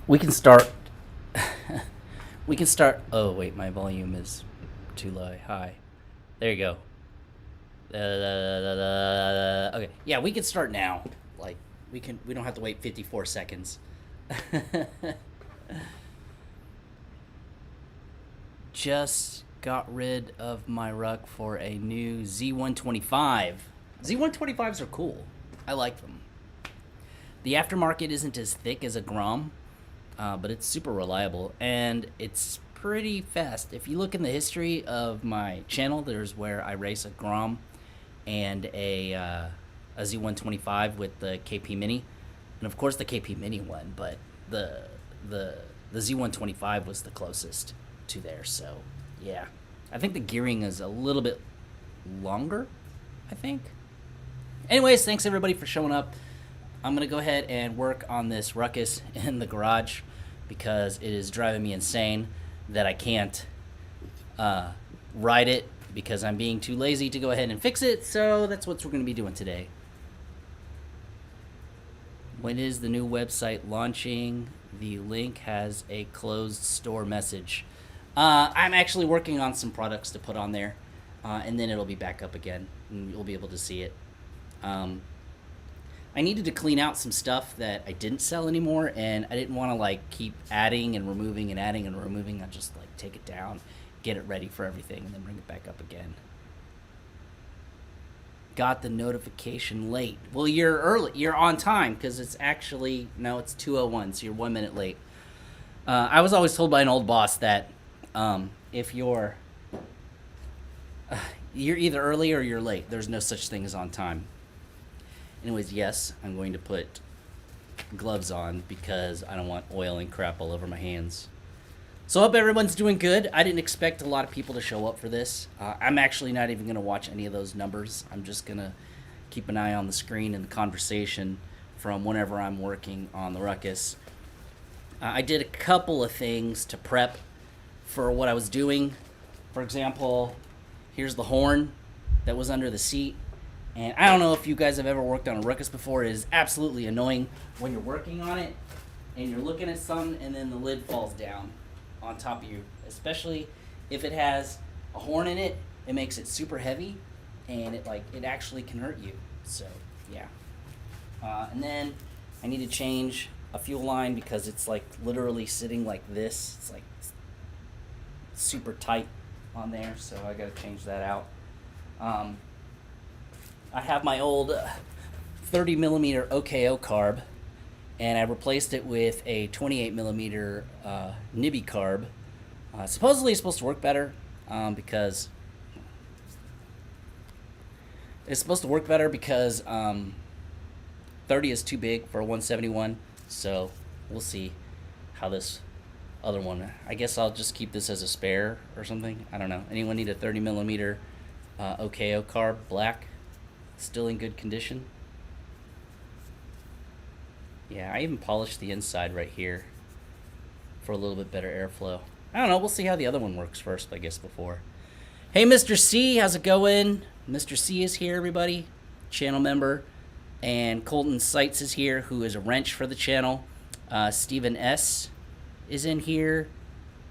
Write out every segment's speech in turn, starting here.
We can start. We can start. Oh wait, my volume is too low. High. There you go. Okay, yeah, we can start now. Like we can. We don't have to wait 54 seconds. Just got rid of my ruck for a new Z125. Z125s are cool. I like them. The aftermarket isn't as thick as a Grom, but it's super reliable and it's pretty fast. If you look in the history of my channel, there's where I race a Grom and a Z125 with the KP Mini, and of course the KP Mini won, but the Z125 was the closest to there. So yeah, I think the gearing is a little bit longer, I think. Anyways, thanks everybody for showing up. I'm going to go ahead and work on this Ruckus in the garage because it is driving me insane that I can't ride it because I'm being too lazy to go ahead and fix it. So that's what we're going to be doing today. When is the new website launching? The link has a closed store message. I'm actually working on some products to put on there, and then it'll be back up again, and you'll be able to see it. I needed to clean out some stuff that I didn't sell anymore, and I didn't want to like keep adding and removing and adding and removing. I just like take it down, get it ready for everything, and then bring it back up again. Got the notification late. Well, you're early. You're on time because it's actually it's 2:01, so you're 1 minute late. I was always told by an old boss that if you're either early or you're late. There's no such thing as on time. Anyways, yes, I'm going to put gloves on because I don't want oil and crap all over my hands. So I hope everyone's doing good. I didn't expect a lot of people to show up for this. I'm actually not even going to watch any of those numbers. I'm just going to keep an eye on the screen and the conversation from whenever I'm working on the Ruckus. I did a couple of things to prep for what I was doing. For example, here's the horn that was under the seat. And I don't know if you guys have ever worked on a Ruckus before. It is absolutely annoying when you're working on it and you're looking at something and then the lid falls down on top of you. Especially if it has a horn in it, it makes it super heavy and it actually can hurt you. So yeah. And then I need to change a fuel line because it's like literally sitting like this. It's like super tight on there, so I gotta change that out. I have my old 30 millimeter OKO carb, and I replaced it with a 28 millimeter Nibby carb. Supposedly it's supposed to work better because 30 is too big for a 171. So we'll see how this other one. I guess I'll just keep this as a spare or something. I don't know. Anyone need a 30 millimeter OKO carb black? Still in good condition. Yeah, I even polished the inside right here for a little bit better airflow. I don't know. We'll see how the other one works first, I guess, before. Hey, Mr. C, how's it going? Mr. C is here, everybody. Channel member. And Colton Seitz is here, who is a wrench for the channel. Stephen S is in here.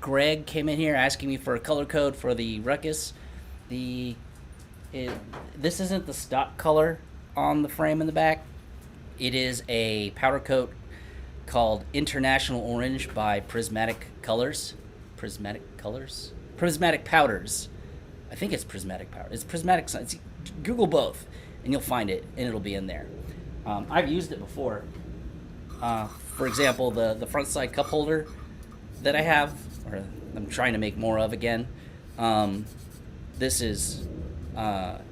Greg came in here asking me for a color code for the Ruckus. This isn't the stock color on the frame in the back. It is a powder coat called International Orange by Prismatic Colors. Prismatic Powders. I think it's Prismatic Powder. It's Prismatic. Google both, and you'll find it, and it'll be in there. I've used it before. For example, the front side cup holder that I have, or I'm trying to make more of again. This is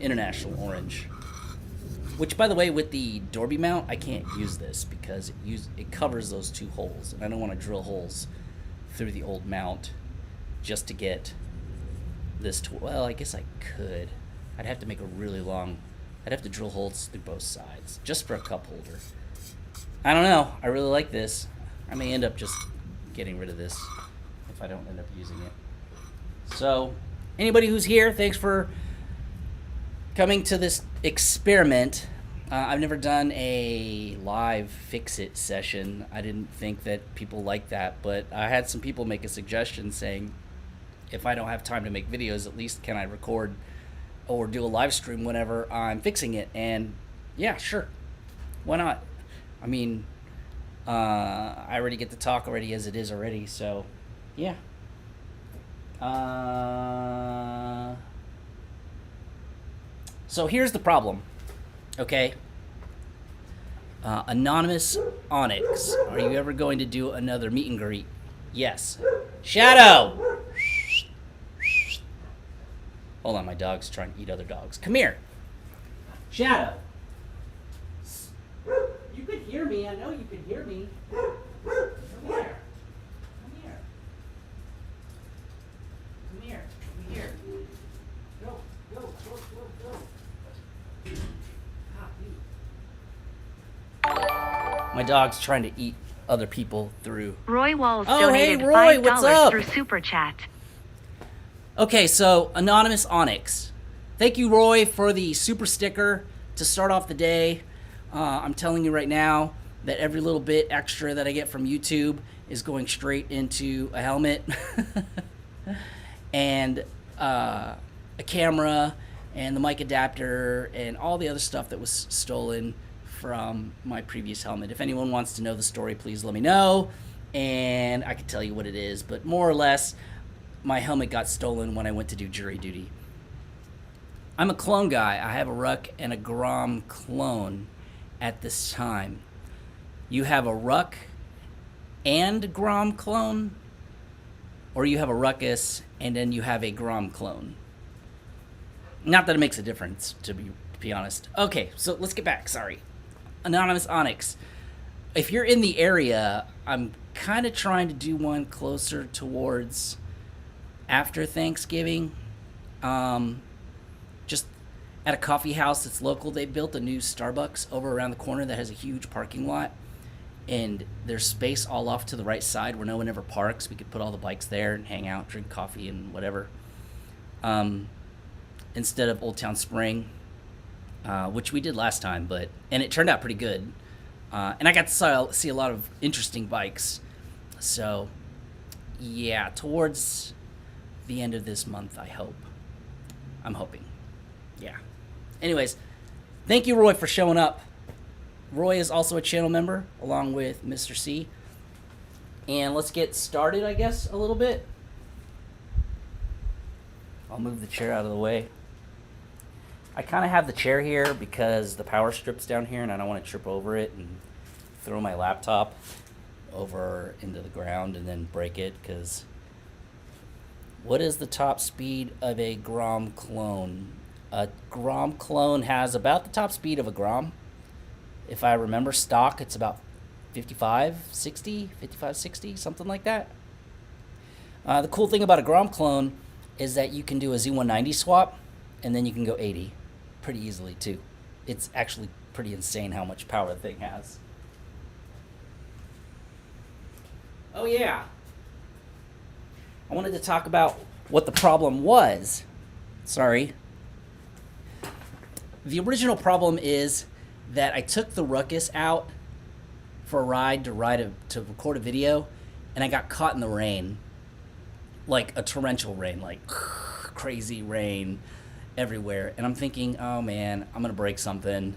International Orange, which, by the way, with the Dorby mount, I can't use this because it covers those two holes, and I don't want to drill holes through the old mount just to get this tool. Well, I guess I could. I'd have to make a really long. I'd have to drill holes through both sides just for a cup holder. I don't know. I really like this. I may end up just getting rid of this if I don't end up using it. So, anybody who's here, thanks for coming to this experiment. I've never done a live fix-it session. I didn't think that people like that, but I had some people make a suggestion saying, if I don't have time to make videos, at least can I record or do a live stream whenever I'm fixing it? And yeah, sure. Why not? I mean, I already get to talk already as it is already, so yeah. So here's the problem, okay? Anonymous Onyx, are you ever going to do another meet and greet? Yes. Shadow! Hold on, my dog's trying to eat other dogs. Come here. Shadow. You could hear me. I know you could hear me. Come here. Come here. Come here. Come here. Go. Go. Go. Go. Go. My dog's trying to eat other people through. Roy Walls Oh, donated hey, Roy, what's $5 up? through Super Chat. Okay, so Anonymous Onyx. Thank you, Roy, for the super sticker to start off the day. I'm telling you right now that every little bit extra that I get from YouTube is going straight into a helmet and a camera and the mic adapter and all the other stuff that was stolen from my previous helmet. If anyone wants to know the story, please let me know, and I can tell you what it is. But more or less, my helmet got stolen when I went to do jury duty. I'm a clone guy. I have a Ruck and a Grom clone at this time. You have a Ruck and Grom clone, or you have a Ruckus and then you have a Grom clone. Not that it makes a difference, to be honest. Okay, so let's get back. Sorry. Anonymous Onyx. If you're in the area, I'm kind of trying to do one closer towards after Thanksgiving. Just at a coffee house that's local. They built a new Starbucks over around the corner that has a huge parking lot, and there's space all off to the right side where no one ever parks. We could put all the bikes there and hang out, drink coffee and whatever, instead of Old Town Spring, which we did last time, and it turned out pretty good, and I got to see a lot of interesting bikes. So yeah, towards the end of this month, I hope. I'm hoping. Yeah. Anyways, thank you, Roy, for showing up. Roy is also a channel member, along with Mr. C. And let's get started, I guess, a little bit. I'll move the chair out of the way. I kind of have the chair here because the power strip's down here, and I don't want to trip over it and throw my laptop over into the ground and then break it, because what is the top speed of a Grom clone? A Grom clone has about the top speed of a Grom. If I remember stock, it's about 55, 60, something like that. The cool thing about a Grom clone is that you can do a Z190 swap, and then you can go 80 pretty easily too. It's actually pretty insane how much power the thing has. Oh yeah. I wanted to talk about what the problem was. Sorry. The original problem is that I took the Ruckus out for a ride to record a video, and I got caught in the rain. Like a torrential rain, like crazy rain everywhere. And I'm thinking, oh man, I'm gonna break something.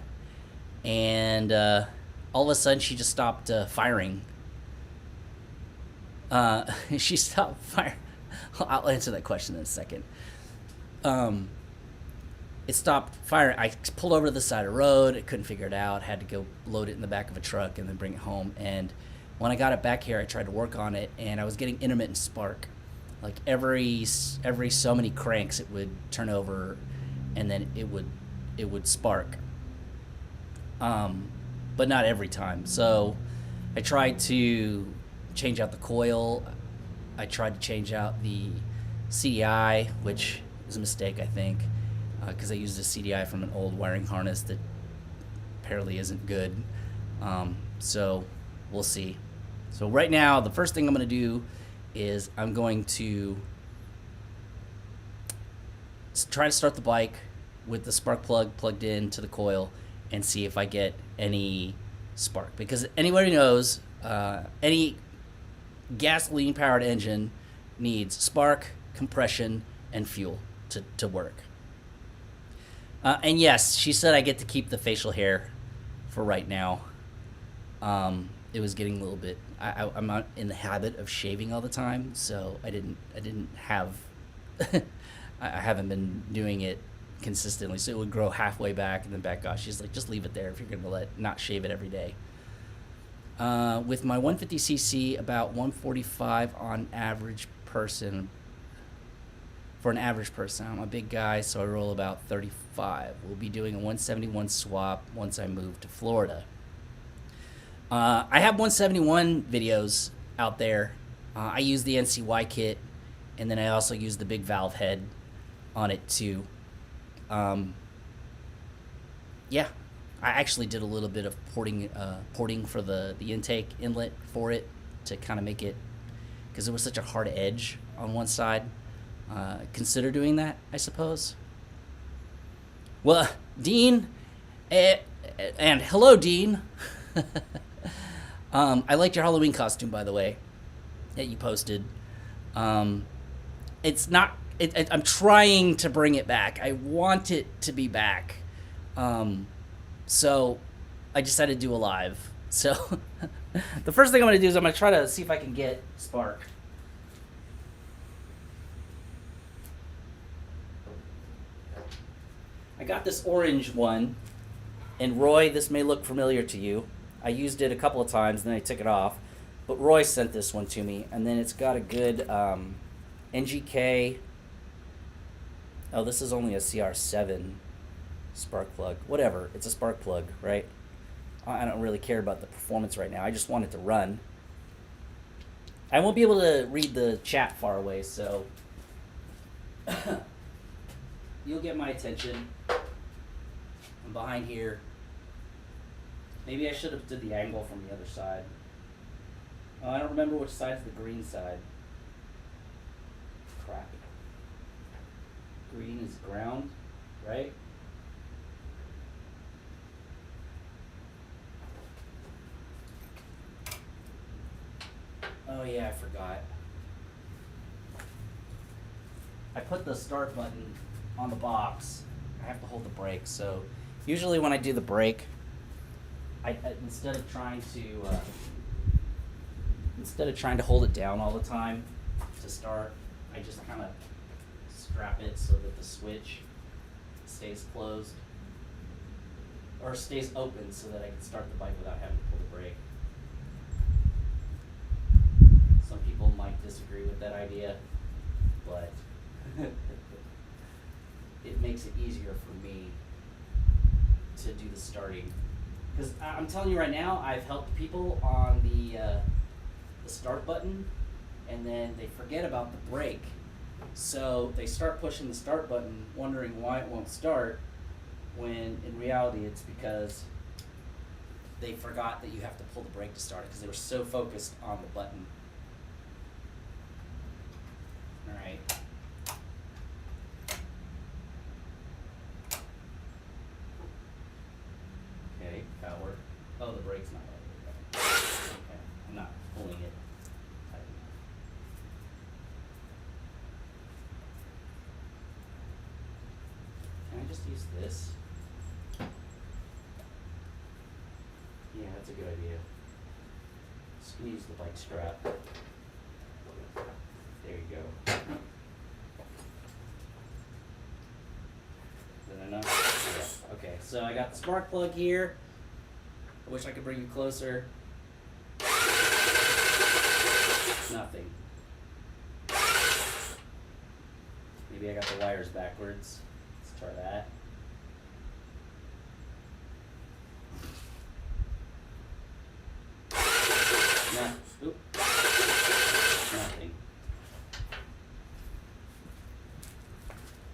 And all of a sudden she just stopped firing. She stopped firing. I'll answer that question in a second. It stopped firing. I pulled over to the side of the road. I couldn't figure it out. Had to go load it in the back of a truck and then bring it home. And when I got it back here, I tried to work on it, and I was getting intermittent spark. Like every so many cranks, it would turn over, and then it would spark. But not every time. So I tried to change out the coil. I tried to change out the CDI, which was a mistake, I think, because I used a CDI from an old wiring harness that apparently isn't good. So we'll see. So right now, the first thing I'm going to do is I'm going to try to start the bike with the spark plug plugged in to the coil, and see if I get any spark. Because anybody knows, any gasoline-powered engine needs spark, compression, and fuel to work. And yes, she said I get to keep the facial hair for right now. It was getting a little bit. I'm not in the habit of shaving all the time, so I didn't have. I haven't been doing it consistently, so it would grow halfway back and then back off. She's like, just leave it there if you're gonna not shave it every day. With my 150cc, about 145 on average person. For an average person, I'm a big guy, so I roll about 35. We'll be doing a 171 swap once I move to Florida. I have 171 videos out there. I use the NCY kit, and then I also use the big valve head on it too. Yeah, I actually did a little bit of porting for the intake inlet for it to kind of make it, because it was such a hard edge on one side. Consider doing that, I suppose. Well, Dean, and hello, Dean. I liked your Halloween costume, by the way, that you posted. It's not. I'm trying to bring it back. I want it to be back. So I decided to do a live. So the first thing I'm going to do is I'm going to try to see if I can get spark. I got this orange one, and Roy, this may look familiar to you. I used it a couple of times, then I took it off. But Roy sent this one to me, and then it's got a good NGK. Oh, this is only a CR7 spark plug. Whatever, it's a spark plug, right? I don't really care about the performance right now. I just want it to run. I won't be able to read the chat far away, so you'll get my attention. I'm behind here. Maybe I should have did the angle from the other side. Oh, I don't remember which side's the green side. Crap. Green is ground, right? Oh yeah, I forgot. I put the start button on the box. I have to hold the brake, so usually when I do the brake, I instead of trying to hold it down all the time to start, I just kind of strap it so that the switch stays closed or stays open so that I can start the bike without having to pull the brake. Some people might disagree with that idea, but it makes it easier for me to do the starting. Because I'm telling you right now, I've helped people on the start button, and then they forget about the brake. So they start pushing the start button, wondering why it won't start, when in reality it's because they forgot that you have to pull the brake to start it, because they were so focused on the button. Alright. Okay, power. Oh, the brake's not right. Okay, I'm not pulling it tight enough. Can I just use this? Yeah, that's a good idea. Just gonna use the bike strap. There you go. Is that enough? Yeah. Okay, so I got the spark plug here. I wish I could bring you closer. Nothing. Maybe I got the wires backwards. Let's try that. No. Oop. Nothing.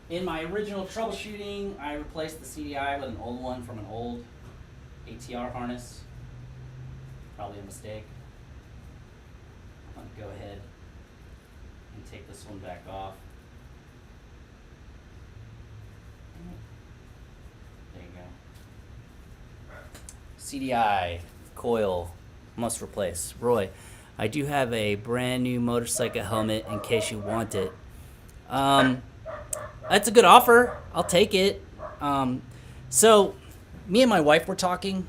In my original troubleshooting, I replaced the CDI with an old one from an old ATR harness. Probably a mistake. I'm going to go ahead and take this one back off. There you go. CDI coil must replace. Roy, I do have a brand new motorcycle helmet in case you want it. That's a good offer. I'll take it. So, me and my wife were talking,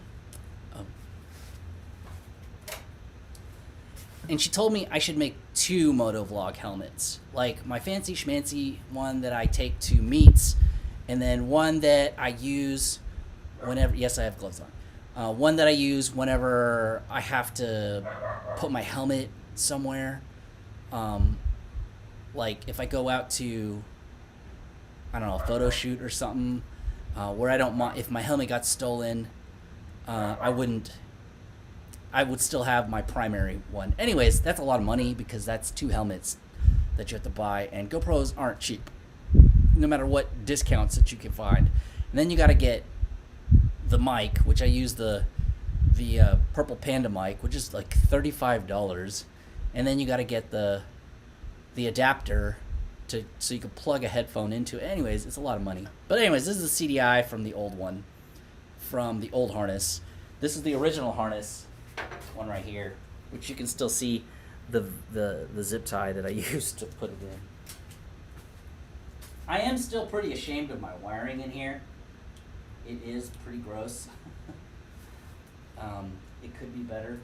and she told me I should make 2 motovlog helmets. Like my fancy schmancy one that I take to meets, and then one that I use whenever, yes, I have gloves on. One that I use whenever I have to put my helmet somewhere. Like if I go out to, I don't know, a photo shoot or something, where I don't mind, if my helmet got stolen, I would still have my primary one. Anyways, that's a lot of money because that's 2 helmets that you have to buy, and GoPros aren't cheap, no matter what discounts that you can find. And then you got to get the mic, which I use the Purple Panda mic, which is like $35, and then you got to get the adapter so you can plug a headphone into it. Anyways, it's a lot of money. But anyways, this is the CDI from the old one, from the old harness. This is the original harness, one right here, which you can still see the zip tie that I used to put it in. I am still pretty ashamed of my wiring in here. It is pretty gross. It could be better.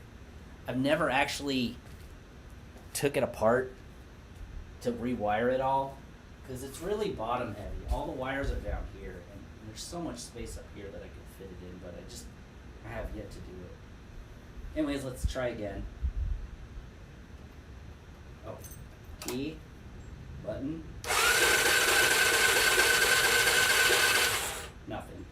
I've never actually took it apart to rewire it all because it's really bottom heavy. All the wires are down here, and there's so much space up here that I could fit it in, but I have yet to do it. Anyways, let's try again. Oh, key, button, nothing.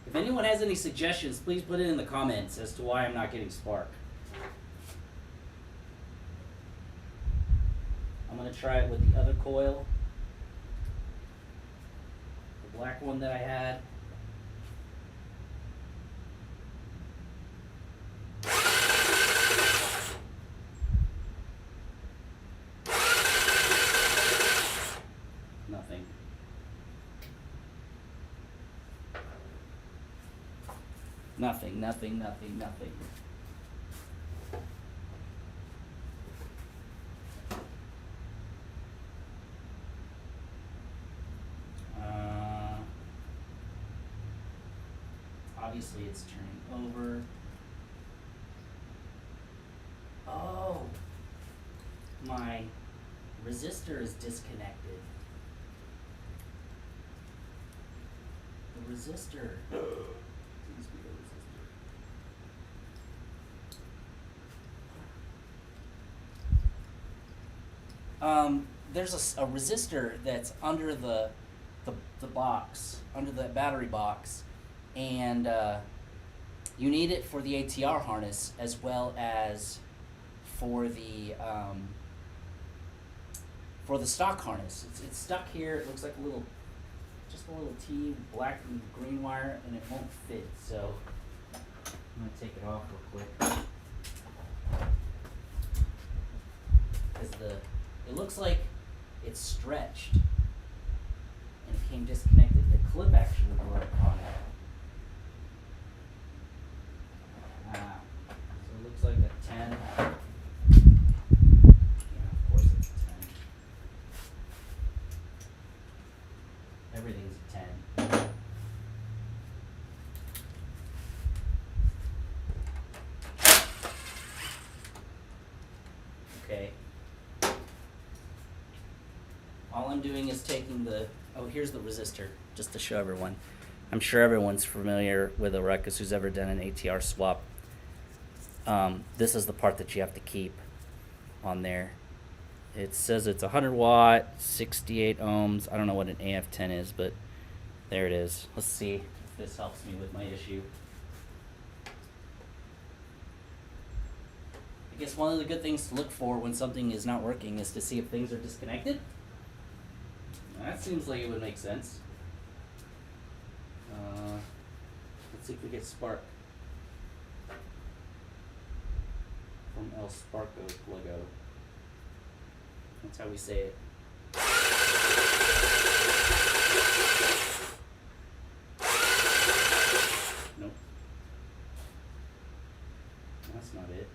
If anyone has any suggestions, please put it in the comments as to why I'm not getting spark. I'm going to try it with the other coil, the black one that I had. Nothing. Nothing, nothing, nothing, nothing. Obviously it's turning over. Oh, my resistor is disconnected. The resistor. There's a resistor that's under the box, under the battery box, and you need it for the ATR harness as well as for the stock harness. It's stuck here. It looks like just a little T, black and green wire, and it won't fit. So I'm gonna take it off real quick. It looks like it's stretched and it came disconnected. The clip actually broke on it. So it looks like a 10. Yeah, of course it's a 10. Everything's a 10. Okay. All I'm doing is taking here's the resistor, just to show everyone. I'm sure everyone's familiar with a Ruckus who's ever done an ATR swap. This is the part that you have to keep on there. It says it's 100 watt, 68 ohms. I don't know what an AF10 is, but there it is. Let's see if this helps me with my issue. I guess one of the good things to look for when something is not working is to see if things are disconnected. That seems like it would make sense. Let's see if we get spark from El Sparko logo. That's how we say it. That's not it.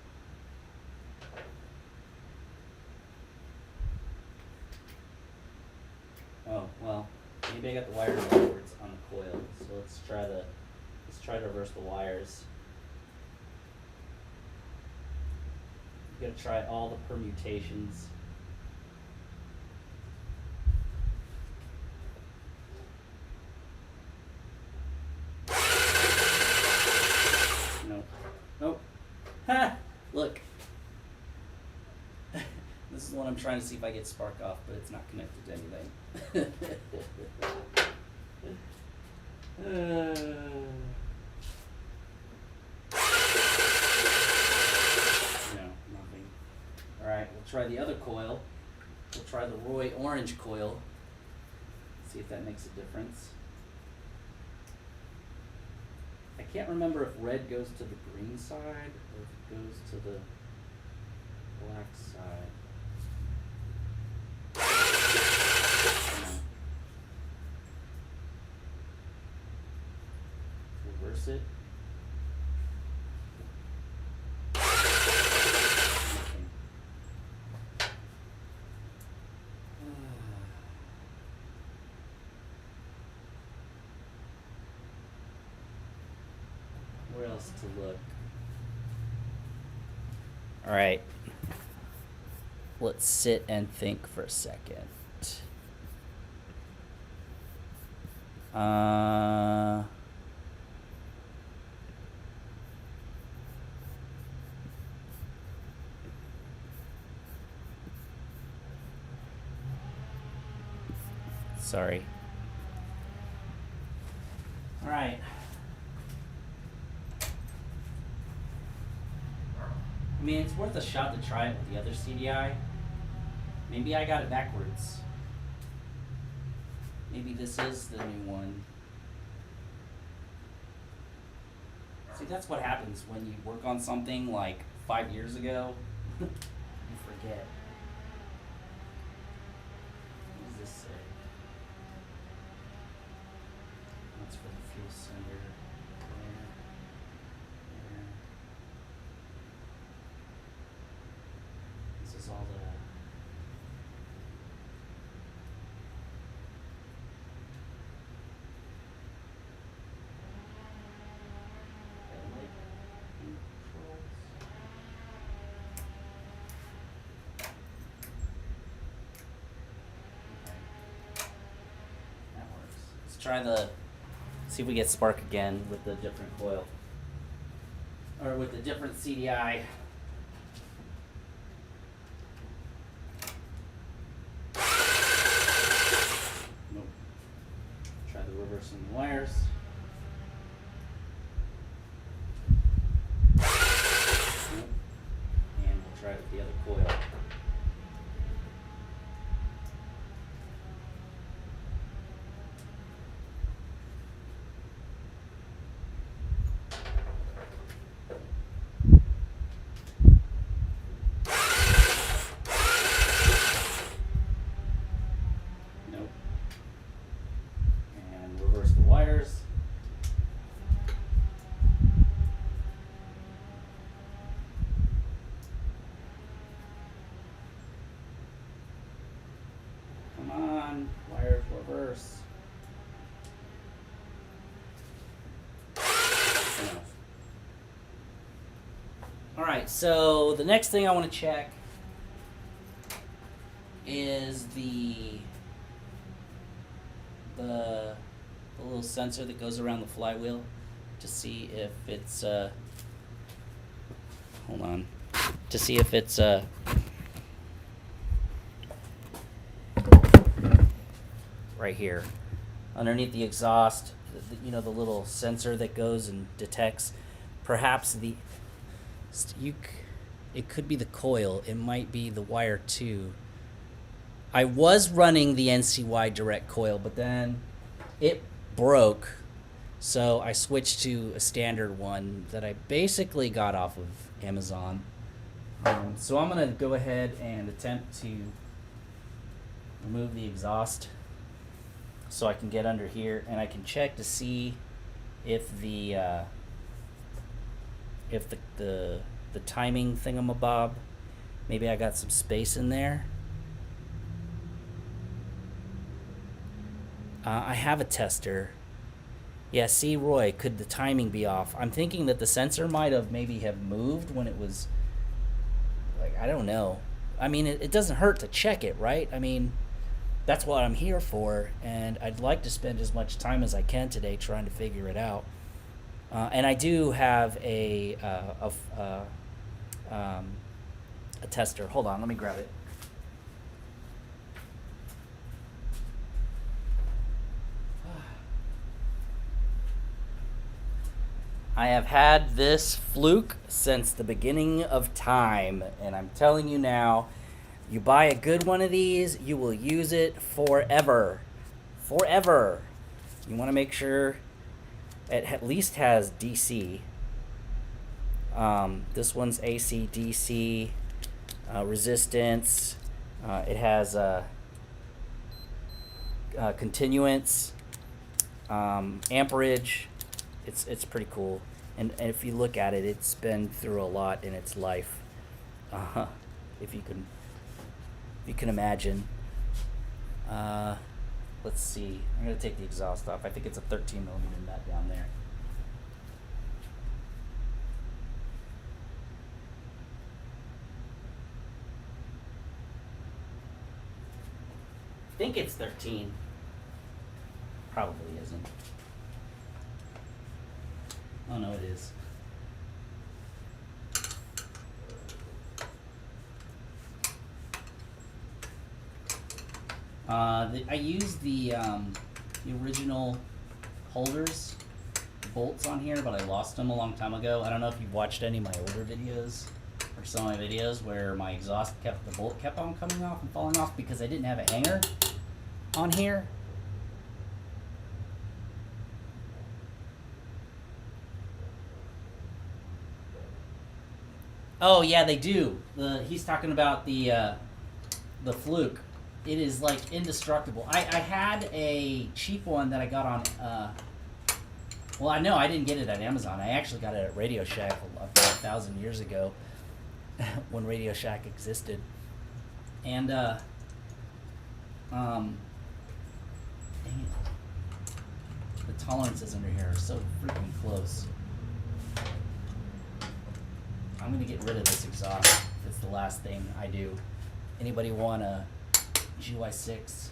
Oh, well, maybe I got the wire backwards on the coil. So let's try to reverse the wires. You gotta try all the permutations. Nope. Nope. Ha! Look. This is the one I'm trying to see if I get spark off, but it's not connected to anything. No, nothing. Alright, we'll try the other coil. We'll try the Roy orange coil. See if that makes a difference. I can't remember if red goes to the green side or if it goes to the black side. Reverse it. Nothing. Where else to look? All right. Let's sit and think for a second. Sorry. All right. I mean, it's worth a shot to try it with the other CDI. Maybe I got it backwards. Maybe this is the new one. See, that's what happens when you work on something like 5 years ago. You forget. What does this say? That's for the fuel sender. There. There. This is all the... See if we get spark again with the different coil. Or with the different CDI. Nope. Try the reversing the wires. Nope. And we'll try it with the other coil. Alright, so the next thing I want to check is the little sensor that goes around the flywheel to see if it's hold on, to see if it's right here underneath the exhaust, you know, the little sensor that goes and detects. Perhaps it could be the coil. It might be the wire too. I was running the NCY direct coil, but then it broke, so I switched to a standard one that I basically got off of Amazon. So I'm gonna go ahead and attempt to remove the exhaust so I can get under here and I can check to see if the the timing thingamabob. Maybe I got some space in there. I have a tester. Yeah, see, Roy, could the timing be off? I'm thinking that the sensor might have maybe have moved when it was, like, I don't know. I mean, it doesn't hurt to check it, right? I mean, that's what I'm here for, and I'd like to spend as much time as I can today trying to figure it out. And I do have a tester. Hold on, let me grab it. I have had this fluke since the beginning of time, and I'm telling you now, you buy a good one of these, you will use it forever. Forever. You want to make sure it at least has DC. This one's AC, DC, resistance. It has continuance, amperage. It's pretty cool, and if you look at it, it's been through a lot in its life. If you can imagine. Let's see. I'm gonna take the exhaust off. I think it's a 13 millimeter nut down there. I think it's 13. Probably isn't. Oh no, it is. I used the original holders, bolts on here, but I lost them a long time ago. I don't know if you've watched any of my older videos or some of my videos where my exhaust the bolt kept on coming off and falling off because I didn't have a hanger on here. Oh yeah, they do. He's talking about the fluke. It is like indestructible. I had a cheap one that I got on. Well, I know I didn't get it at Amazon. I actually got it at Radio Shack about 1,000 years ago, when Radio Shack existed. And dang it, the tolerances under here are so freaking close. I'm gonna get rid of this exhaust. It's the last thing I do. Anybody want a Gy6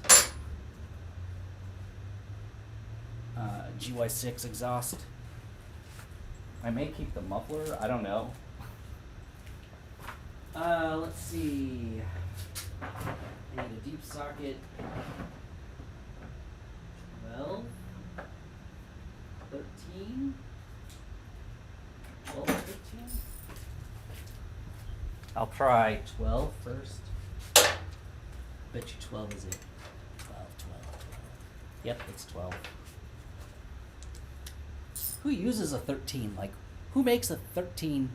Gy6 exhaust? I may keep the muffler. I don't know. Let's see. I need a deep socket. 12, 13, 12, 13. I'll try 12 first. Bet you 12 is it. 12. Yep, it's 12. Who uses a 13? Like, who makes a 13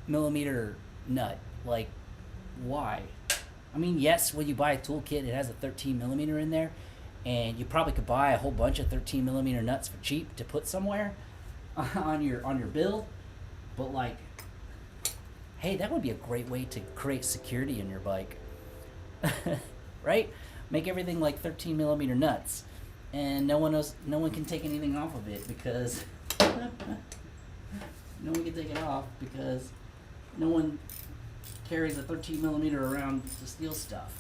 millimeter nut? Like, why? I mean, yes, when you buy a toolkit, it has a 13 millimeter in there, and you probably could buy a whole bunch of 13 millimeter nuts for cheap to put somewhere on your build. But like, hey, that would be a great way to create security in your bike. Right? Make everything like 13 millimeter nuts, and no one can take anything off of it because no one can take it off because no one carries a 13 millimeter around to steal stuff.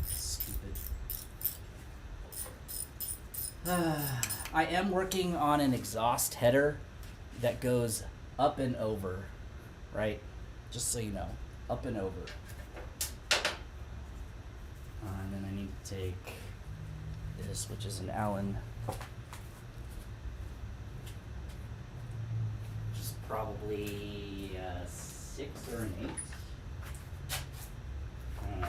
Stupid. I am working on an exhaust header that goes up and over, right? Just so you know, up and over. And then I need to take this, which is an Allen. Which is probably a 6 or an 8. I don't know.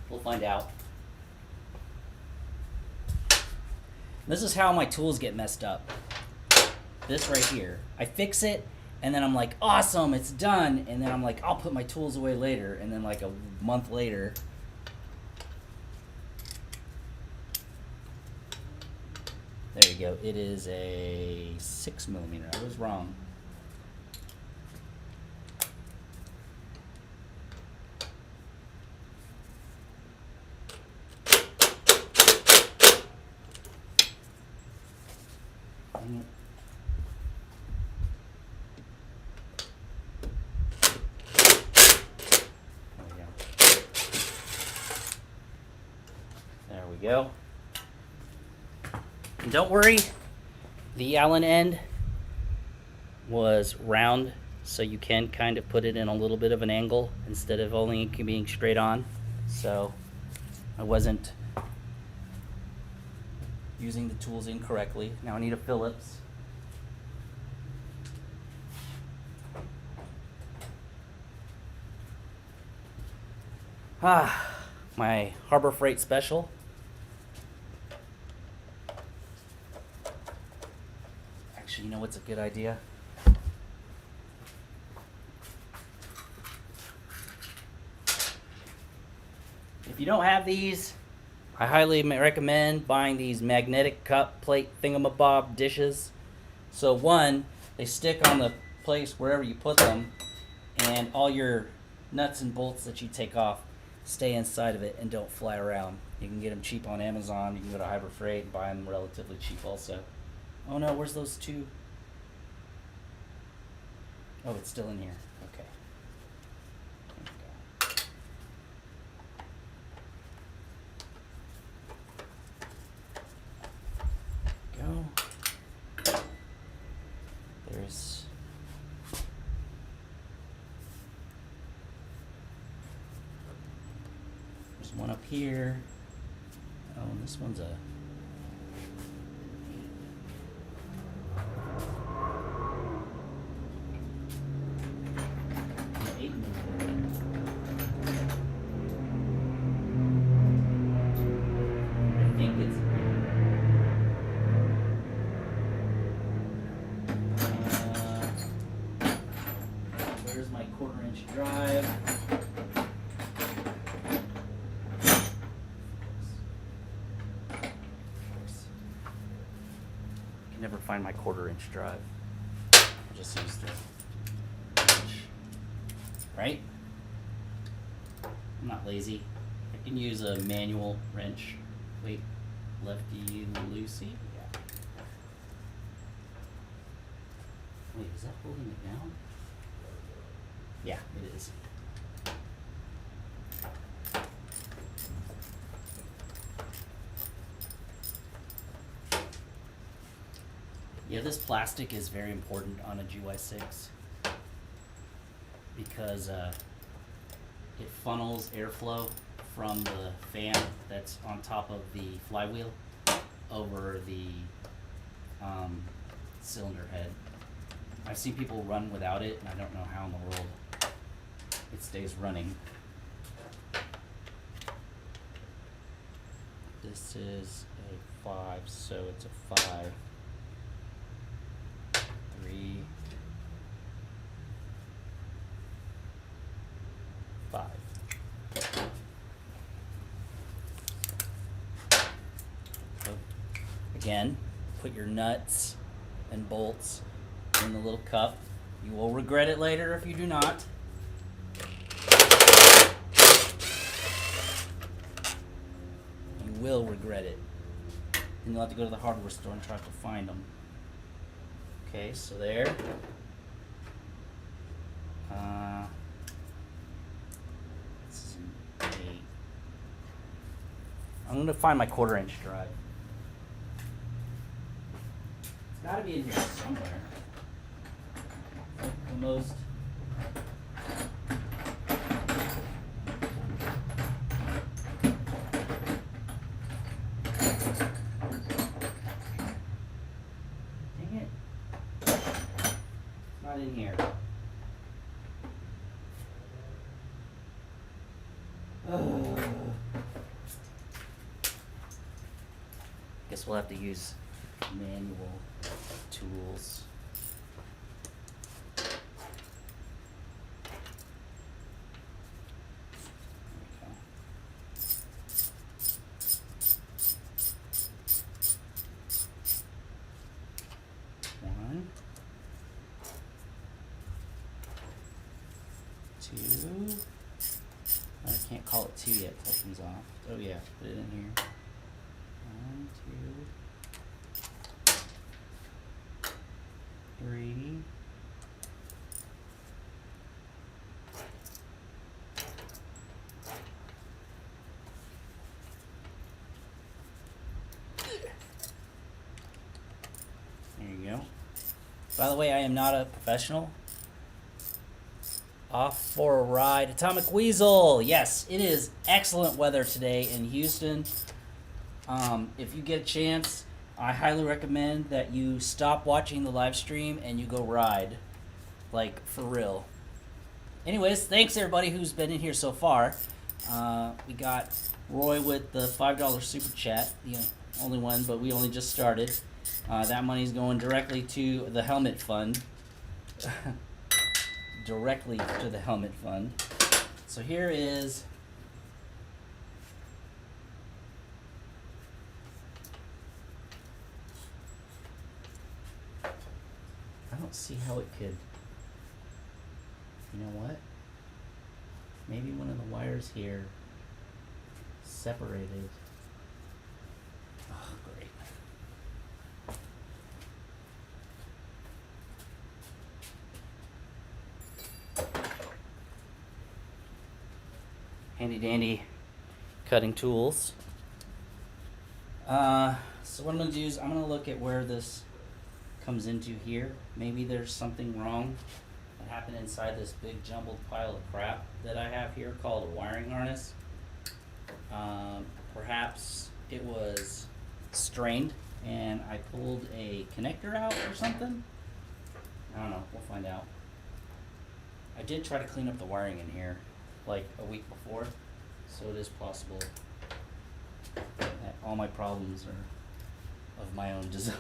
We'll find out. This is how my tools get messed up. This right here. I fix it, and then I'm like, awesome, it's done. And then I'm like, I'll put my tools away later. And then like a month later, there you go. It is a 6mm. I was wrong. There we go. And don't worry, the Allen end was round, so you can kind of put it in a little bit of an angle instead of only being straight on. So I wasn't using the tools incorrectly. Now I need a Phillips. My Harbor Freight Special. Actually, you know what's a good idea? If you don't have these, I highly recommend buying these magnetic cup plate thingamabob dishes. So one, they stick on the place wherever you put them, and all your nuts and bolts that you take off stay inside of it and don't fly around. You can get them cheap on Amazon. You can go to Harbor Freight and buy them relatively cheap also. Oh no, where's those two? Oh, it's still in here. Okay. Go. There's one up here. Oh, and this one's a never find my 1/4-inch drive. I just use the wrench. Right? I'm not lazy. I can use a manual wrench. Wait, lefty loosey? Yeah. Wait, is that holding it down? Yeah, it is. Yeah, this plastic is very important on a Gy6 because it funnels airflow from the fan that's on top of the flywheel over the cylinder head. I've seen people run without it, and I don't know how in the world it stays running. This is a 5, so it's a 5. 3, 5. So again, put your nuts and bolts in the little cup. You will regret it later if you do not. You will regret it. And you'll have to go to the hardware store and try to find them. Okay, so there. This is an 8. I'm going to find my 1/4-inch drive. It's got to be in here somewhere. The most. In here. Guess we'll have to use manual tools. 2. I can't call it 2 yet till it comes off. Oh yeah, put it in here. 1, 2, 3. There you go. By the way, I am not a professional. Off for a ride. Atomic Weasel. Yes, it is excellent weather today in Houston. If you get a chance, I highly recommend that you stop watching the live stream and you go ride. Like, for real. Anyways, thanks everybody who's been in here so far. We got Roy with the $5 super chat. The only one, but we only just started. That money's going directly to the helmet fund. Directly to the helmet fund. So here is I don't see how it could. You know what? Maybe one of the wires here separated. Oh, great. Handy dandy cutting tools. So what I'm going to do is I'm going to look at where this comes into here. Maybe there's something wrong that happened inside this big jumbled pile of crap that I have here called a wiring harness. Perhaps it was strained and I pulled a connector out or something. I don't know. We'll find out. I did try to clean up the wiring in here like a week before, so it is possible that all my problems are of my own design.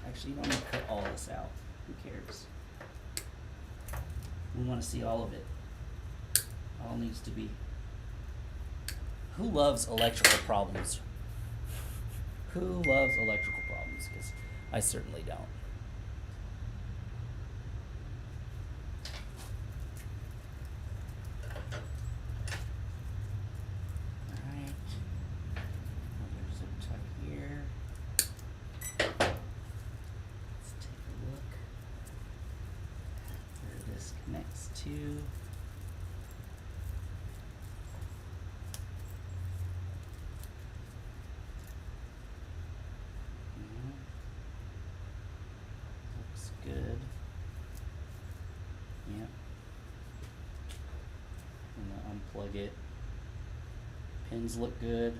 Actually, you don't need to cut all this out. Who cares? We want to see all of it. All needs to be. Who loves electrical problems? Who loves electrical problems? Because I certainly don't. Good. Yep. I'm gonna unplug it. Pins look good.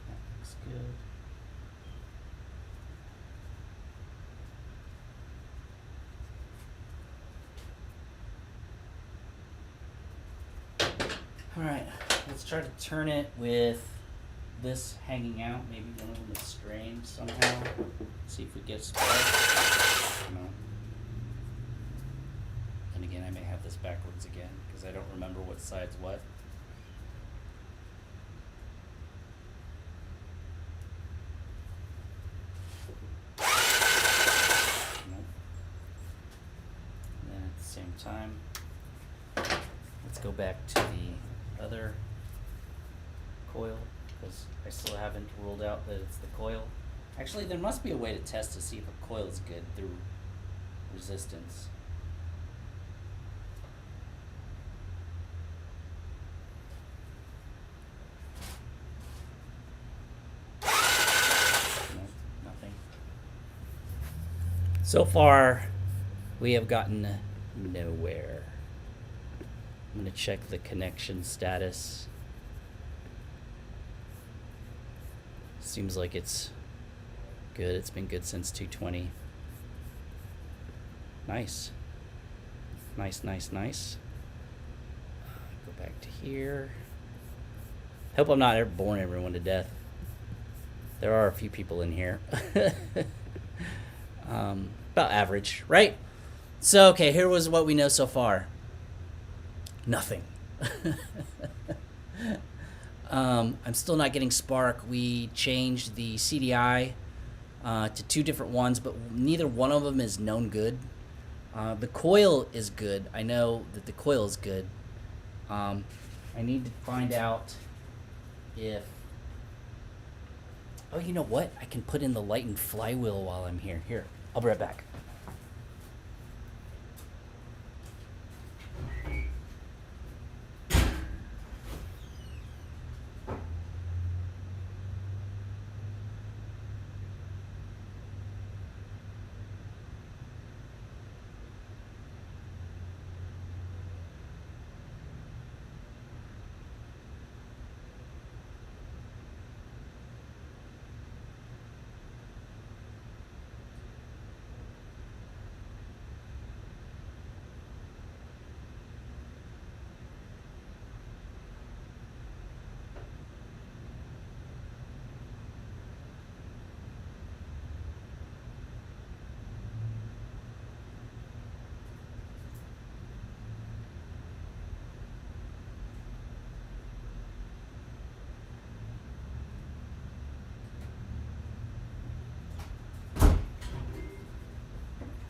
That looks good. Alright, let's try to turn it with this hanging out. Maybe one of them is strained somehow. See if it gets sparked. No. And again, I may have this backwards again because I don't remember what side's what. Nope. And then at the same time, let's go back to the other coil because I still haven't ruled out that it's the coil. Actually, there must be a way to test to see if a coil is good through resistance. Nope, nothing. So far, we have gotten nowhere. I'm going to check the connection status. Seems like it's good. It's been good since 220. Nice. Nice, nice, nice. Go back to here. Hope I'm not ever boring everyone to death. There are a few people in here. About average, right? So, okay, here was what we know so far. Nothing. I'm still not getting spark. We changed the CDI to 2 different ones, but neither one of them is known good. The coil is good. I know that the coil is good. I need to find out if... Oh, you know what? I can put in the lightened flywheel while I'm here. Here, I'll be right back.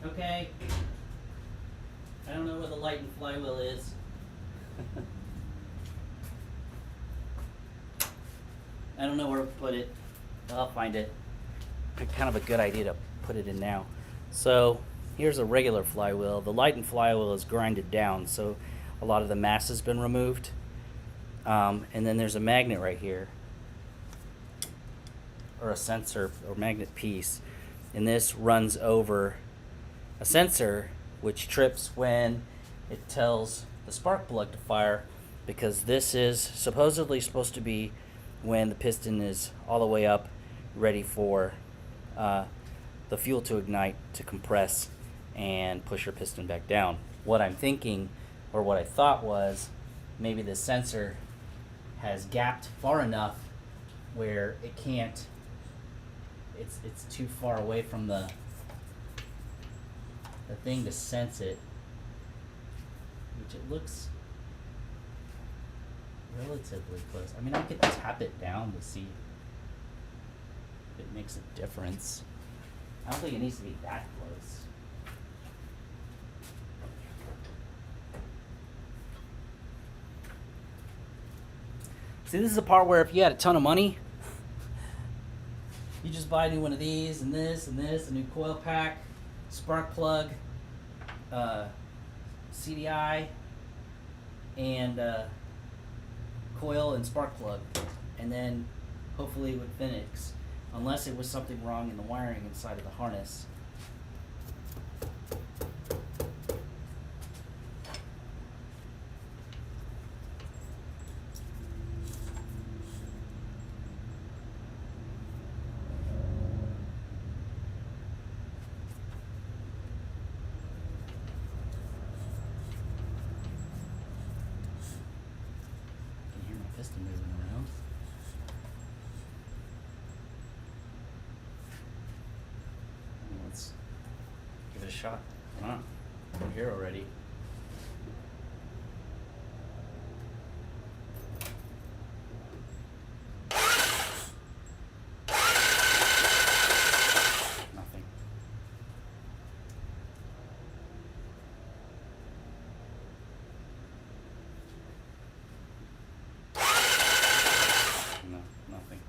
Okay. I don't know where the lightened flywheel is. I don't know where to put it. I'll find it. Kind of a good idea to put it in now. So here's a regular flywheel. The lightened flywheel is grinded down, so a lot of the mass has been removed. And then there's a magnet right here, or a sensor or magnet piece, and this runs over a sensor which trips when it tells the spark plug to fire, because this is supposedly supposed to be when the piston is all the way up, ready for the fuel to ignite, to compress, and push your piston back down. What I'm thinking, or what I thought was, maybe the sensor has gapped far enough where it can't, it's too far away from the thing to sense it, which it looks relatively close. I mean, I could tap it down to see if it makes a difference. I don't think it needs to be that close. See, this is the part where if you had a ton of money, you just buy a new one of these and this and this, a new coil pack, spark plug, CDI, and coil and spark plug, and then hopefully it would finish, unless it was something wrong in the wiring inside of the harness. Piston moving around. Let's give it a shot. Come on, we're here already. Nothing. Nothing.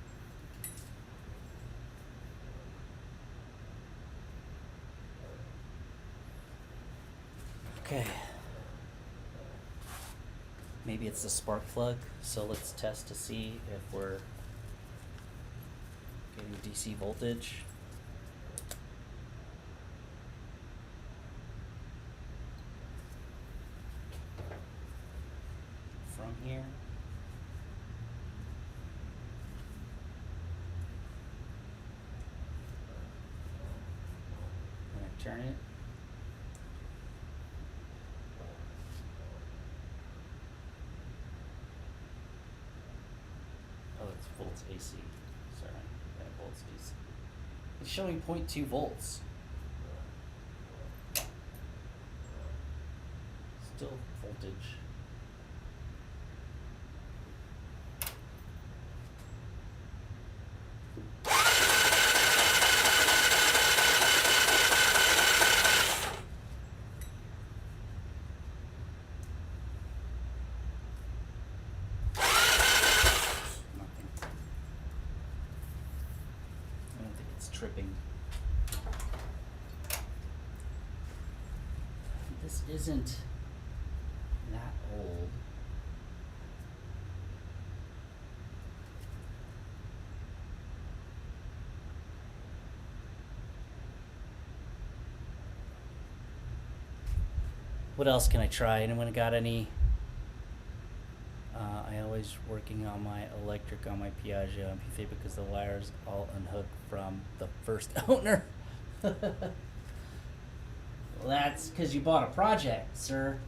Okay. Maybe it's the spark plug, so let's test to see if we're getting DC voltage. From here. Turn it. Oh, it's volts AC. Sorry, yeah, volts AC. It's showing 0.2 volts. Still voltage. tripping. This isn't that old. What else can I try? Anyone got any? I always working on my electric on my Piaggio MP3 because the wires all unhooked from the first owner. Well, that's because you bought a project, sir.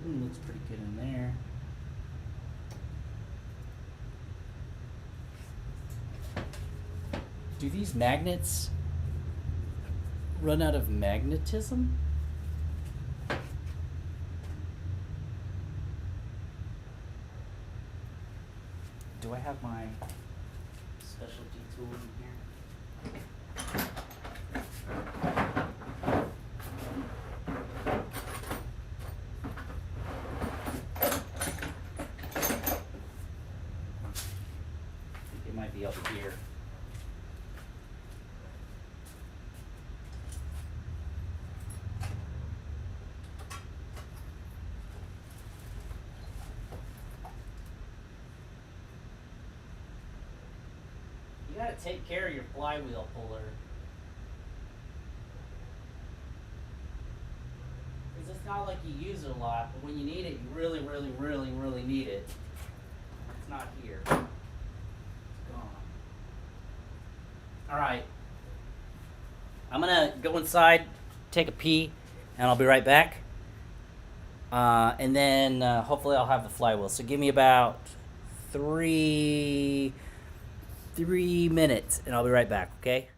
Looks pretty good in there. Do these magnets run out of magnetism? Do I have my specialty tool in here? I think it might be up here. You gotta take care of your flywheel puller. Because it's not like you use it a lot, but when you need it, you really, really, really, really need it. It's not here. It's gone. Alright. I'm gonna go inside, take a pee, and I'll be right back. And then hopefully I'll have the flywheel. So give me about 3 minutes, and I'll be right back, okay?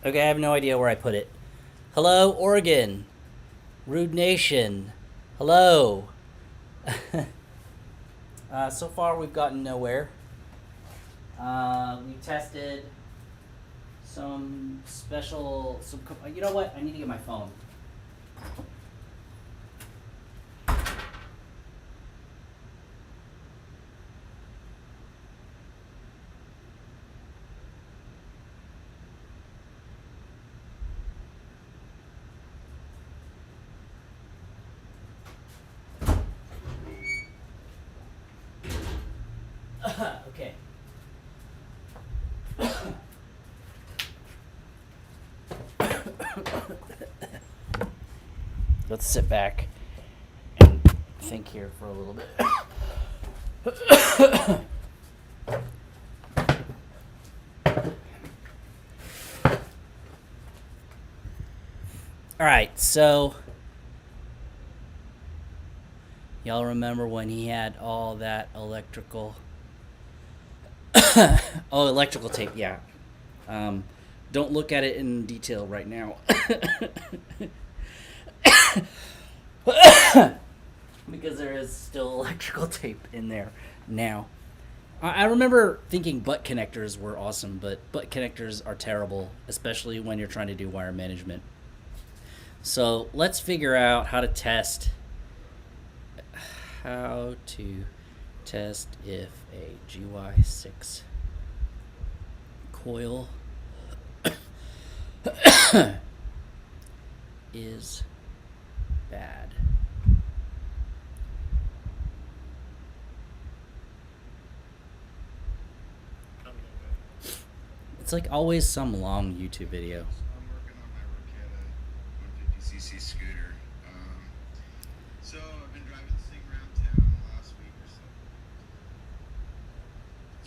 Okay, I have no idea where I put it. Hello, Oregon. Rude Nation. Hello. So far, we've gotten nowhere. We tested some special... you know what? I need to get my phone. Okay. Let's sit back and think here for a little bit. All right, so y'all remember when he had all that electrical electrical tape, yeah. Don't look at it in detail right now. Because there is still electrical tape in there now. I remember thinking butt connectors were awesome, but butt connectors are terrible, especially when you're trying to do wire management. So let's figure out how to test if a Gy6 coil is bad. It's like always some long YouTube video. I'm working on my Ruckus 150cc scooter. So I've been driving this thing around town the last week or so.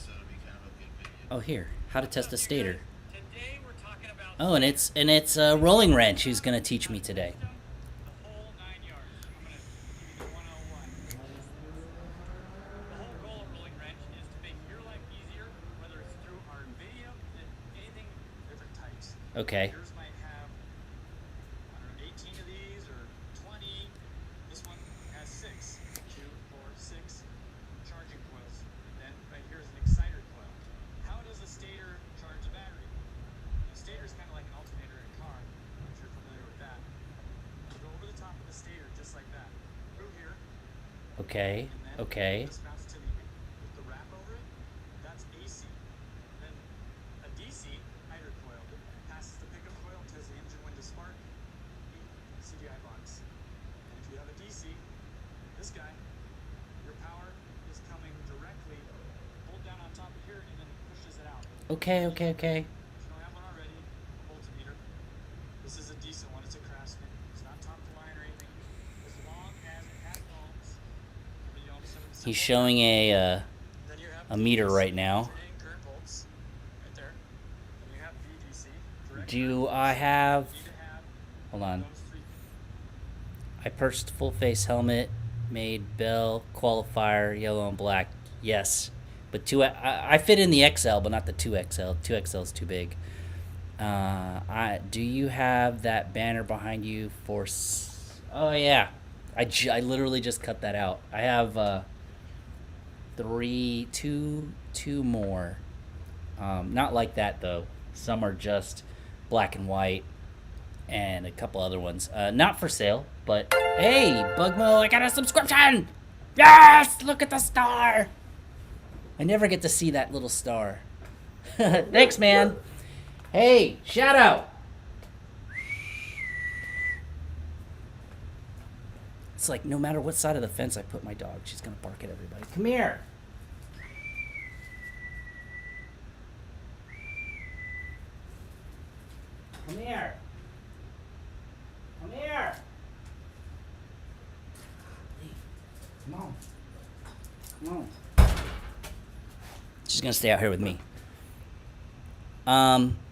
So it'll be kind of a good video. Oh, here, how to test a stator. Today we're talking about Oh, and it's a rolling wrench who's gonna teach me today. the whole 9 yards. I'm going to give you the 101. The whole goal of rolling wrench is to make your life easier, whether it's through our video, anything, different types. Okay. Yours might have, I don't know, 18 of these or 20. This one has 6. 2, 4, 6 charging coils. And then right here is an exciter coil. How does a stator charge a battery? The stator is kind of like an alternator in a car, if you're familiar with that. You go over the top of the stator just like that. Through here. Okay. And then Okay. this mounts to with the wrap over it, that's AC. Then a DC hydro coil passes the pickup coil, tells the engine when to spark, CDI box. And if you have a DC, this guy, your power is coming directly, bolt down on top of here, and then it pushes it out. Okay. If you don't have one already, multimeter. This is a decent one. It's a Craftsman. It's not top of the line or anything. As long as it has ohms. You know, He's showing a then you have a meter right now. alternating current volts right there. Then you have VDC. Direct Do current I volts. have? You need to have Hold on. those three. I purchased full face helmet, made bell qualifier yellow and black. Yes, but I fit in the XL, but not the 2XL. 2XL is too big. Do you have that banner behind you for? Oh yeah, I literally just cut that out. I have two more. Not like that though. Some are just black and white, and a couple other ones. Not for sale, but hey, Bugmo, I got a subscription! Yes! Look at the star! I never get to see that little star. Thanks, man. Hey, shout out! It's like no matter what side of the fence I put my dog, she's gonna bark at everybody. Come here! Come here! Come here! Come on. Come on. She's gonna stay out here with me.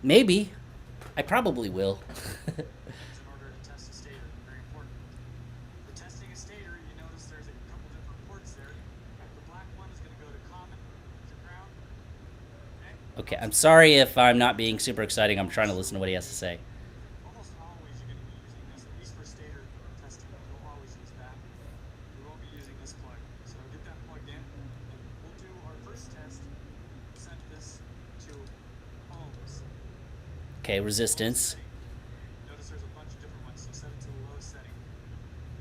Maybe. I probably will. In order to test a stator, very important. For testing a stator, you notice there's a couple different ports there. The black one is going to go to common, to ground. Okay? Okay, I'm sorry if I'm not being super exciting. I'm trying to listen to what he has to say. Almost always you're going to be using this, at least for Stator testing. You'll always use that. We won't be using this plug. So get that plugged in, and we'll do our first test. Set this to ohms. Okay, resistance. Notice there's a bunch of different ones, so set it to the lowest setting.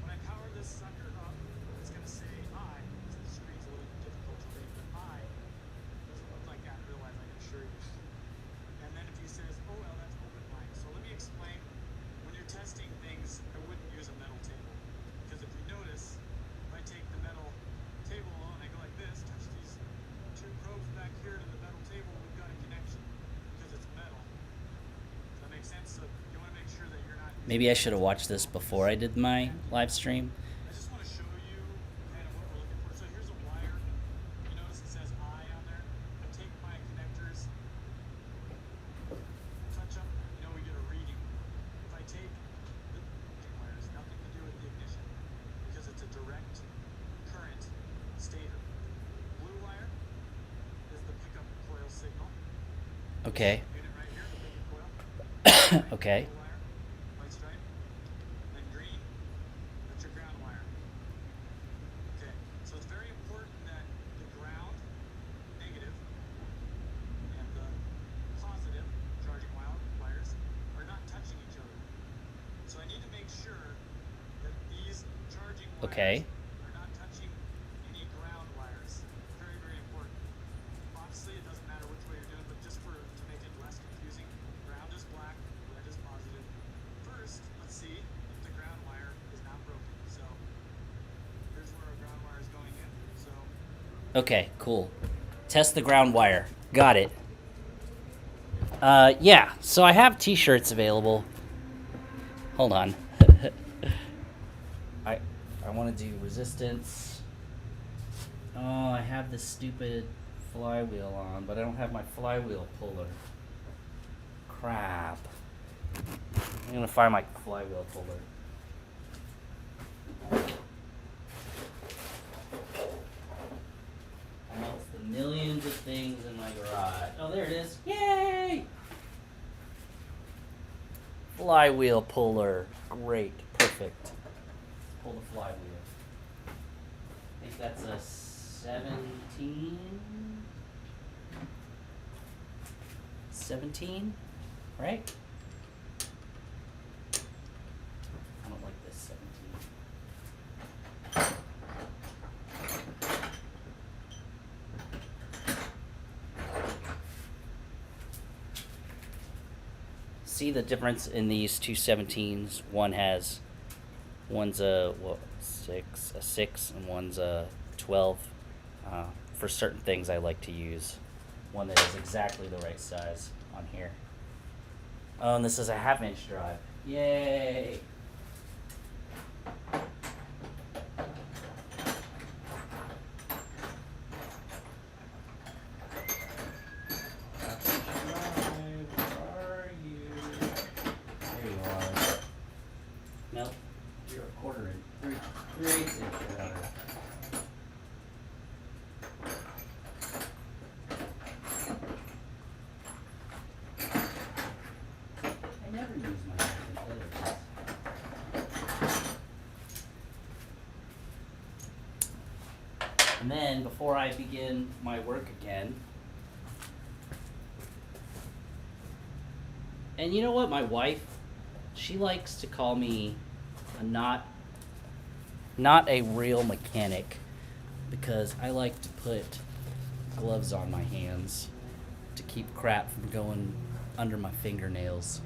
When I power this sucker up, it's going to say I. The screen's a little difficult to read, but I doesn't look like that in real life, I can assure you. And then if he says, oh well, that's open line. So let me explain. When you're testing things, I wouldn't use a metal table. Because if you notice, if I take the metal table alone, I go like this, touch these two probes back here to the metal table, we've got a connection. Because it's metal. Does that make sense? So you want to make sure that you're not... Maybe I should have watched this before I did my live stream. I just want to show you kind of what we're looking for. So here's a wire. You notice it says I on there. I take my connectors, touch them, we get a reading. If I take the wire, it's nothing to do with the ignition because it's a direct current stator. Blue wire is the pickup coil signal. Okay. Unit right here, the pickup coil. Okay. Blue wire, white stripe. Then green, that's your ground wire. Okay, so it's very important that the ground, negative, and the positive, charging wires, are not touching each other. So I need to make sure that these charging wires Okay. are not touching any ground wires. Very, very important. Obviously, it doesn't matter which way you're doing, but just to make it less confusing, ground is black, red is positive. First, let's see if the ground wire is not broken. So here's where our ground wire is going in. So Okay, cool. Test the ground wire. Got it. Yeah, so I have t-shirts available. Hold on. I want to do resistance. Oh, I have this stupid flywheel on, but I don't have my flywheel puller. Crap. I'm gonna find my flywheel puller. Amongst the millions of things in my garage. Oh, there it is. Yay! Flywheel puller. Great. Perfect. Let's pull the flywheel. I think that's a 17? 17? Right? I don't like this 17. See the difference in these two 17s? One's a 6, and one's a 12. For certain things, I like to use one that is exactly the right size on here. Oh, and this is a 1/2-inch drive. Yay! Nope. You're a 1/4 inch. 3/8 inch router. I never use my calculators. And then, before I begin my work again, and you know what, my wife, she likes to call me a not a real mechanic, because I like to put gloves on my hands to keep crap from going under my fingernails.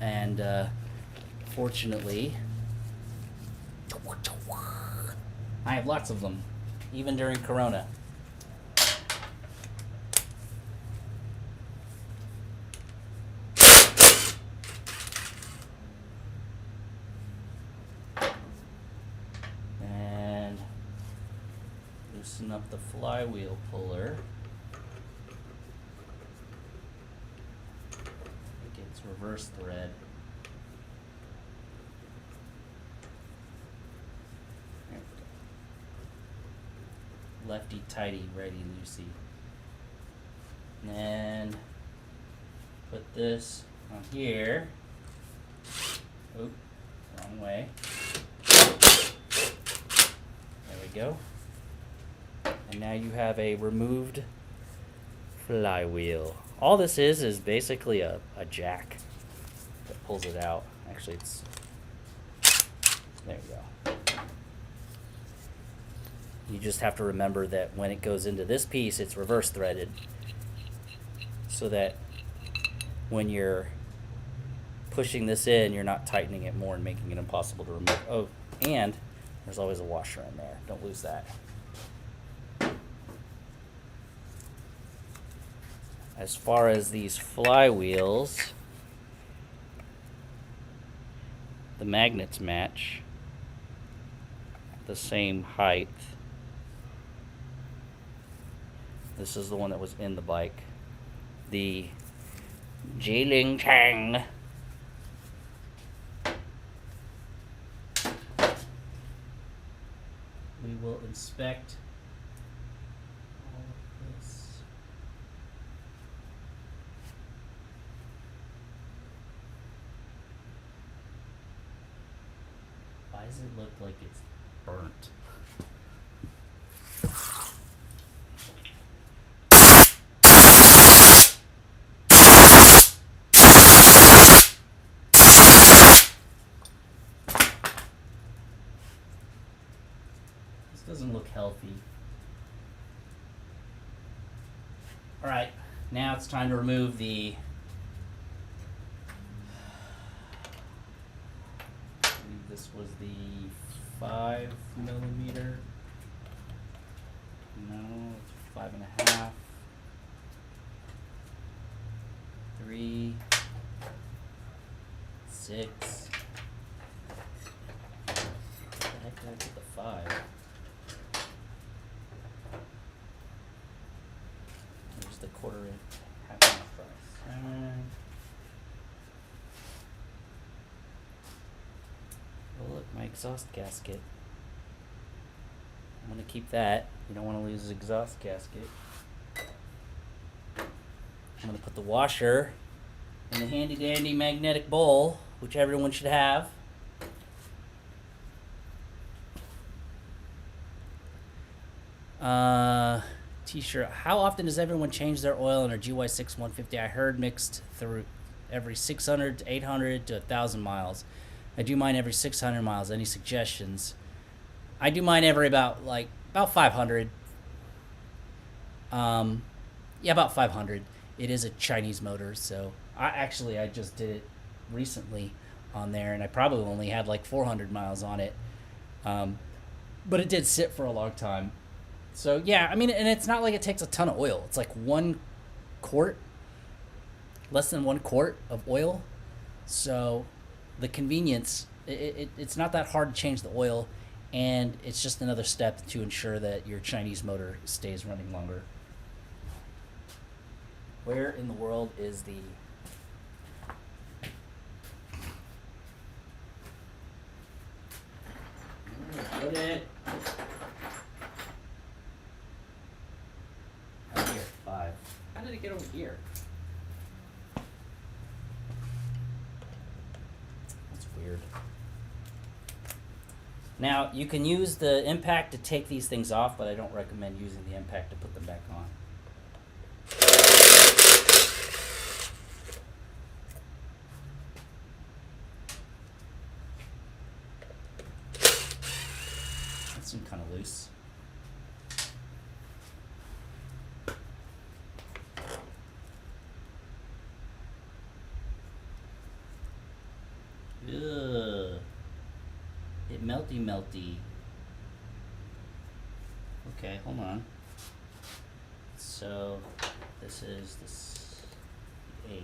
And fortunately, I have lots of them, even during Corona. And loosen up the flywheel puller. I think it's reverse thread. There we go. Lefty tighty, righty loosey. And then put this on here. Oop, wrong way. There we go. And now you have a removed flywheel. All this is basically a jack that pulls it out. Actually, it's... There you go. You just have to remember that when it goes into this piece, it's reverse threaded. So that when you're pushing this in, you're not tightening it more and making it impossible to remove. Oh, and there's always a washer in there. Don't lose that. As far as these flywheels, the magnets match the same height. This is the one that was in the bike. The Jiling Chang. We will inspect all of this. Why does it look like it's burnt? Doesn't look healthy. All right, now it's time to remove the I believe this was the 5 millimeter. No, it's 5.5. 3, 6. Where the heck did I put the 5? The quarter inch, half inch price. Oh look, my exhaust gasket. I'm gonna keep that. You don't want to lose the exhaust gasket. I'm gonna put the washer in the handy dandy magnetic bowl, which everyone should have. T-shirt. How often does everyone change their oil in their Gy6 150? I heard mixed through every 600 to 800 to 1,000 miles. I do mine every 600 miles. Any suggestions? I do mine every about 500. Yeah, about 500. It is a Chinese motor, so I just did it recently on there, and I probably only had like 400 miles on it. But it did sit for a long time. So, yeah, I mean, and it's not like it takes a ton of oil. It's like 1 quart, less than 1 quart of oil. So, the convenience, it's not that hard to change the oil, and it's just another step to ensure that your Chinese motor stays running longer. Where in the world is the... Put it... Here, 5. How did it get over here? That's weird. Now, you can use the impact to take these things off, but I don't recommend using the impact to put them back on. That seemed kind of loose. Ugh. It melty. Okay, hold on. So this is the 8.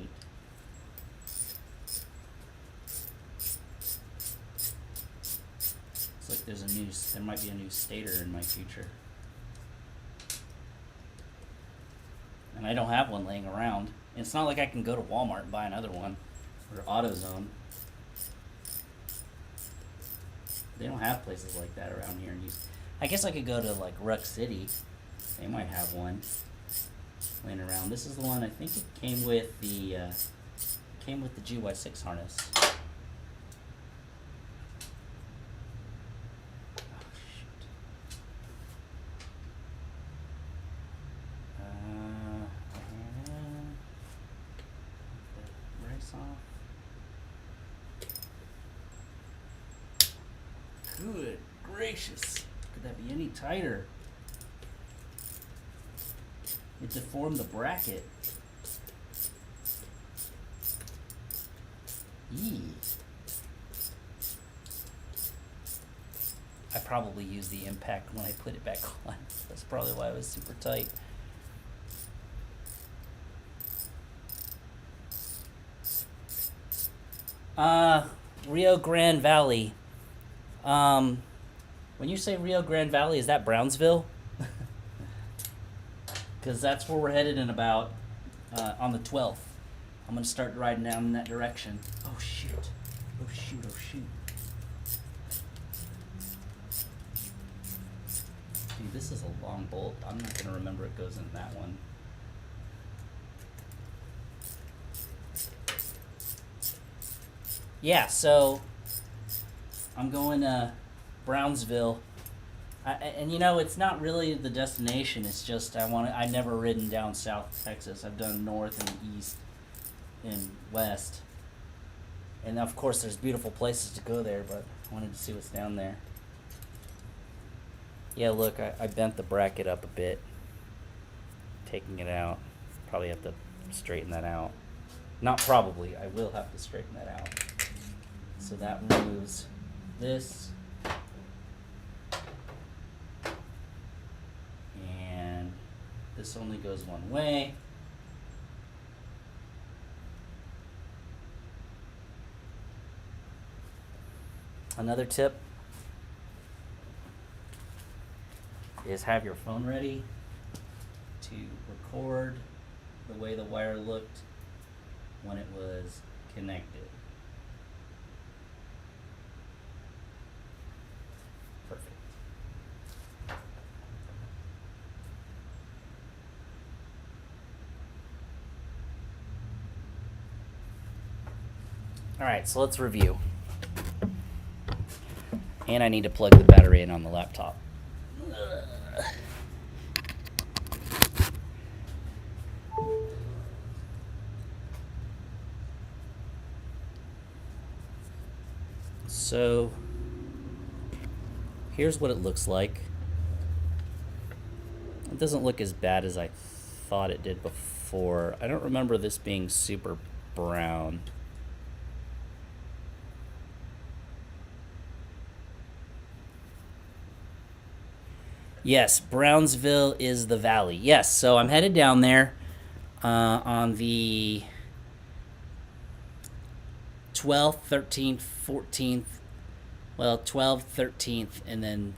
Looks like there might be a new Stator in my future. And I don't have one laying around. And it's not like I can go to Walmart and buy another one. Or AutoZone. They don't have places like that around here. I guess I could go to like Ruck City. They might have one. laying around. This is the one, I think it came with the Gy6 harness. Oh shoot. The brace off. Good gracious. Could that be any tighter? It deformed the bracket. Yee. I probably used the impact when I put it back on. That's probably why it was super tight. Rio Grande Valley. When you say Rio Grande Valley, is that Brownsville? Because that's where we're headed in about on the 12th. I'm going to start riding down in that direction. Oh, shoot. Oh, shoot. Oh, shoot. Dude, this is a long bolt. I'm not going to remember it goes in that one. Yeah, so I'm going to Brownsville. And you know, it's not really the destination. It's just I've never ridden down South Texas. I've done north and east and west. And of course, there's beautiful places to go there, but I wanted to see what's down there. Yeah, look, I bent the bracket up a bit, taking it out. Probably have to straighten that out. Not probably, I will have to straighten that out. So that removes this. And this only goes one way. Another tip is have your phone ready to record the way the wire looked when it was connected. Perfect. All right, so let's review. And I need to plug the battery in on the laptop. So here's what it looks like. It doesn't look as bad as I thought it did before. I don't remember this being super brown. Yes, Brownsville is the valley. Yes, so I'm headed down there on the 12th, 13th, 14th, well, 12th, 13th, and then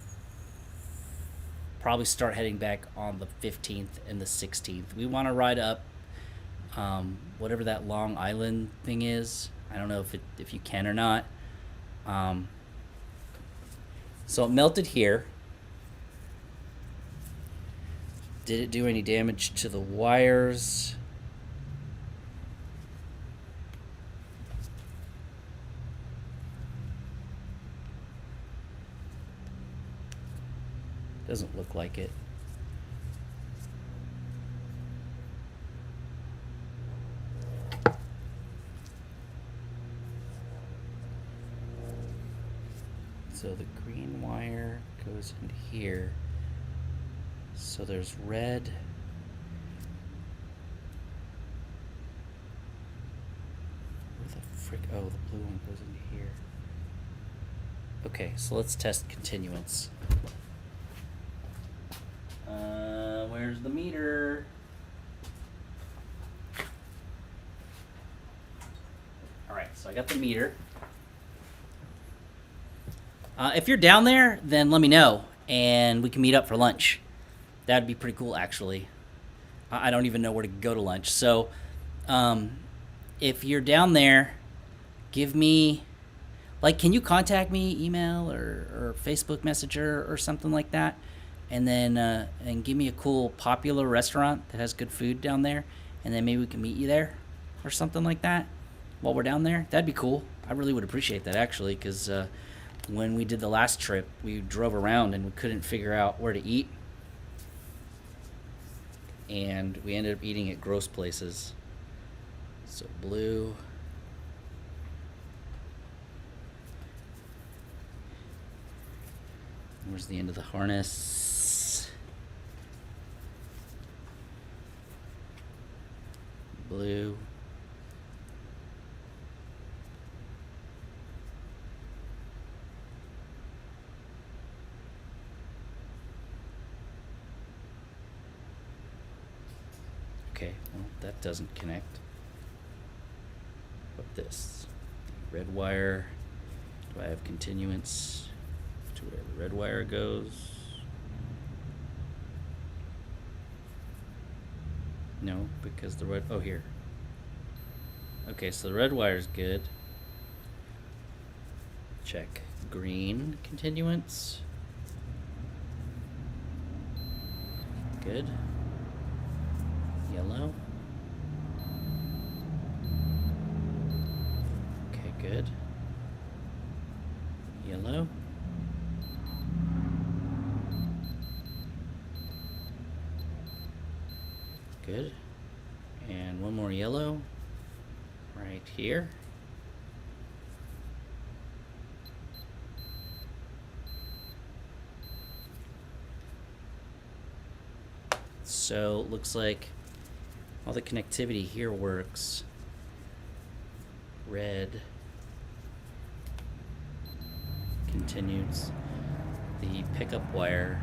probably start heading back on the 15th and the 16th. We want to ride up whatever that Long Island thing is. I don't know if you can or not. So it melted here. Did it do any damage to the wires? Doesn't look like it. So the green wire goes into here. So there's red. Where the frick? Oh, the blue one goes into here. Okay, so let's test continuance. Where's the meter? Alright, so I got the meter. If you're down there, then let me know, and we can meet up for lunch. That'd be pretty cool, actually. I don't even know where to go to lunch. So, if you're down there, give me, like, can you contact me, email or Facebook Messenger or something like that? and then and give me a cool popular restaurant that has good food down there, and then maybe we can meet you there or something like that while we're down there. That'd be cool. I really would appreciate that, actually, because when we did the last trip, we drove around and we couldn't figure out where to eat, and we ended up eating at gross places. So blue. Where's the end of the harness? Blue. Okay, well, that doesn't connect. What this? Red wire. Do I have continuance to where the red wire goes? No, because the red, oh, here. Okay, so the red wire is good. Check green continuance. Good. Yellow. Okay, good. Yellow. Good. And one more yellow right here. So it looks like all the connectivity here works. Red continues. The pickup wire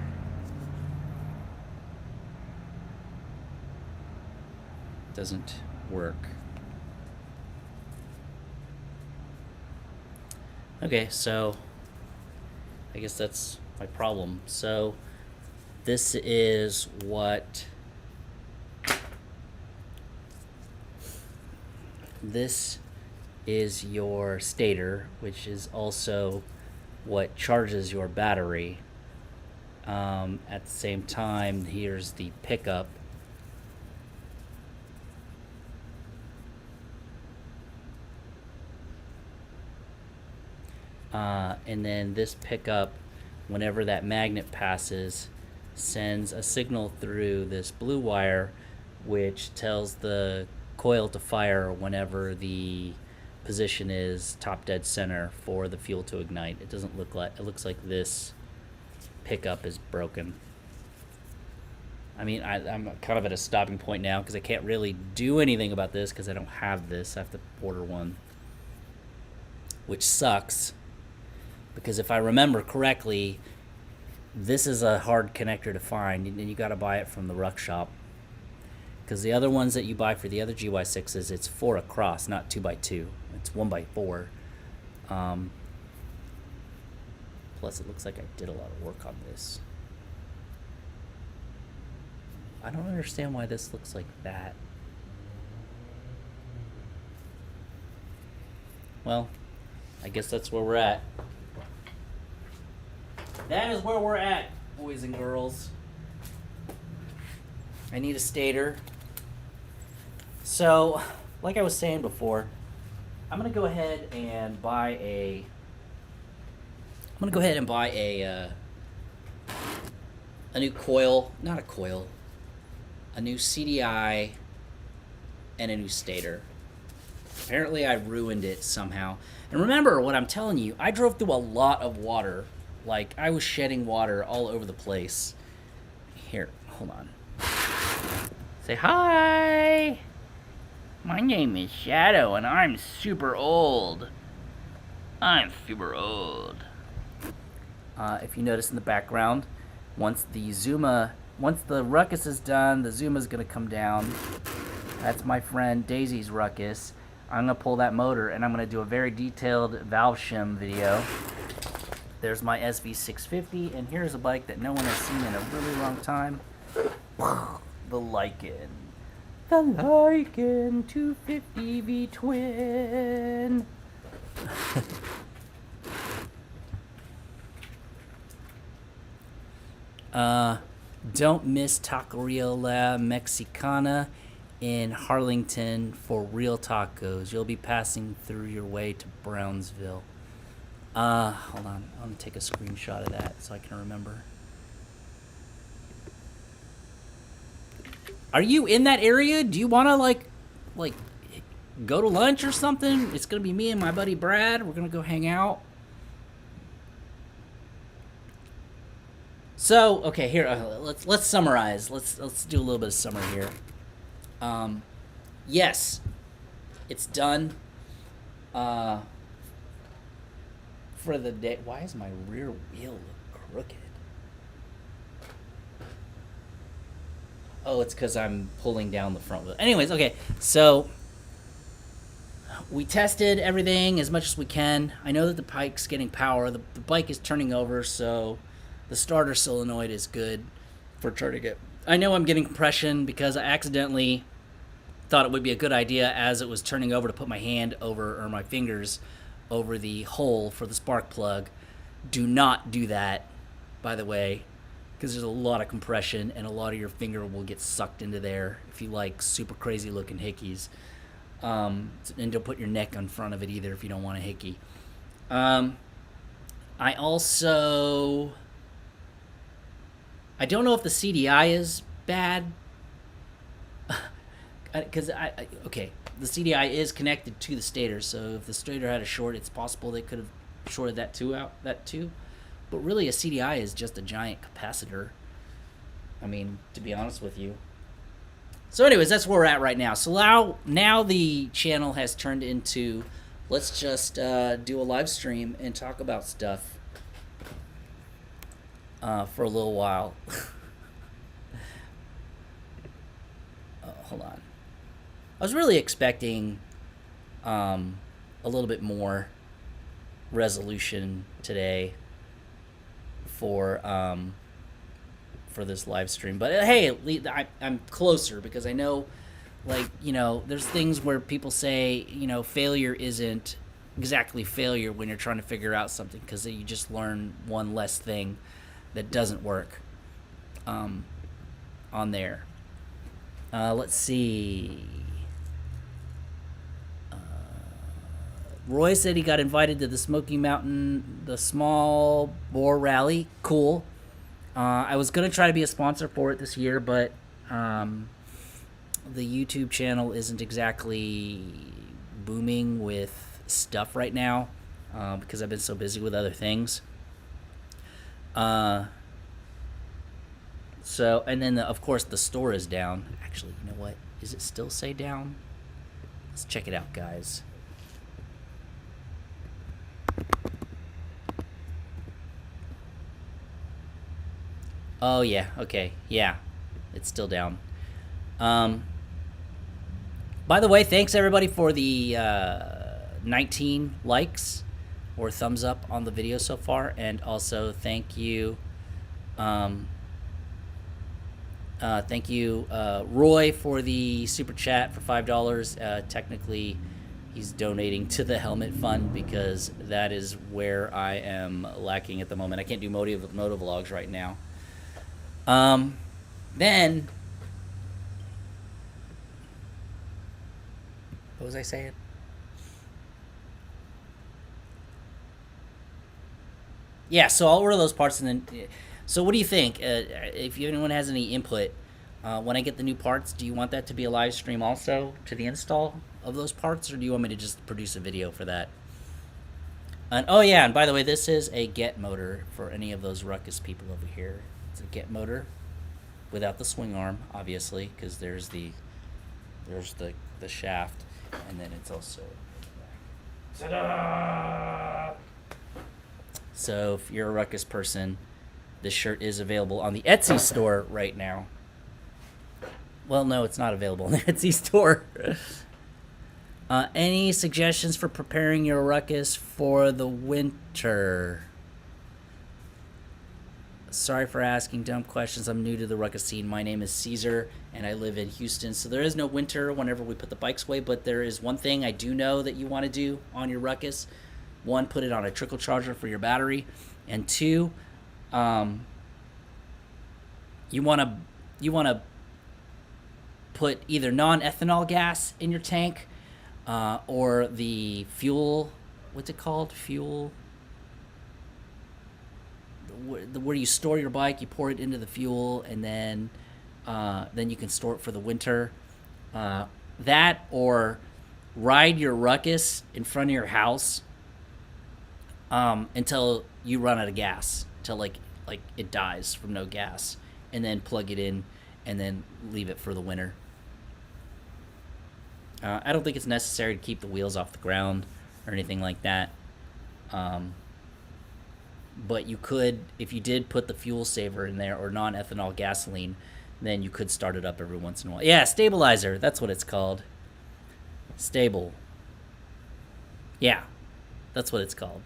doesn't work. Okay, so I guess that's my problem. So this is what this is your stator, which is also what charges your battery. At the same time, here's the pickup. And then this pickup, whenever that magnet passes, sends a signal through this blue wire, which tells the coil to fire whenever the position is top dead center for the fuel to ignite. It doesn't look like, it looks like this pickup is broken. I mean, I'm kind of at a stopping point now because I can't really do anything about this because I don't have this. I have to order one, which sucks because if I remember correctly, this is a hard connector to find, and you got to buy it from the ruck shop. Because the other ones that you buy for the other Gy6s, it's 4 across, not 2x2. It's 1x4. Plus, it looks like I did a lot of work on this. I don't understand why this looks like that. Well, I guess that's where we're at. That is where we're at, boys and girls. I need a stator. So, like I was saying before, I'm gonna go ahead and buy a new coil, not a coil, a new CDI, and a new stator. Apparently I ruined it somehow. And remember what I'm telling you, I drove through a lot of water. Like, I was shedding water all over the place. Here, hold on. Say hi! My name is Shadow, and I'm super old. I'm super old. If you notice in the background, once the Ruckus is done, the Zuma's gonna come down. That's my friend Daisy's Ruckus. I'm gonna pull that motor, and I'm gonna do a very detailed valve shim video. There's my SV650, and here's a bike that no one has seen in a really long time. The Lycan. The Lycan 250 V-twin. Don't miss Taqueria La Mexicana in Harlington for real tacos. You'll be passing through your way to Brownsville. Hold on. I'm going to take a screenshot of that so I can remember. Are you in that area? Do you want to, like, go to lunch or something? It's going to be me and my buddy Brad. We're going to go hang out. So, okay, here, let's summarize. Let's do a little bit of summary here. Yes, it's done. For the day. Why is my rear wheel look crooked? Oh, it's because I'm pulling down the front wheel. Anyways, okay, so we tested everything as much as we can. I know that the bike's getting power. The bike is turning over, so the starter solenoid is good for turning it. I know I'm getting compression because I accidentally thought it would be a good idea as it was turning over to put my hand over, or my fingers over the hole for the spark plug. Do not do that, by the way, because there's a lot of compression and a lot of your finger will get sucked into there if you like super crazy looking hickeys. And don't put your neck in front of it either if you don't want a hickey. I don't know if the CDI is bad, because okay, the CDI is connected to the stator, so if the stator had a short, it's possible they could have shorted that too. But really, a CDI is just a giant capacitor. I mean, to be honest with you. So anyways, that's where we're at right now. So now the channel has turned into, let's just do a live stream and talk about stuff for a little while. Hold on. I was really expecting a little bit more resolution today for this live stream, but hey, I'm closer because I know, like, there's things where people say, failure isn't exactly failure when you're trying to figure out something, because you just learn one less thing that doesn't work on there. Let's see. Roy said he got invited to the Smoky Mountain, the small bore rally. Cool. I was going to try to be a sponsor for it this year, but the YouTube channel isn't exactly booming with stuff right now because I've been so busy with other things. So, and then, of course, the store is down. Actually, you know what? Is it still say down? Let's check it out, guys. Oh, yeah. Okay. Yeah. It's still down. By the way, thanks, everybody, for the 19 likes or thumbs up on the video so far. And also, thank you... thank you, Roy, for the super chat for $5. Technically, he's donating to the helmet fund because that is where I am lacking at the moment. I can't do moto vlogs right now. Then, what was I saying? Yeah, so I'll order those parts and then... So what do you think? If anyone has any input, when I get the new parts, do you want that to be a live stream also to the install of those parts, or do you want me to just produce a video for that? And oh yeah, and by the way, this is a Get motor for any of those Ruckus people over here. It's a Get motor without the swing arm, obviously, because there's the shaft, and then it's also... Ta-da! So if you're a Ruckus person, this shirt is available on the Etsy store right now. Well, no, it's not available on the Etsy store. Any suggestions for preparing your Ruckus for the winter? Sorry for asking dumb questions. I'm new to the Ruckus scene. My name is Ceasar, and I live in Houston. So there is no winter whenever we put the bikes away, but there is one thing I do know that you want to do on your Ruckus. One, put it on a trickle charger for your battery. And two, you want to put either non-ethanol gas in your tank, or the fuel. What's it called? Fuel. Where you store your bike, you pour it into the fuel, and then you can store it for the winter. That, or ride your Ruckus in front of your house until you run out of gas, till like it dies from no gas, and then plug it in, and then leave it for the winter. I don't think it's necessary to keep the wheels off the ground or anything like that. But you could, if you did put the fuel saver in there or non-ethanol gasoline, then you could start it up every once in a while. Yeah, stabilizer. That's what it's called. Stable. Yeah, that's what it's called.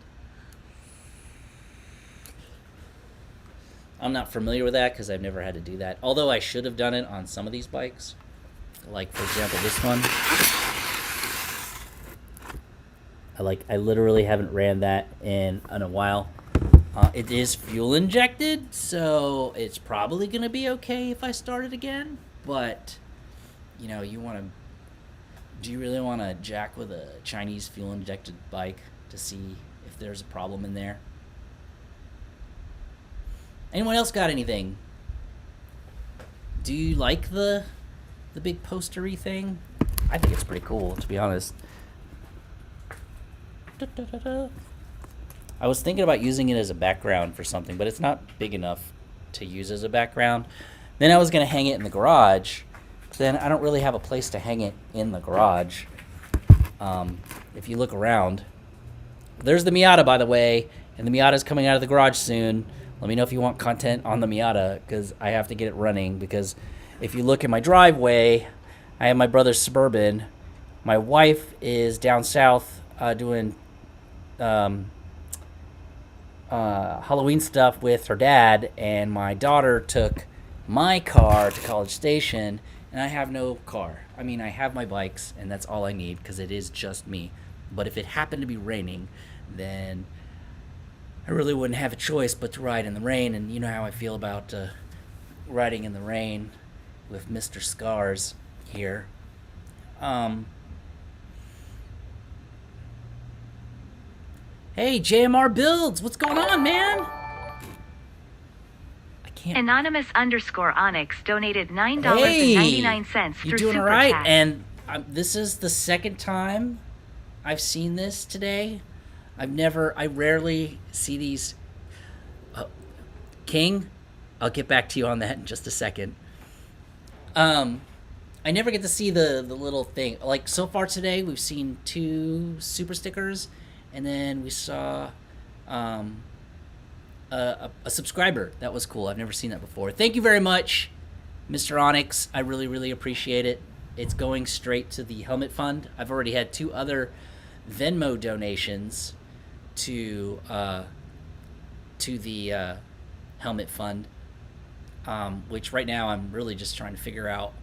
I'm not familiar with that because I've never had to do that. Although I should have done it on some of these bikes. Like, for example, this one. I literally haven't ran that in a while. It is fuel injected, so it's probably going to be okay if I start it again. But, you know, do you really want to jack with a Chinese fuel injected bike to see if there's a problem in there? Anyone else got anything? Do you like the big postery thing? I think it's pretty cool, to be honest. I was thinking about using it as a background for something, but it's not big enough to use as a background. Then I was going to hang it in the garage. Then I don't really have a place to hang it in the garage. If you look around, there's the Miata, by the way, and the Miata's coming out of the garage soon. Let me know if you want content on the Miata, because I have to get it running. Because if you look at my driveway, I have my brother's Suburban. My wife is down south doing Halloween stuff with her dad, and my daughter took my car to College Station, and I have no car. I mean, I have my bikes, and that's all I need because it is just me. But if it happened to be raining, then I really wouldn't have a choice but to ride in the rain, and you know how I feel about riding in the rain with Mr. Scars here. Hey, JMR Builds, what's going on, man? I can't. Anonymous_Onyx donated $9.99 through you're doing Super all right. Chat. And this is the second time I've seen this today. I rarely see these. King, I'll get back to you on that in just a second. I never get to see the little thing. Like, so far today, we've seen 2 super stickers, and then we saw a subscriber. That was cool. I've never seen that before. Thank you very much, Mr. Onyx. I really, really appreciate it. It's going straight to the helmet fund. I've already had 2 other Venmo donations to the helmet fund, which right now I'm really just trying to figure out,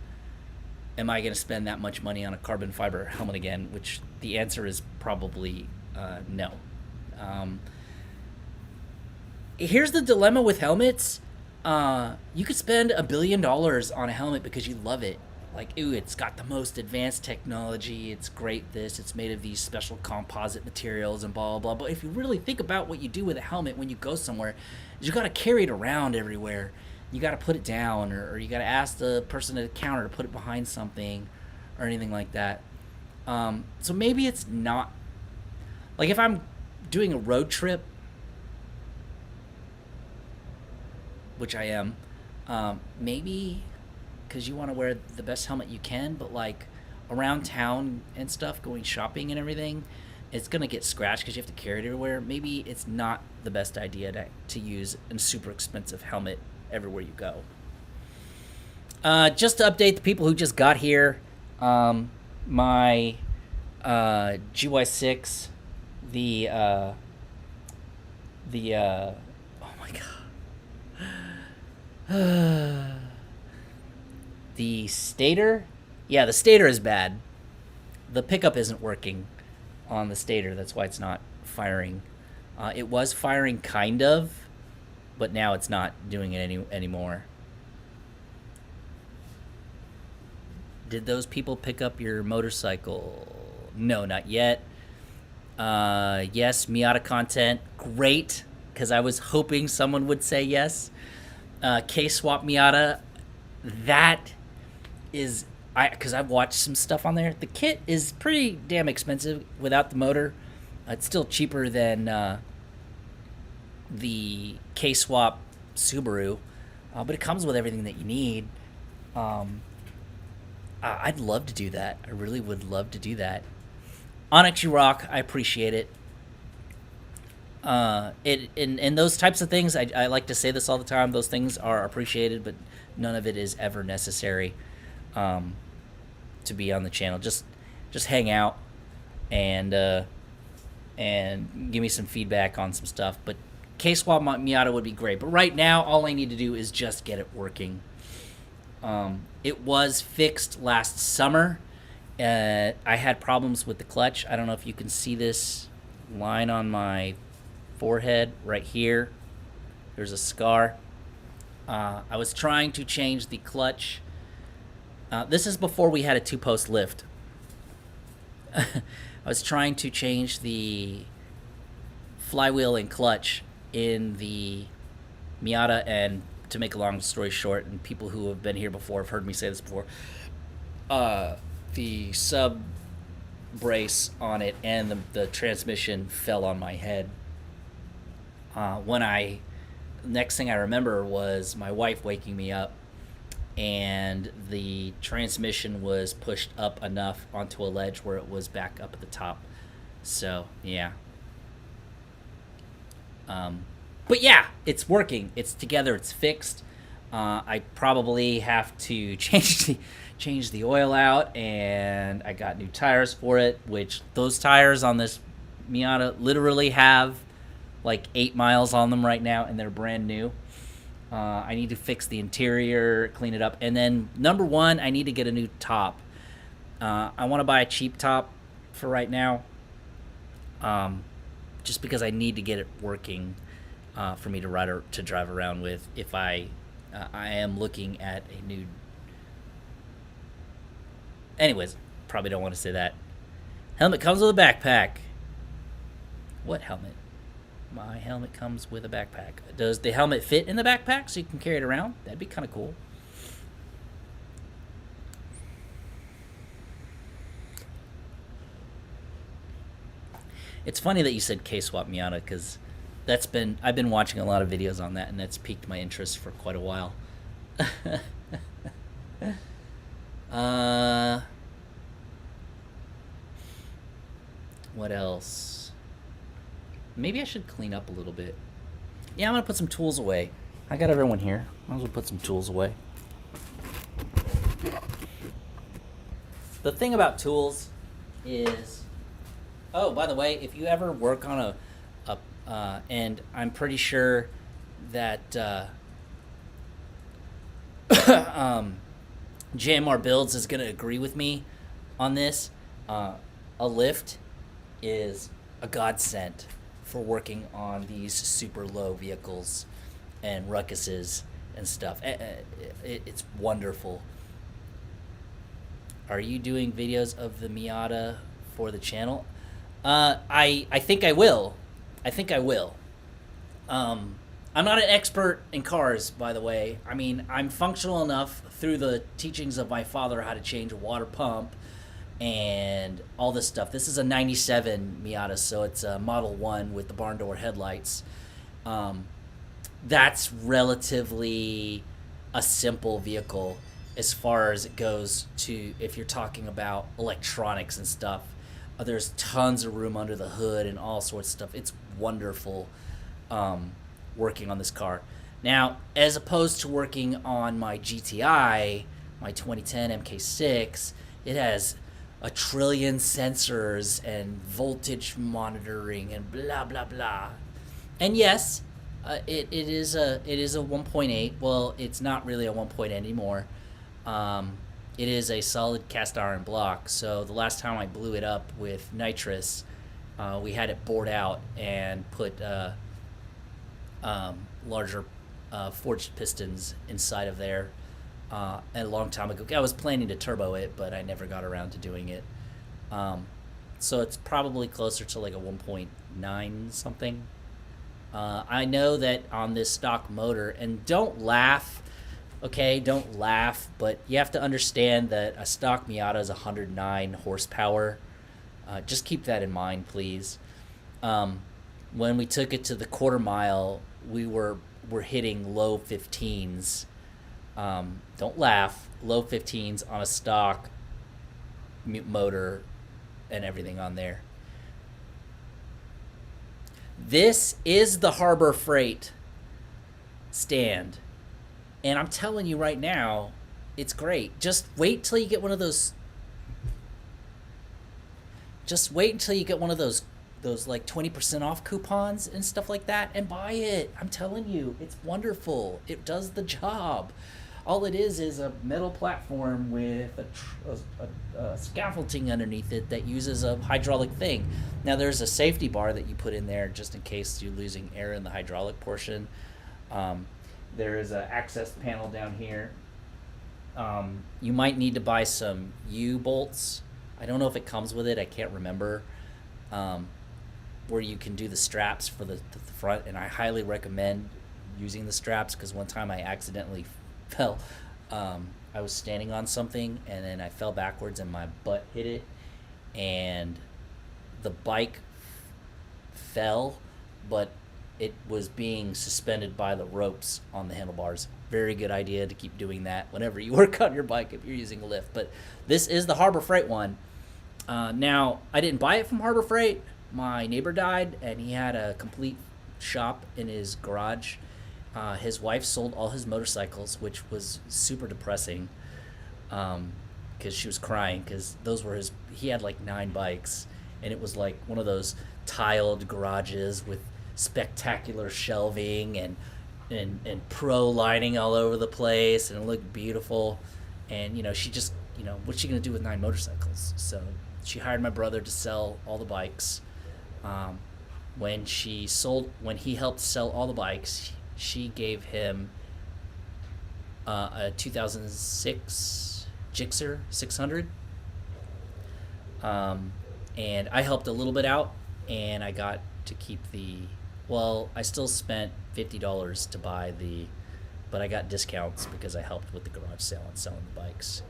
am I going to spend that much money on a carbon fiber helmet again, which the answer is probably no. Here's the dilemma with helmets. You could spend $1 billion on a helmet because you love it. Like, ooh, it's got the most advanced technology, it's great this, it's made of these special composite materials and blah, blah, blah. But if you really think about what you do with a helmet when you go somewhere, is you got to carry it around everywhere. You got to put it down, or you got to ask the person at the counter to put it behind something or anything like that. So maybe it's not... Like, if I'm doing a road trip, which I am, maybe... because you want to wear the best helmet you can, but like around town and stuff, going shopping and everything, it's going to get scratched because you have to carry it everywhere. Maybe it's not the best idea to use a super expensive helmet everywhere you go. Just to update the people who just got here, my Gy6, oh my god. The Stator? Yeah, the Stator is bad. The pickup isn't working on the Stator. That's why it's not firing. It was firing kind of, but now it's not doing it anymore. Did those people pick up your motorcycle? No, not yet. Yes, Miata content, great, because I was hoping someone would say yes. K-Swap Miata, that is, because I've watched some stuff on there. The kit is pretty damn expensive without the motor. It's still cheaper than the K-Swap Subaru, but it comes with everything that you need. I'd love to do that. I really would love to do that. Onyx, you rock. I appreciate it. In those types of things, I like to say this all the time. Those things are appreciated, but none of it is ever necessary to be on the channel. Just hang out and give me some feedback on some stuff. But K-Swap Miata would be great. But right now, all I need to do is just get it working. It was fixed last summer. I had problems with the clutch. I don't know if you can see this line on my forehead right here. There's a scar. I was trying to change the clutch. This is before we had a 2-post lift. I was trying to change the flywheel and clutch in the Miata, and to make a long story short, and people who have been here before have heard me say this before, the sub brace on it and the transmission fell on my head. Next thing I remember was my wife waking me up, and the transmission was pushed up enough onto a ledge where it was back up at the top. So yeah. But yeah, it's working. It's together. It's fixed. I probably have to change the oil out, and I got new tires for it, which those tires on this Miata literally have like 8 miles on them right now, and they're brand new. I need to fix the interior, clean it up, and then number one, I need to get a new top. I want to buy a cheap top for right now, just because I need to get it working for me to drive around with. If I am looking at a new. Anyways, probably don't want to say that. Helmet comes with a backpack. What helmet? My helmet comes with a backpack. Does the helmet fit in the backpack so you can carry it around? That'd be kind of cool. It's funny that you said K-Swap Miata, because I've been watching a lot of videos on that, and that's piqued my interest for quite a while. What else? Maybe I should clean up a little bit. Yeah, I'm gonna put some tools away. I got everyone here. Might as well put some tools away. The thing about tools is, oh, by the way, if you ever work on and I'm pretty sure that JMR Builds is gonna agree with me on this. A lift is a godsend for working on these super low vehicles and Ruckuses and stuff. It's wonderful. Are you doing videos of the Miata for the channel? I think I will. I'm not an expert in cars, by the way. I mean, I'm functional enough through the teachings of my father how to change a water pump and all this stuff. This is a 97 Miata, so it's a Model 1 with the barn door headlights. That's relatively a simple vehicle as far as it goes to if you're talking about electronics and stuff. There's tons of room under the hood and all sorts of stuff. It's wonderful working on this car. Now, as opposed to working on my GTI, my 2010 MK6, it has a trillion sensors and voltage monitoring and blah blah blah. And yes, it is a 1.8. Well, it's not really a 1.8 anymore. It is a solid cast iron block. So the last time I blew it up with nitrous, we had it bored out and put larger forged pistons inside of there. a long time ago. I was planning to turbo it, but I never got around to doing it. So it's probably closer to like a 1.9 something. I know that on this stock motor, and don't laugh, okay, don't laugh, but you have to understand that a stock Miata is 109 horsepower. Just keep that in mind, please. When we took it to the quarter mile, we're hitting low 15s. Don't laugh, low 15s on a stock motor and everything on there. This is the Harbor Freight stand. And I'm telling you right now, it's great. Just wait till you get one of those. Just wait until you get one of those like 20% off coupons and stuff like that and buy it. I'm telling you, it's wonderful. It does the job. All it is a metal platform with a scaffolding underneath it that uses a hydraulic thing. Now there's a safety bar that you put in there just in case you're losing air in the hydraulic portion. There is an access panel down here. You might need to buy some U-bolts. I don't know if it comes with it. I can't remember. Where you can do the straps for the front, and I highly recommend using the straps because one time I accidentally fell. I was standing on something and then I fell backwards and my butt hit it, and the bike fell, but it was being suspended by the ropes on the handlebars. Very good idea to keep doing that whenever you work on your bike if you're using a lift. But this is the Harbor Freight one. Now, I didn't buy it from Harbor Freight. My neighbor died, and he had a complete shop in his garage. His wife sold all his motorcycles, which was super depressing because she was crying because those were his. He had like 9 bikes, and it was like one of those tiled garages with spectacular shelving and pro lighting all over the place, and it looked beautiful. And she just what's she gonna do with 9 motorcycles? So she hired my brother to sell all the bikes. When he helped sell all the bikes, she gave him a 2006 Gixxer 600. And I helped a little bit out, and I got to keep I still spent $50 to buy but I got discounts because I helped with the garage sale and selling the bikes.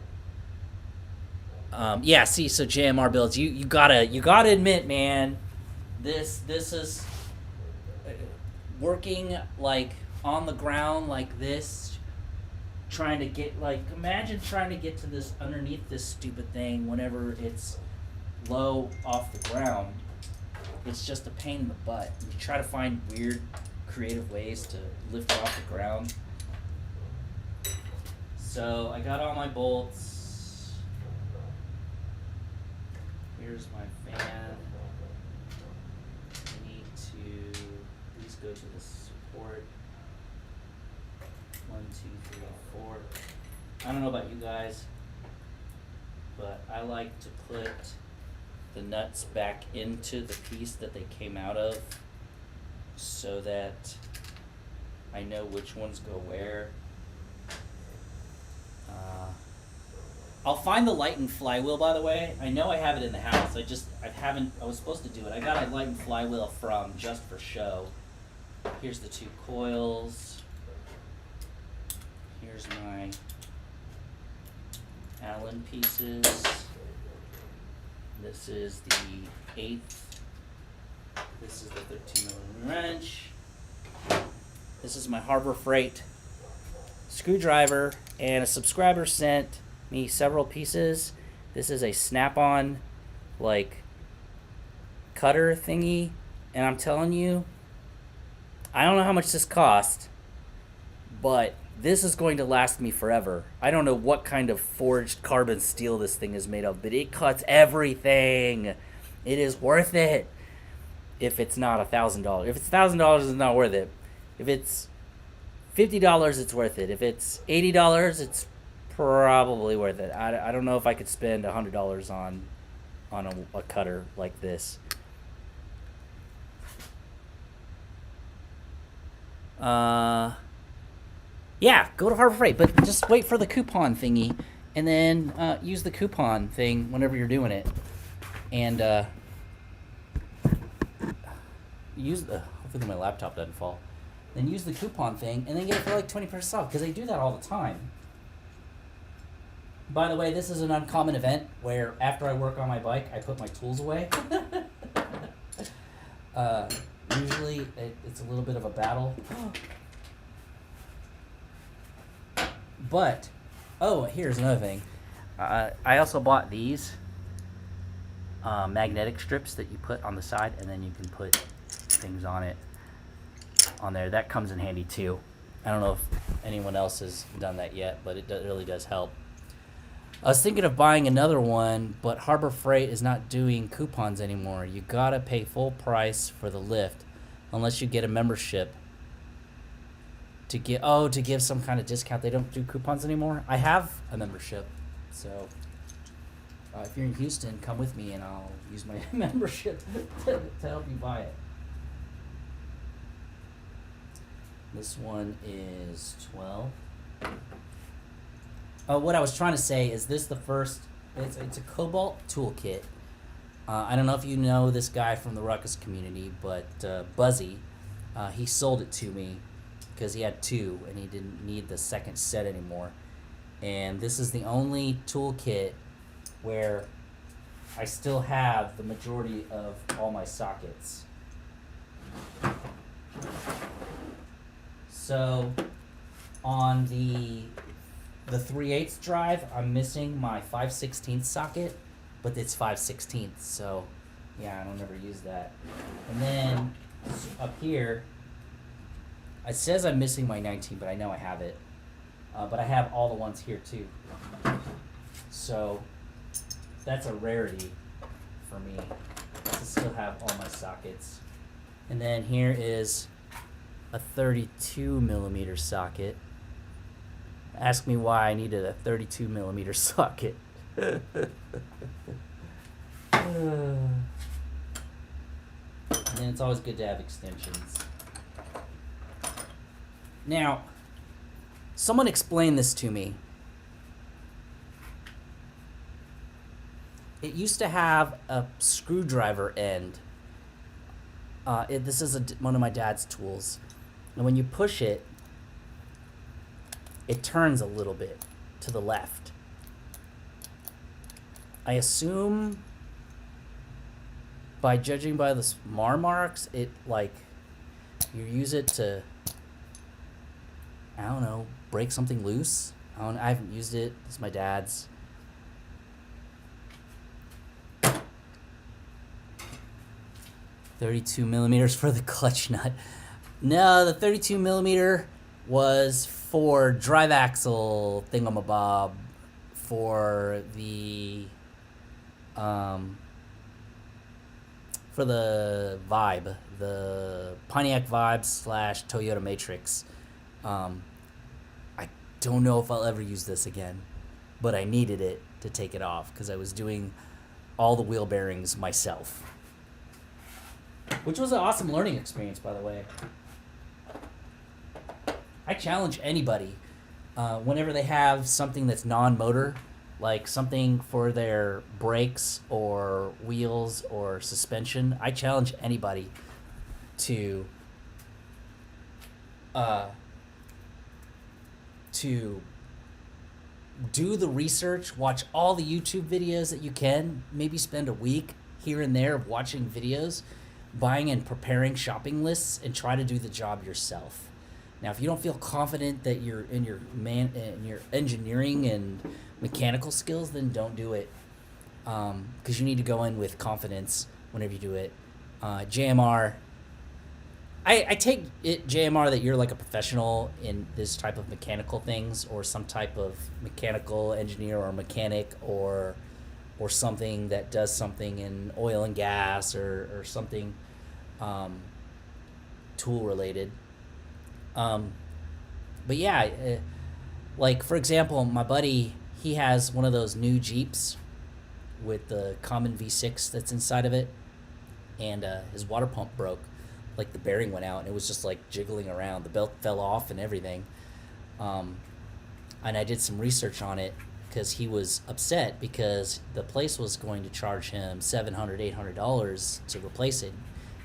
So JMR builds, you gotta admit, man, this is working like on the ground like this, trying to get imagine trying to get to this underneath this stupid thing whenever it's low off the ground. It's just a pain in the butt. You try to find weird, creative ways to lift it off the ground. So I got all my bolts. Here's my fan. I need to please go to the support. 1, 2, 3, 4. I don't know about you guys, but I like to put the nuts back into the piece that they came out of so that I know which ones go where. I'll find the Lighten flywheel, by the way. I know I have it in the house. I was supposed to do it. I got a Lighten flywheel from Just for Show. Here's the 2 coils. Here's my Allen pieces. This is the 1/8. This is the 13mm wrench. This is my Harbor Freight screwdriver, and a subscriber sent me several pieces. This is a snap-on cutter thingy, and I'm telling you, I don't know how much this cost, but this is going to last me forever. I don't know what kind of forged carbon steel this thing is made of, but it cuts everything. It is worth it. If it's not $1,000. If it's $1,000, it's not worth it. If it's $50, it's worth it. If it's $80, it's probably worth it. I don't know if I could spend $100 on a cutter like this. Yeah, go to Harbor Freight, but just wait for the coupon thingy, and then use the coupon thing whenever you're doing it. And hopefully my laptop doesn't fall. Then use the coupon thing, and then get it for like 20% off, because they do that all the time. By the way, this is an uncommon event where after I work on my bike, I put my tools away. Usually it's a little bit of a battle. But, here's another thing. I also bought these magnetic strips that you put on the side, and then you can put things on it on there. That comes in handy too. I don't know if anyone else has done that yet, but it really does help. I was thinking of buying another one, but Harbor Freight is not doing coupons anymore. You gotta pay full price for the lift, unless you get a membership to give some kind of discount. They don't do coupons anymore. I have a membership, so if you're in Houston, come with me and I'll use my membership to help you buy it. This one is 12. What I was trying to say is this the first, it's a Cobalt toolkit. I don't know if you know this guy from the Ruckus community, but Buzzy, he sold it to me because he had 2 and he didn't need the second set anymore. And this is the only toolkit where I still have the majority of all my sockets. So on the 3/8 drive, I'm missing my 5/16 socket, but it's 5/16, so yeah, I don't ever use that. And then up here, it says I'm missing my 19, but I know I have it. But I have all the ones here too. So that's a rarity for me to still have all my sockets. And then here is a 32 millimeter socket. Ask me why I needed a 32 millimeter socket. And then it's always good to have extensions. Now, someone explain this to me. It used to have a screwdriver end. This is one of my dad's tools. And when you push it, it turns a little bit to the left. I assume, by judging by the marks, it you use it to, I don't know, break something loose. I haven't used it. It's my dad's. .32 millimeters for the clutch nut. No, the 32 millimeter was for drive axle thingamabob for the Vibe, the Pontiac Vibe / Toyota Matrix. I don't know if I'll ever use this again, but I needed it to take it off because I was doing all the wheel bearings myself, which was an awesome learning experience, by the way. I challenge anybody, whenever they have something that's non-motor, like something for their brakes or wheels or suspension, I challenge anybody to do the research, watch all the YouTube videos that you can, maybe spend a week here and there of watching videos, buying and preparing shopping lists, and try to do the job yourself. Now, if you don't feel confident that you're in your engineering and mechanical skills, then don't do it, because you need to go in with confidence whenever you do it. JMR, I take it, JMR, that you're like a professional in this type of mechanical things, or some type of mechanical engineer or mechanic, or something that does something in oil and gas, or something tool related. But yeah, like for example, my buddy, he has one of those new Jeeps with the common V6 that's inside of it, and his water pump broke. Like the bearing went out and it was just like jiggling around. The belt fell off and everything. And I did some research on it because he was upset because the place was going to charge him $700, $800 to replace it.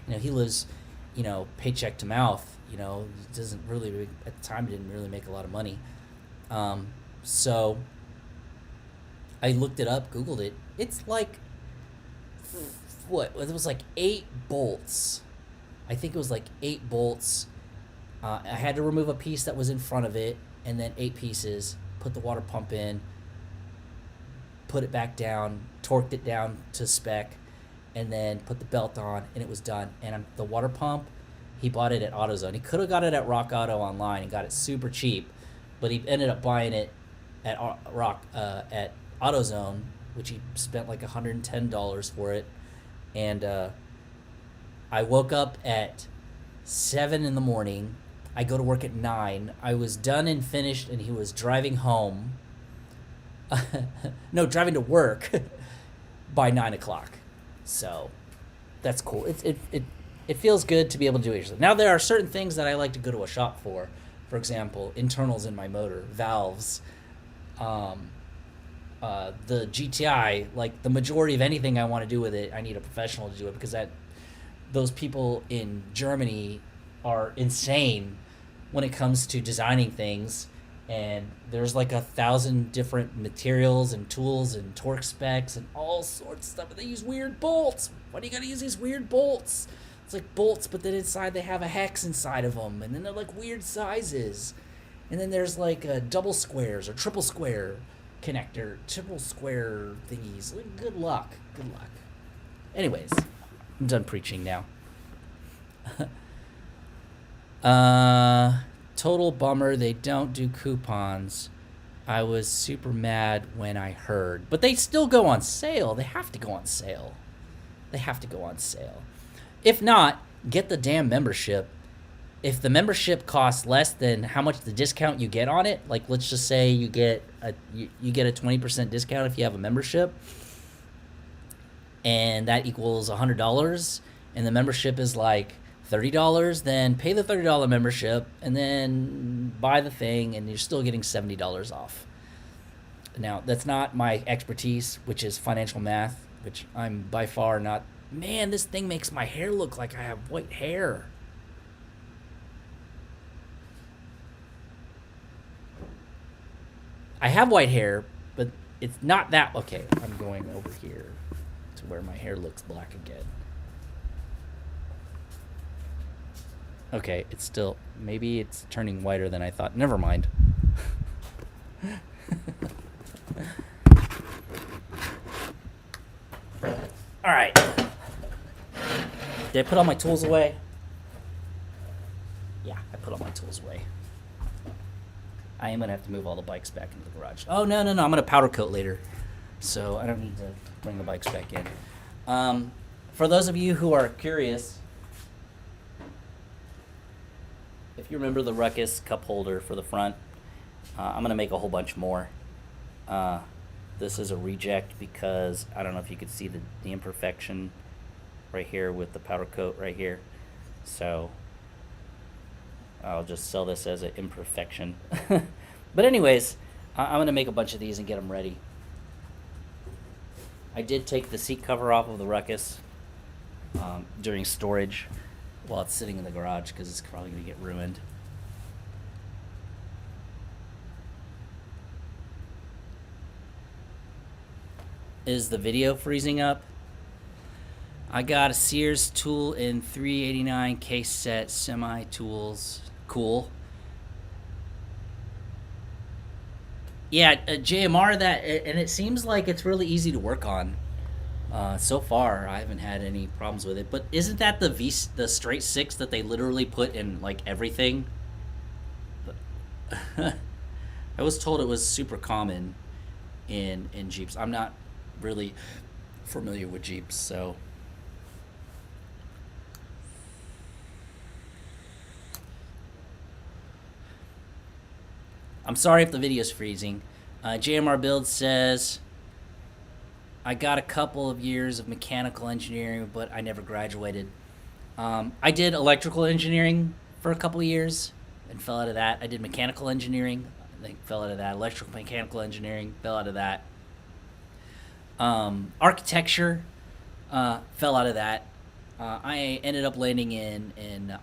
You know, he lives, you know, paycheck to mouth. You know, doesn't really at the time didn't really make a lot of money. So I looked it up, Googled it. It's like what? It was like 8 bolts. I think it was like 8 bolts. I had to remove a piece that was in front of it, and then 8 pieces. Put the water pump in. Put it back down. Torqued it down to spec, and then put the belt on, and it was done. And the water pump, he bought it at AutoZone. He could have got it at Rock Auto online and got it super cheap, but he ended up buying it at at AutoZone, which he spent like $110 for it. And I woke up at 7 in the morning. I go to work at 9. I was done and finished, and he was driving home. No, driving to work by 9 o'clock. So that's cool. It feels good to be able to do it yourself. Now, there are certain things that I like to go to a shop for. For example, internals in my motor, valves, the GTI. Like the majority of anything I want to do with it, I need a professional to do it, because those people in Germany are insane when it comes to designing things. And there's like 1,000 different materials and tools and torque specs and all sorts of stuff. And they use weird bolts. Why do you gotta use these weird bolts? It's like bolts, but then inside they have a hex inside of them. And then they're like weird sizes. And then there's like double squares or triple square connector, triple square thingies. Like, good luck. Good luck. Anyways, I'm done preaching now. Total bummer they don't do coupons. I was super mad when I heard. But they still go on sale. They have to go on sale. They have to go on sale. If not, get the damn membership. If the membership costs less than how much the discount you get on it, like let's just say you get a 20% discount if you have a membership, and that equals $100, and the membership is like $30, then pay the $30 membership and then buy the thing, and you're still getting $70 off. Now, that's not my expertise, which is financial math, which I'm by far not. Man, this thing makes my hair look like I have white hair. I have white hair, but it's not that. Okay, I'm going over here to where my hair looks black again. Okay, it's still, maybe it's turning whiter than I thought. Never mind. All right. Did I put all my tools away? Yeah, I put all my tools away. I am going to have to move all the bikes back into the garage. Oh, no. I'm going to powder coat later. So I don't need to bring the bikes back in. For those of you who are curious, if you remember the Ruckus cup holder for the front, I'm going to make a whole bunch more. This is a reject because I don't know if you could see the imperfection right here with the powder coat right here. So I'll just sell this as an imperfection. But anyways, I'm going to make a bunch of these and get them ready. I did take the seat cover off of the Ruckus during storage while it's sitting in the garage because it's probably going to get ruined. Is the video freezing up? I got a Sears tool in 389 case set, semi tools. Cool. Yeah, JMR, that, and it seems like it's really easy to work on. So far, I haven't had any problems with it. But isn't that the straight 6 that they literally put in like everything? I was told it was super common in Jeeps. I'm not really familiar with Jeeps, so. I'm sorry if the video's freezing. JMR Build says, I got a couple of years of mechanical engineering, but I never graduated. I did electrical engineering for a couple of years and fell out of that. I did mechanical engineering. I think fell out of that. Electrical mechanical engineering, fell out of that. Architecture, fell out of that. I ended up landing in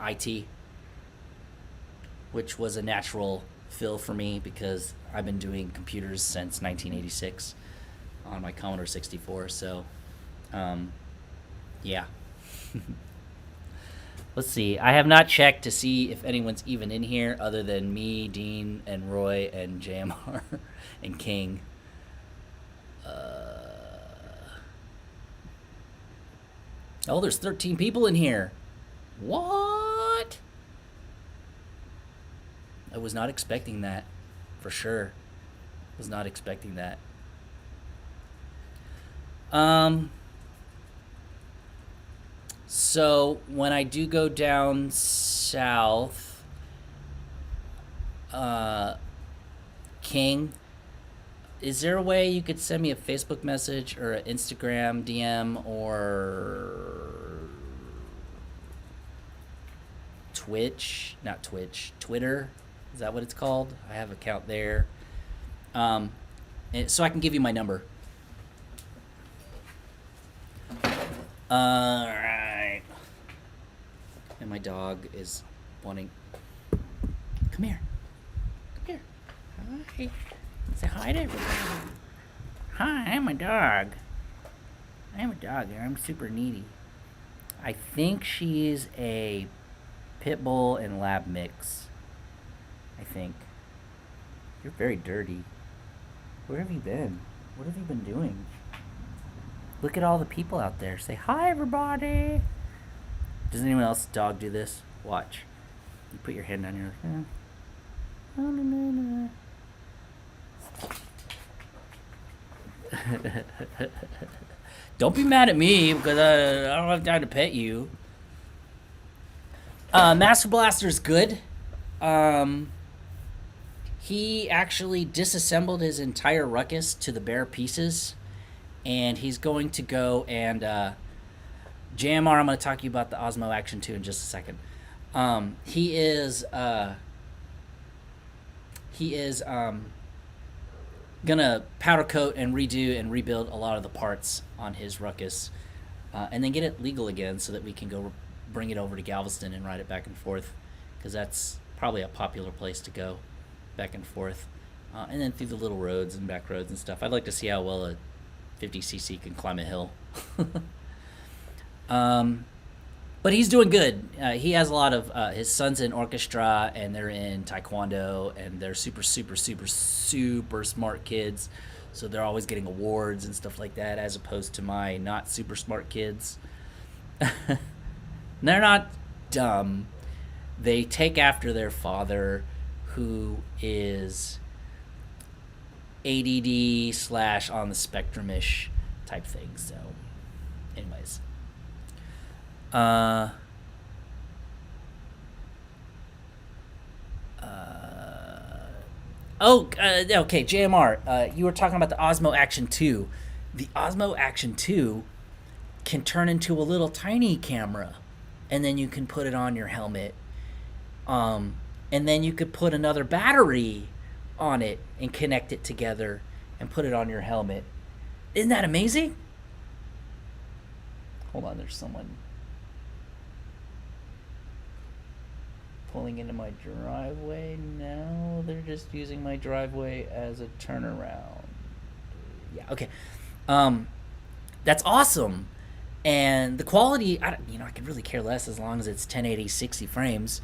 IT, which was a natural fill for me because I've been doing computers since 1986 on my Commodore 64. So, yeah. Let's see. I have not checked to see if anyone's even in here other than me, Dean, and Roy, and JMR, and King. Oh, there's 13 people in here. What? I was not expecting that, for sure. Was not expecting that. So when I do go down south, King, is there a way you could send me a Facebook message or an Instagram DM or Twitter? Is that what it's called? I have an account there. So I can give you my number. Alright. And my dog is wanting... Come here. Come here. Hi. Say hi to everybody. Hi, I'm a dog. I'm a dog and I'm super needy. I think she's a pit bull and lab mix. I think. You're very dirty. Where have you been? What have you been doing? Look at all the people out there. Say hi, everybody. Does anyone else's dog do this? Watch. You put your hand on your... Oh, no, no, no. Don't be mad at me because I don't have time to pet you. Master Blaster's good. He actually disassembled his entire Ruckus to the bare pieces, and he's going to go and JMR. I'm going to talk to you about the Osmo Action 2 in just a second. He is gonna powder coat and redo and rebuild a lot of the parts on his Ruckus, and then get it legal again so that we can go bring it over to Galveston and ride it back and forth, because that's probably a popular place to go back and forth, and then through the little roads and back roads and stuff. I'd like to see how well a 50cc can climb a hill. But he's doing good. He has a lot of his son's in orchestra, and they're in taekwondo, and they're super smart kids, so they're always getting awards and stuff like that, as opposed to my not super smart kids. They're not dumb. They take after their father, who is ADD / on the spectrum-ish type thing. So anyways, okay, JMR, you were talking about the Osmo Action 2. The Osmo Action 2 can turn into a little tiny camera, and then you can put it on your helmet. And then you could put another battery on it and connect it together and put it on your helmet. Isn't that amazing? Hold on, there's someone pulling into my driveway now. They're just using my driveway as a turnaround. Yeah, okay. That's awesome. And the quality, I could really care less as long as it's 1080 60 frames.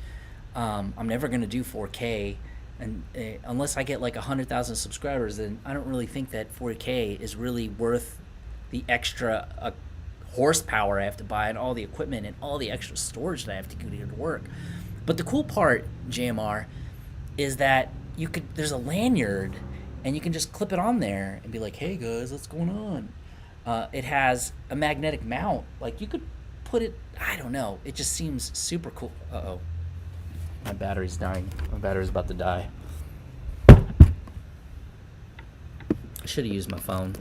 I'm never going to do 4K, and unless I get like 100,000 subscribers, then I don't really think that 4K is really worth the extra horsepower I have to buy and all the equipment and all the extra storage that I have to do to work. But the cool part, JMR, is that there's a lanyard, and you can just clip it on there and be like, hey guys, what's going on? It has a magnetic mount. Like, you could put it, I don't know, it just seems super cool. Uh-oh. My battery's dying. My battery's about to die. I should have used my phone.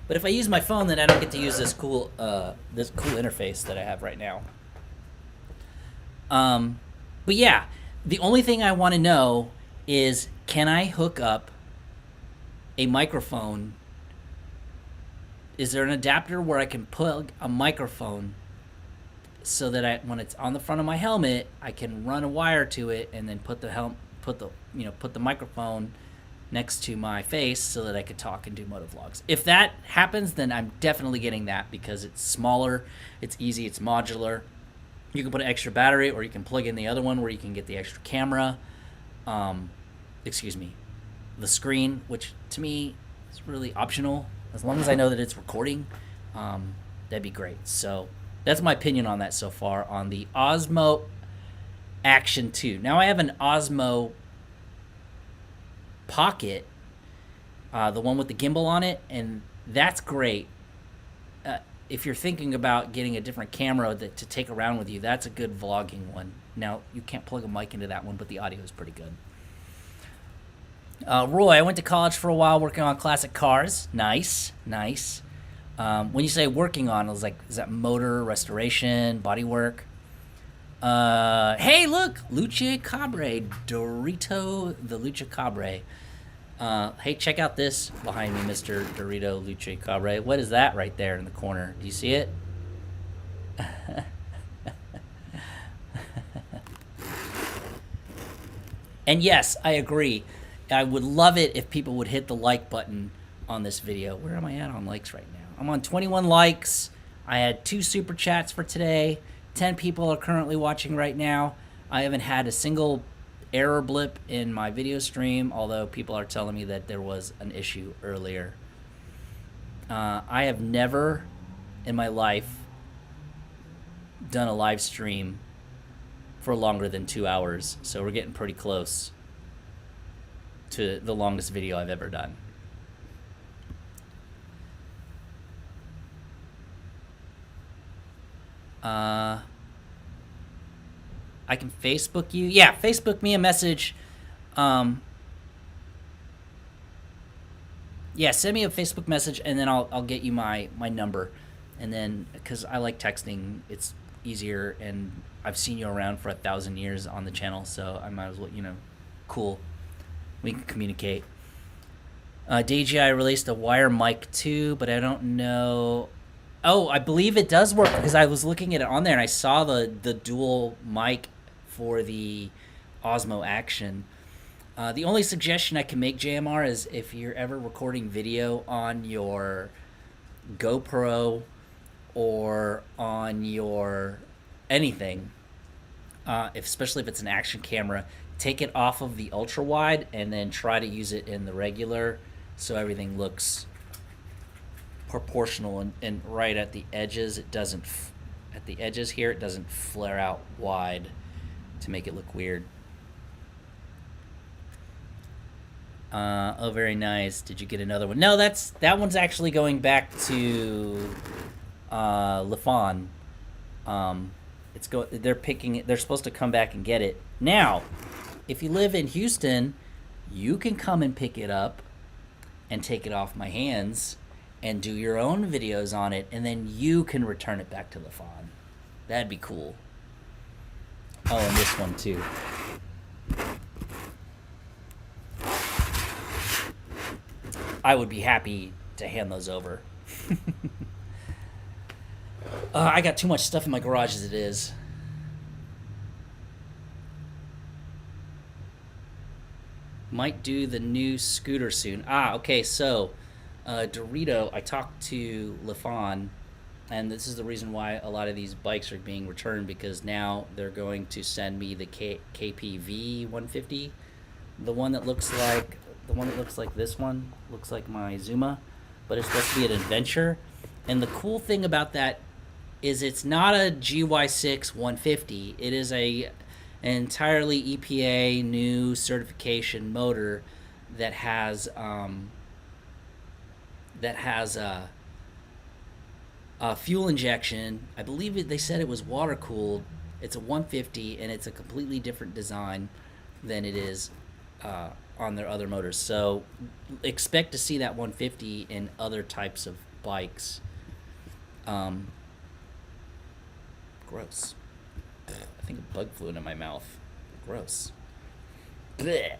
But if I use my phone, then I don't get to use this cool interface that I have right now. But yeah, the only thing I want to know is, can I hook up a microphone? Is there an adapter where I can plug a microphone so that when it's on the front of my helmet, I can run a wire to it and then put the microphone next to my face so that I could talk and do moto vlogs. If that happens, then I'm definitely getting that because it's smaller, it's easy, it's modular. You can put an extra battery, or you can plug in the other one where you can get the extra camera. The screen, which to me is really optional. As long as I know that it's recording, that'd be great. So that's my opinion on that so far on the Osmo Action 2. Now I have an Osmo Pocket, the one with the gimbal on it, and that's great. If you're thinking about getting a different camera to take around with you, that's a good vlogging one. Now, you can't plug a mic into that one, but the audio is pretty good. Roy, I went to college for a while working on classic cars. Nice. When you say working on, I was like, is that motor, restoration, body work? Hey, look, Luce Cabre, Dorito the Luce Cabre. Hey, check out this behind me, Mr. Dorito Luce Cabre. What is that right there in the corner? Do you see it? And yes, I agree. I would love it if people would hit the like button on this video. Where am I at on likes right now? I'm on 21 likes. I had 2 super chats for today. 10 people are currently watching right now. I haven't had a single error blip in my video stream, although people are telling me that there was an issue earlier. I have never in my life done a live stream for longer than 2 hours, so we're getting pretty close to the longest video I've ever done. I can Facebook you. Yeah, Facebook me a message. Yeah, send me a Facebook message, and then I'll get you my number. And then, because I like texting, it's easier, and I've seen you around for 1,000 years on the channel, so I might as well, cool. We can communicate. DJI released a wire mic too, but I don't know. Oh, I believe it does work because I was looking at it on there and I saw the dual mic for the Osmo Action. The only suggestion I can make, JMR, is if you're ever recording video on your GoPro or on your anything, especially if it's an action camera, take it off of the ultra wide and then try to use it in the regular so everything looks proportional and right at the edges. It doesn't at the edges here, it doesn't flare out wide to make it look weird. Oh, very nice. Did you get another one? No, that one's actually going back to Lafon. They're supposed to come back and get it. Now, if you live in Houston, you can come and pick it up and take it off my hands and do your own videos on it, and then you can return it back to Lafon. That'd be cool. Oh, and this one too. I would be happy to hand those over. I got too much stuff in my garage as it is. Might do the new scooter soon. Okay, so Dorito, I talked to Lafon, and this is the reason why a lot of these bikes are being returned, because now they're going to send me the KPV 150, the one that looks like this one, looks like my Zuma, but it's supposed to be an adventure. And the cool thing about that is it's not a Gy6 150. It is an entirely EPA new certification motor that has a fuel injection. I believe they said it was water cooled. It's a 150, and it's a completely different design than it is on their other motors. So expect to see that 150 in other types of bikes. Gross. I think a bug flew into my mouth. Gross. Blech.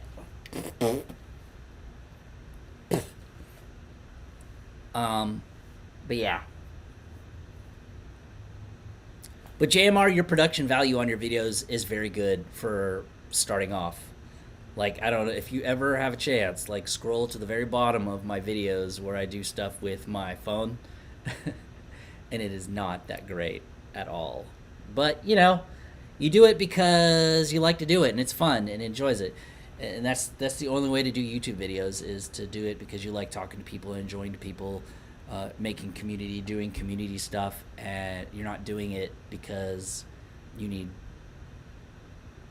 But yeah. But JMR, your production value on your videos is very good for starting off. Like, I don't know, if you ever have a chance, like, scroll to the very bottom of my videos where I do stuff with my phone. And it is not that great at all. But, you know, you do it because you like to do it, and it's fun, and enjoys it. And that's the only way to do YouTube videos, is to do it because you like talking to people, enjoying to people, making community, doing community stuff, and you're not doing it because you need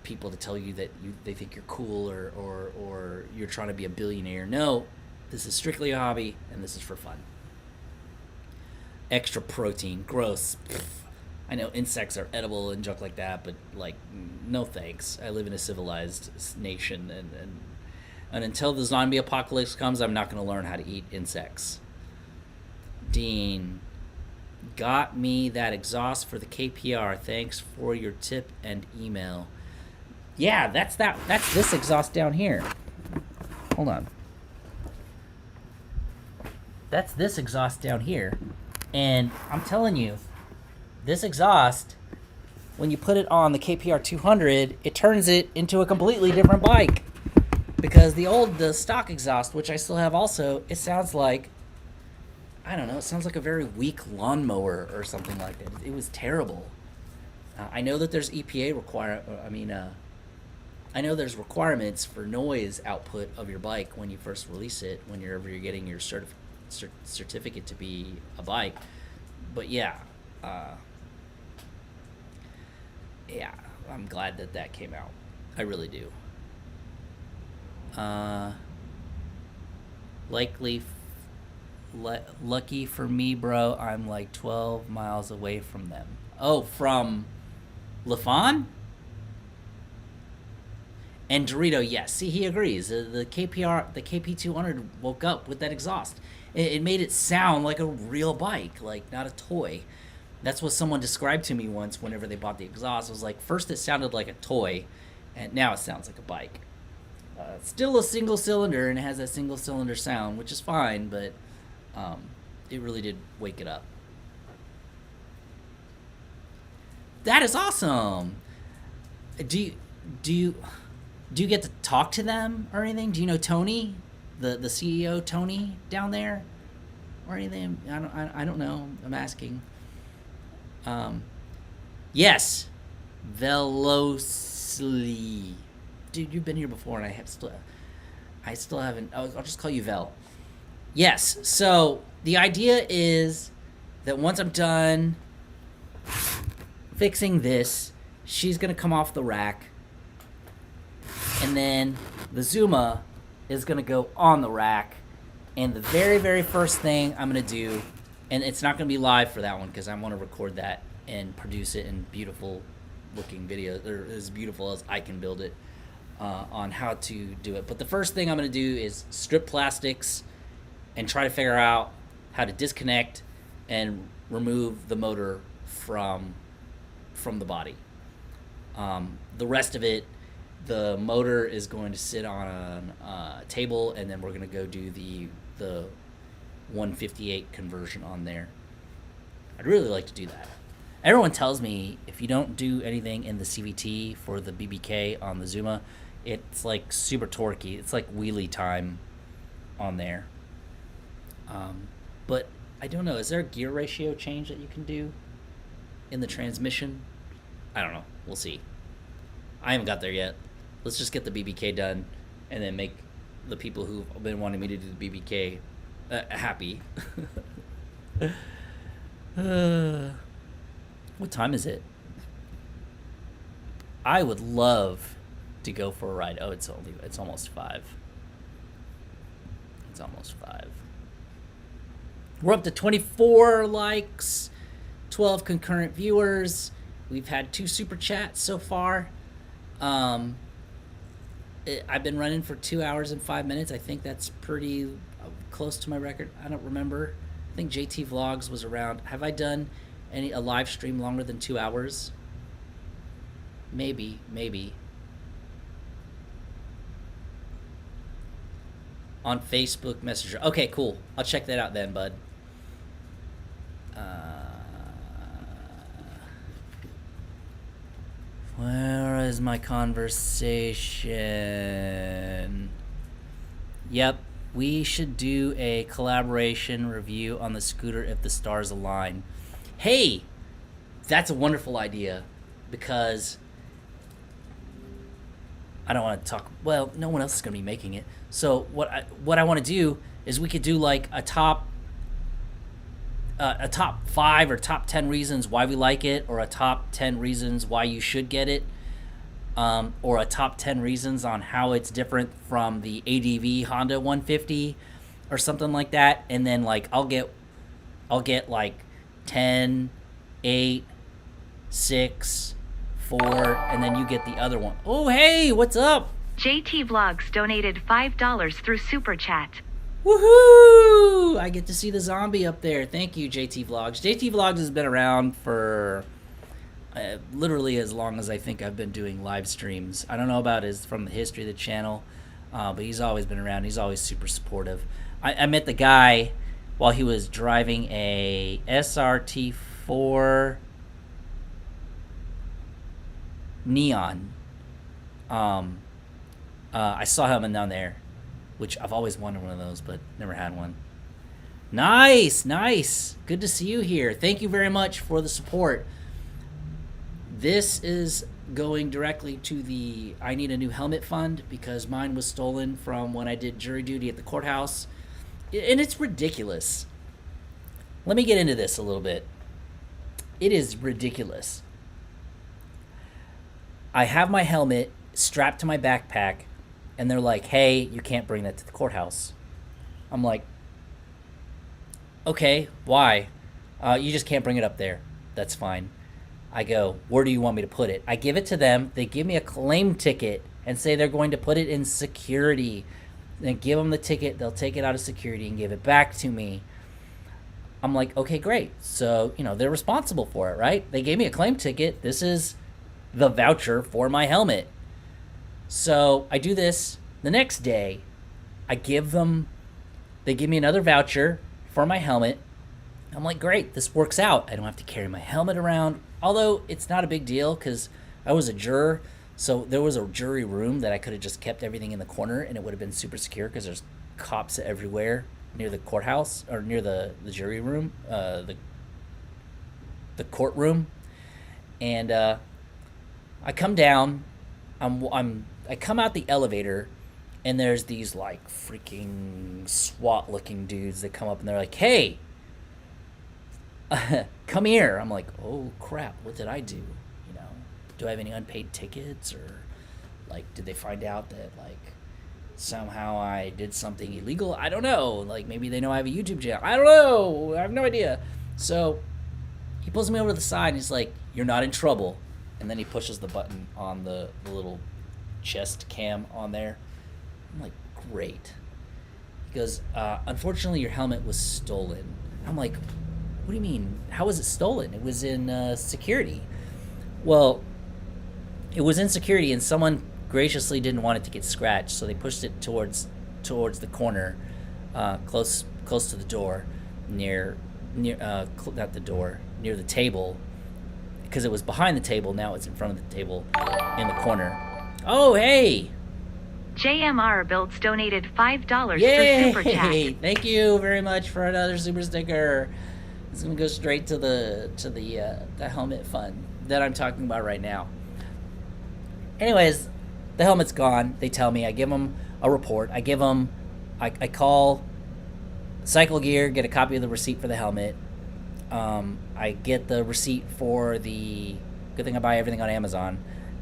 people to tell you that they think you're cool or you're trying to be a billionaire. No, this is strictly a hobby, and this is for fun. Extra protein, gross. Pfft. I know insects are edible and junk like that, but like, no thanks. I live in a civilized nation, and until the zombie apocalypse comes, I'm not going to learn how to eat insects. Dean, got me that exhaust for the KPR. Thanks for your tip and email. Yeah, that's this exhaust down here. Hold on. That's this exhaust down here. And I'm telling you, this exhaust, when you put it on the KPR 200, it turns it into a completely different bike. Because the stock exhaust, which I still have also, it sounds like, I don't know, it sounds like a very weak lawnmower or something like that. It was terrible. I know that there's I know there's requirements for noise output of your bike when you first release it, whenever you're getting your certificate to be a bike. But yeah, I'm glad that came out. I really do. Lucky for me, bro, I'm like 12 miles away from them. Oh, from LaFawn? And Dorito, yes. See, he agrees. The KP200 woke up with that exhaust. It made it sound like a real bike, like not a toy. That's what someone described to me once whenever they bought the exhaust. It was like, first it sounded like a toy, and now it sounds like a bike. Still a single cylinder, and it has that single cylinder sound, which is fine, but it really did wake it up. That is awesome. Do you get to talk to them or anything? Do you know Tony, the CEO Tony down there, or anything? I don't know. I'm asking. Yes, Velocely. Dude, you've been here before, and I still haven't. I'll just call you Vel. Yes. So the idea is that once I'm done fixing this, she's gonna come off the rack, and then the Zuma is gonna go on the rack. And the very, very first thing I'm gonna do, and it's not gonna be live for that one because I want to record that and produce it in beautiful looking videos, or as beautiful as I can build it, on how to do it. But the first thing I'm gonna do is strip plastics and try to figure out how to disconnect and remove the motor from the body. The rest of it, the motor is going to sit on a table, and then we're going to go do the 158 conversion on there. I'd really like to do that. Everyone tells me if you don't do anything in the CVT for the BBK on the Zuma, it's like super torquey. It's like wheelie time on there. But I don't know. Is there a gear ratio change that you can do in the transmission? I don't know. We'll see. I haven't got there yet. Let's just get the BBK done and then make the people who've been wanting me to do the BBK happy. What time is it? I would love to go for a ride. Oh, it's almost 5. It's almost 5. We're up to 24 likes, 12 concurrent viewers. We've had 2 super chats so far. I've been running for 2 hours and 5 minutes. I think that's pretty close to my record. I don't remember. I think JT Vlogs was around. Have I done a live stream longer than 2 hours? Maybe. on Facebook Messenger. Okay, cool. I'll check that out then, bud. Where is my conversation? Yep, we should do a collaboration review on the scooter if the stars align. Hey, that's a wonderful idea, because I don't want to talk. Well, no one else is going to be making it. So what I want to do is we could do like a top 5 or top 10 reasons why we like it, or a top 10 reasons why you should get it, or a top 10 reasons on how it's different from the ADV Honda 150 or something like that. And then like I'll get like 10, 8, 6, 4, and then you get the other one. Oh, hey, what's up? JT Vlogs donated $5 through Super Chat. Woohoo! I get to see the zombie up there. Thank you, JT Vlogs. JT Vlogs has been around for literally as long as I think I've been doing live streams. I don't know about from the history of the channel, but he's always been around. He's always super supportive. I met the guy while he was driving a SRT4 Neon. I saw him down there, which I've always wanted one of those, but never had one. Nice. Good to see you here. Thank you very much for the support. This is going directly to the I Need a New Helmet Fund, because mine was stolen from when I did jury duty at the courthouse. And it's ridiculous. Let me get into this a little bit. It is ridiculous. I have my helmet strapped to my backpack, and they're like, hey, you can't bring that to the courthouse. I'm like, okay, why? You just can't bring it up there. That's fine. I go, where do you want me to put it? I give it to them. They give me a claim ticket and say they're going to put it in security. Then give them the ticket. They'll take it out of security and give it back to me. I'm like, okay, great. So, they're responsible for it, right? They gave me a claim ticket. This is the voucher for my helmet. So I do this. The next day, they give me another voucher for my helmet. I'm like, great, this works out. I don't have to carry my helmet around. Although it's not a big deal, because I was a juror. So there was a jury room that I could have just kept everything in the corner, and it would have been super secure, because there's cops everywhere near the courthouse, or near the jury room, the courtroom. And I come down. I come out the elevator, and there's these like freaking SWAT looking dudes that come up, and they're like, hey, come here. I'm like, oh crap, what did I do? Do I have any unpaid tickets, or like did they find out that like somehow I did something illegal? I don't know. Like maybe they know I have a YouTube channel. I don't know. I have no idea. So he pulls me over to the side, and he's like, you're not in trouble. And then he pushes the button on the little chest cam on there. I'm like, great. He goes, unfortunately, your helmet was stolen. I'm like, what do you mean? How was it stolen? It was in security. Well, it was in security, and someone graciously didn't want it to get scratched, so they pushed it towards the corner, close to the door, near not the door, near the table. Because it was behind the table, now it's in front of the table, in the corner. Oh, hey! JMR Builds donated $5 Yay! through Super Chat. Thank you very much for another super sticker. It's gonna go straight to the helmet fund that I'm talking about right now. Anyways, the helmet's gone. They tell me. I give them a report. I call Cycle Gear, get a copy of the receipt for the helmet. I get the receipt for the, good thing I buy everything on Amazon,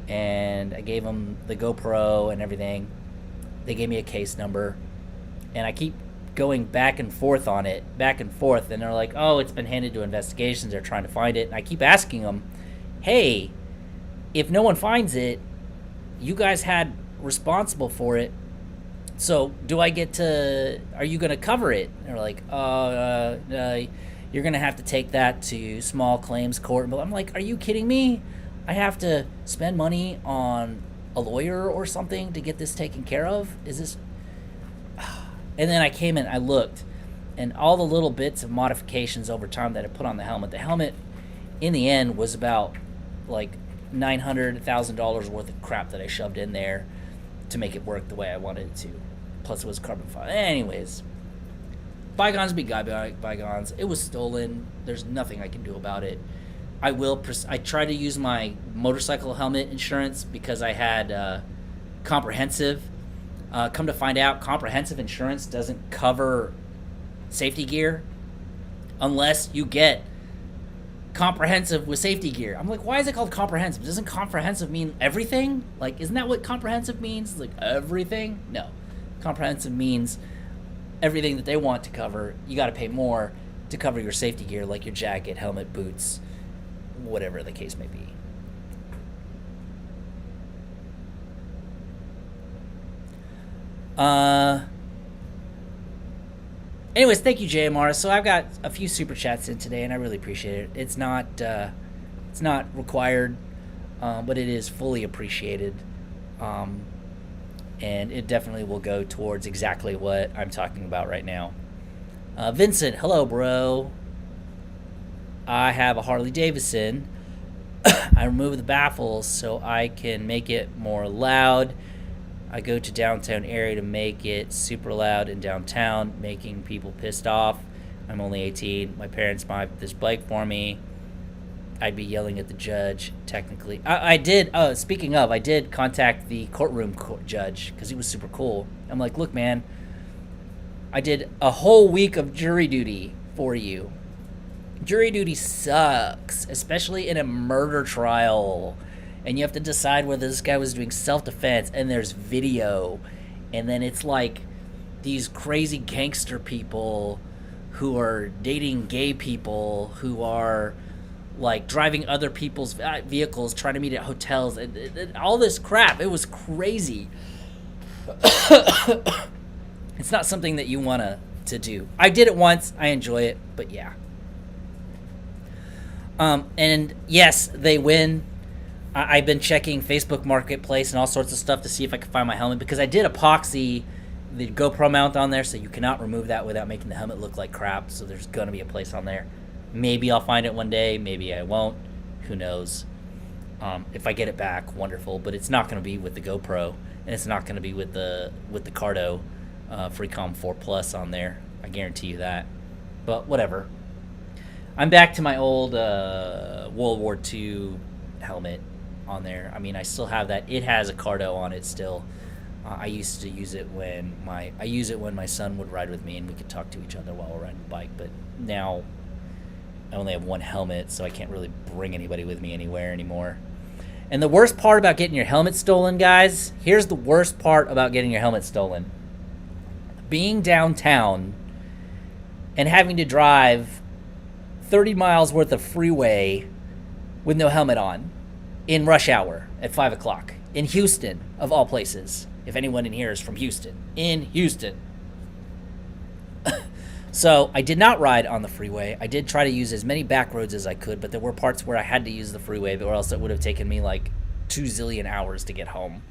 and I gave them the GoPro and everything. They gave me a case number, and I keep going back and forth on it, and they're like, oh, it's been handed to investigations, they're trying to find it. And I keep asking them, hey, if no one finds it, you guys had responsible for it, so do I get to, are you going to cover it? And they're like, you're going to have to take that to small claims court. But I'm like, are you kidding me? I have to spend money on a lawyer or something to get this taken care of? Is this... And then I came in, I looked, and all the little bits of modifications over time that I put on the helmet in the end was about like $900, $1,000 worth of crap that I shoved in there to make it work the way I wanted it to. Plus it was carbon fiber. Anyways, bygones be bygones. It was stolen. There's nothing I can do about it. I try to use my motorcycle helmet insurance because I had comprehensive. Come to find out, comprehensive insurance doesn't cover safety gear unless you get comprehensive with safety gear. I'm like, why is it called comprehensive? Doesn't comprehensive mean everything? Like, isn't that what comprehensive means? Like, everything? No. Comprehensive means everything that they want to cover. You got to pay more to cover your safety gear, like your jacket, helmet, boots, whatever the case may be. Anyways, thank you, JMR. So I've got a few super chats in today, and I really appreciate it. It's not required, but it is fully appreciated, and it definitely will go towards exactly what I'm talking about right now. Vincent, hello, bro. I have a Harley Davidson. I remove the baffles so I can make it more loud. I go to downtown area to make it super loud in downtown, making people pissed off. I'm only 18. My parents bought this bike for me. I'd be yelling at the judge, technically. I did, speaking of, I did contact the courtroom judge because he was super cool. I'm like, look, man, I did a whole week of jury duty for you. Jury duty sucks, especially in a murder trial. And you have to decide whether this guy was doing self-defense, and there's video. And then it's like these crazy gangster people who are dating gay people who are like driving other people's vehicles, trying to meet at hotels, and all this crap. It was crazy. It's not something that you want to do. I did it once. I enjoy it, but yeah. And yes, they win. I've been checking Facebook Marketplace and all sorts of stuff to see if I can find my helmet, because I did epoxy the GoPro mount on there, so you cannot remove that without making the helmet look like crap. So there's going to be a place on there. Maybe I'll find it one day. Maybe I won't. Who knows? If I get it back, wonderful. But it's not going to be with the GoPro, and it's not going to be with the Cardo Freecom 4 Plus on there. I guarantee you that. But whatever. I'm back to my old World War II helmet on there. I mean, I still have that. It has a Cardo on it still. I used to use it when my son would ride with me and we could talk to each other while we're riding the bike. But now I only have one helmet, so I can't really bring anybody with me anywhere anymore. And the worst part about getting your helmet stolen, guys, here's the worst part about getting your helmet stolen. Being downtown and having to drive 30 miles worth of freeway with no helmet on in rush hour at 5 o'clock in Houston, of all places. If anyone in here is from Houston. In Houston. So I did not ride on the freeway. I did try to use as many back roads as I could, but there were parts where I had to use the freeway, or else it would have taken me like 2 zillion hours to get home.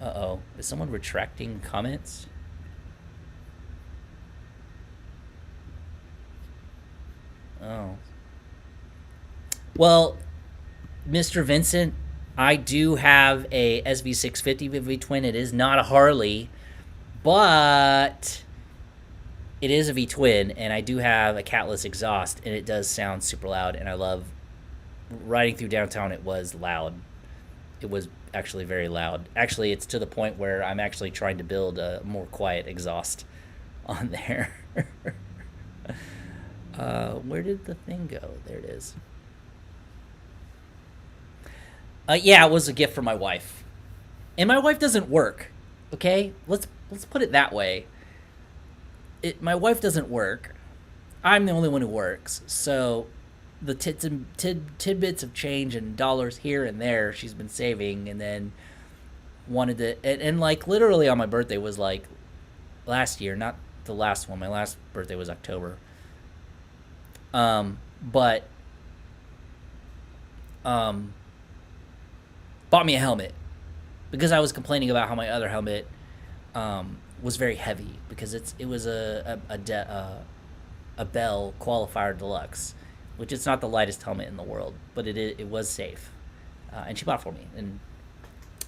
Uh-oh. Is someone retracting comments? Oh. Well, Mr. Vincent, I do have a SV650 V-twin. It is not a Harley, but it is a V-twin, and I do have a catless exhaust, and it does sound super loud, and I love riding through downtown. It was loud. It was actually very loud. Actually, it's to the point where I'm actually trying to build a more quiet exhaust on there. Where did the thing go? There it is. Yeah, it was a gift from my wife. And my wife doesn't work, okay? Let's put it that way. My wife doesn't work. I'm the only one who works. So the tidbits of change and dollars here and there she's been saving, and then wanted to... And like, literally on my birthday was like last year, not the last one. My last birthday was October. But bought me a helmet. because I was complaining about how my other helmet was very heavy because it was a Bell Qualifier Deluxe, which it's not the lightest helmet in the world, but it was safe, and she bought it for me. And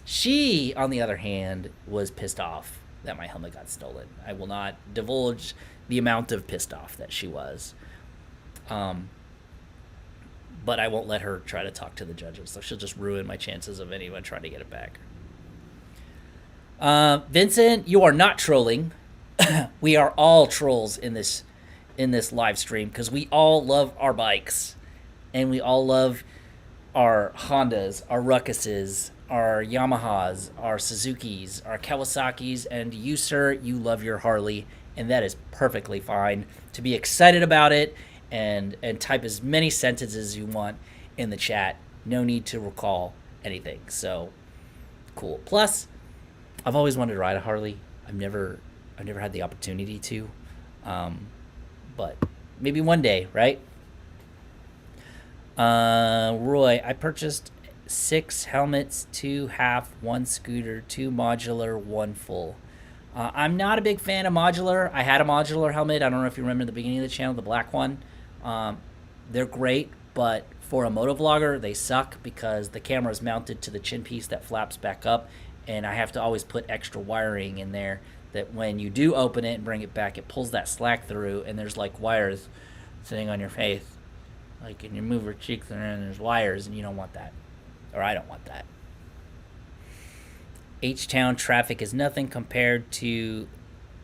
she, on the other hand, was pissed off that my helmet got stolen. I will not divulge the amount of pissed off that she was. But I won't let her try to talk to the judges, so she'll just ruin my chances of anyone trying to get it back. Vincent, you are not trolling. We are all trolls in this live stream because we all love our bikes, and we all love our Hondas, our Ruckuses, our Yamahas, our Suzukis, our Kawasaki's, and you, sir, you love your Harley, and that is perfectly fine to be excited about it and type as many sentences as you want in the chat. No need to recall anything. So cool. Plus, I've always wanted to ride a Harley. I've never had the opportunity to, but maybe one day, right? Roy, I purchased 6 helmets, 2 half, 1 scooter, 2 modular, 1 full. I'm not a big fan of modular. I had a modular helmet. I don't know if you remember the beginning of the channel, the black one. They're great, but for a moto vlogger, they suck because the camera is mounted to the chin piece that flaps back up, and I have to always put extra wiring in there that when you do open it and bring it back, it pulls that slack through, and there's like wires sitting on your face. Like, and you move your cheeks around, and there's wires, and you don't want that. Or I don't want that. H-Town traffic is nothing compared to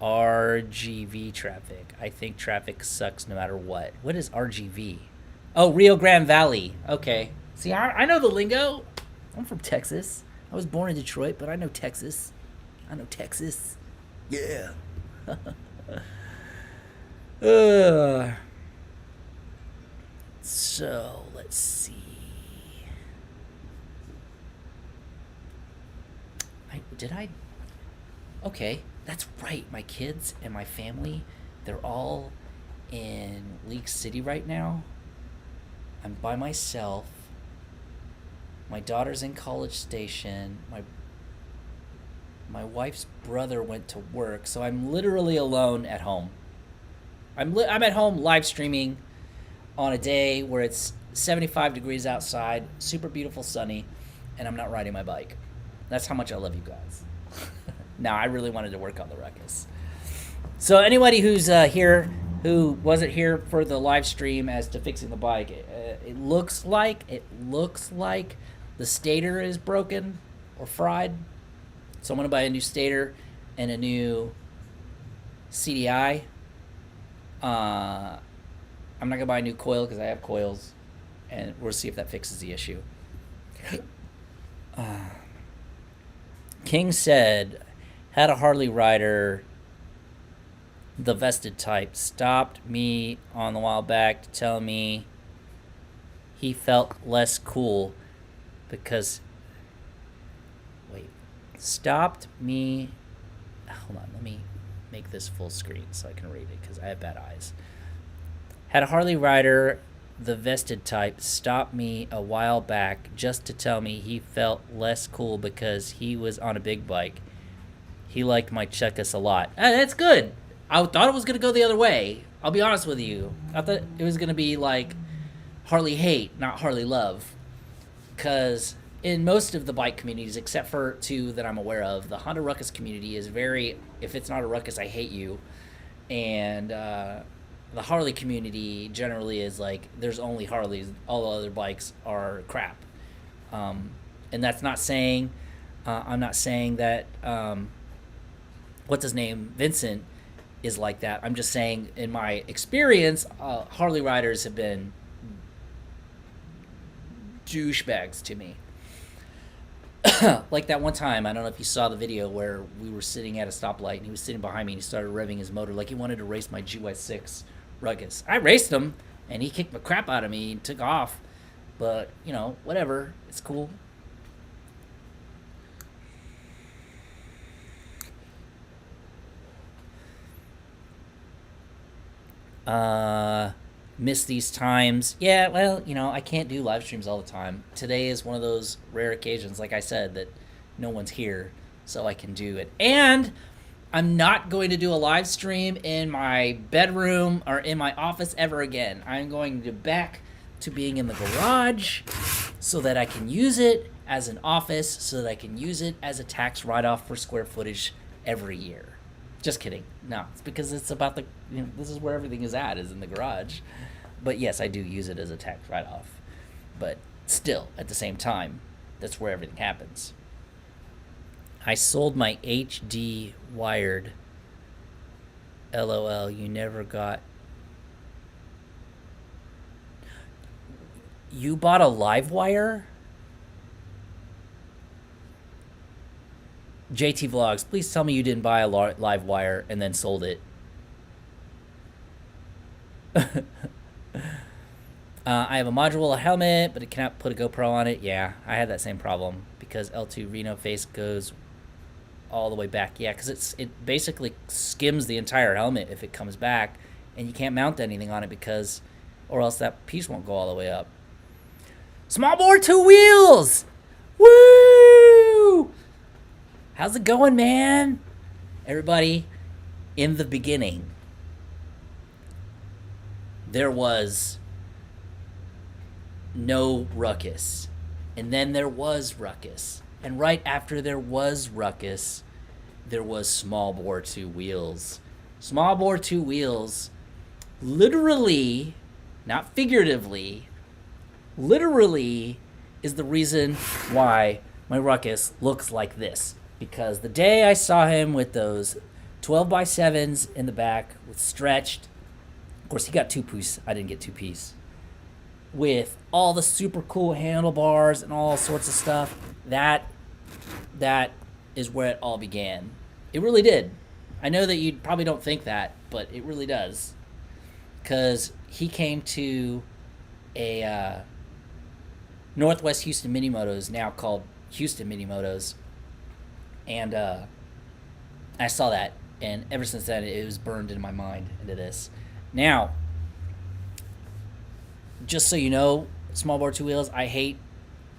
RGV traffic. I think traffic sucks no matter what. What is RGV? Oh, Rio Grande Valley. Okay. See, I know the lingo. I'm from Texas. I was born in Detroit, but I know Texas. I know Texas. Yeah. So, let's see. Okay, that's right. My kids and my family, they're all in League City right now. I'm by myself. My daughter's in College Station. My wife's brother went to work, so I'm literally alone at home. I'm at home live streaming on a day where it's 75 degrees outside, super beautiful sunny, and I'm not riding my bike. That's how much I love you guys. Now, I really wanted to work on the Ruckus. So anybody who's here who wasn't here for the live stream as to fixing the bike, it looks like the stator is broken or fried. So I'm going to buy a new stator and a new CDI. I'm not going to buy a new coil because I have coils, and we'll see if that fixes the issue. King said, had a Harley rider, the vested type, stopped me on the while back to tell me he felt less cool because... Stopped me... Hold on, let me make this full screen so I can read it because I have bad eyes. Had a Harley rider, the vested type, stopped me a while back just to tell me he felt less cool because he was on a big bike. He liked my Gy6 a lot. That's good. I thought it was going to go the other way. I'll be honest with you. I thought it was going to be like Harley hate, not Harley love. Because in most of the bike communities, except for 2 that I'm aware of, the Honda Ruckus community is very, if it's not a Ruckus, I hate you. And the Harley community generally is like, there's only Harleys. All the other bikes are crap. And that's not saying, I'm not saying that, what's his name, Vincent, is like that. I'm just saying, in my experience, Harley riders have been douchebags to me. Like that one time, I don't know if you saw the video where we were sitting at a stoplight and he was sitting behind me and he started revving his motor like he wanted to race my Gy6 Ruckus. I raced him and he kicked the crap out of me and took off. But, you know, whatever. It's cool. Miss these times. Yeah, well, you know, I can't do live streams all the time. Today is one of those rare occasions, like I said, that no one's here, so I can do it. And I'm not going to do a live stream in my bedroom or in my office ever again. I'm going to back to being in the garage so that I can use it as an office, so that I can use it as a tax write-off for square footage every year. Just kidding. No, it's because it's about the, this is where everything is at, is in the garage. But yes, I do use it as a tax write-off. But still, at the same time, that's where everything happens. I sold my HD wired. LOL, you never got... You bought a live wire? JT Vlogs, please tell me you didn't buy a live wire and then sold it. I have a modular helmet, but it cannot put a GoPro on it. Yeah, I had that same problem because L2 Reno face goes all the way back. Yeah, because it basically skims the entire helmet if it comes back, and you can't mount anything on it because, or else that piece won't go all the way up. Small bore 2 wheels! Woo! How's it going, man? Everybody, in the beginning, there was no Ruckus. And then there was Ruckus. And right after there was Ruckus, there was small bore 2 wheels. Small bore 2 wheels, literally, not figuratively, literally is the reason why my Ruckus looks like this. Because the day I saw him with those 12x7s in the back with stretched, of course he got 2-piece, I didn't get 2-piece, with all the super cool handlebars and all sorts of stuff, that is where it all began. It really did. I know that you probably don't think that, but it really does. Because he came to a Northwest Houston Mini Motos, now called Houston Mini Motos, and I saw that, and ever since then it was burned into my mind into this. Now, just so you know, small bore 2 wheels, I hate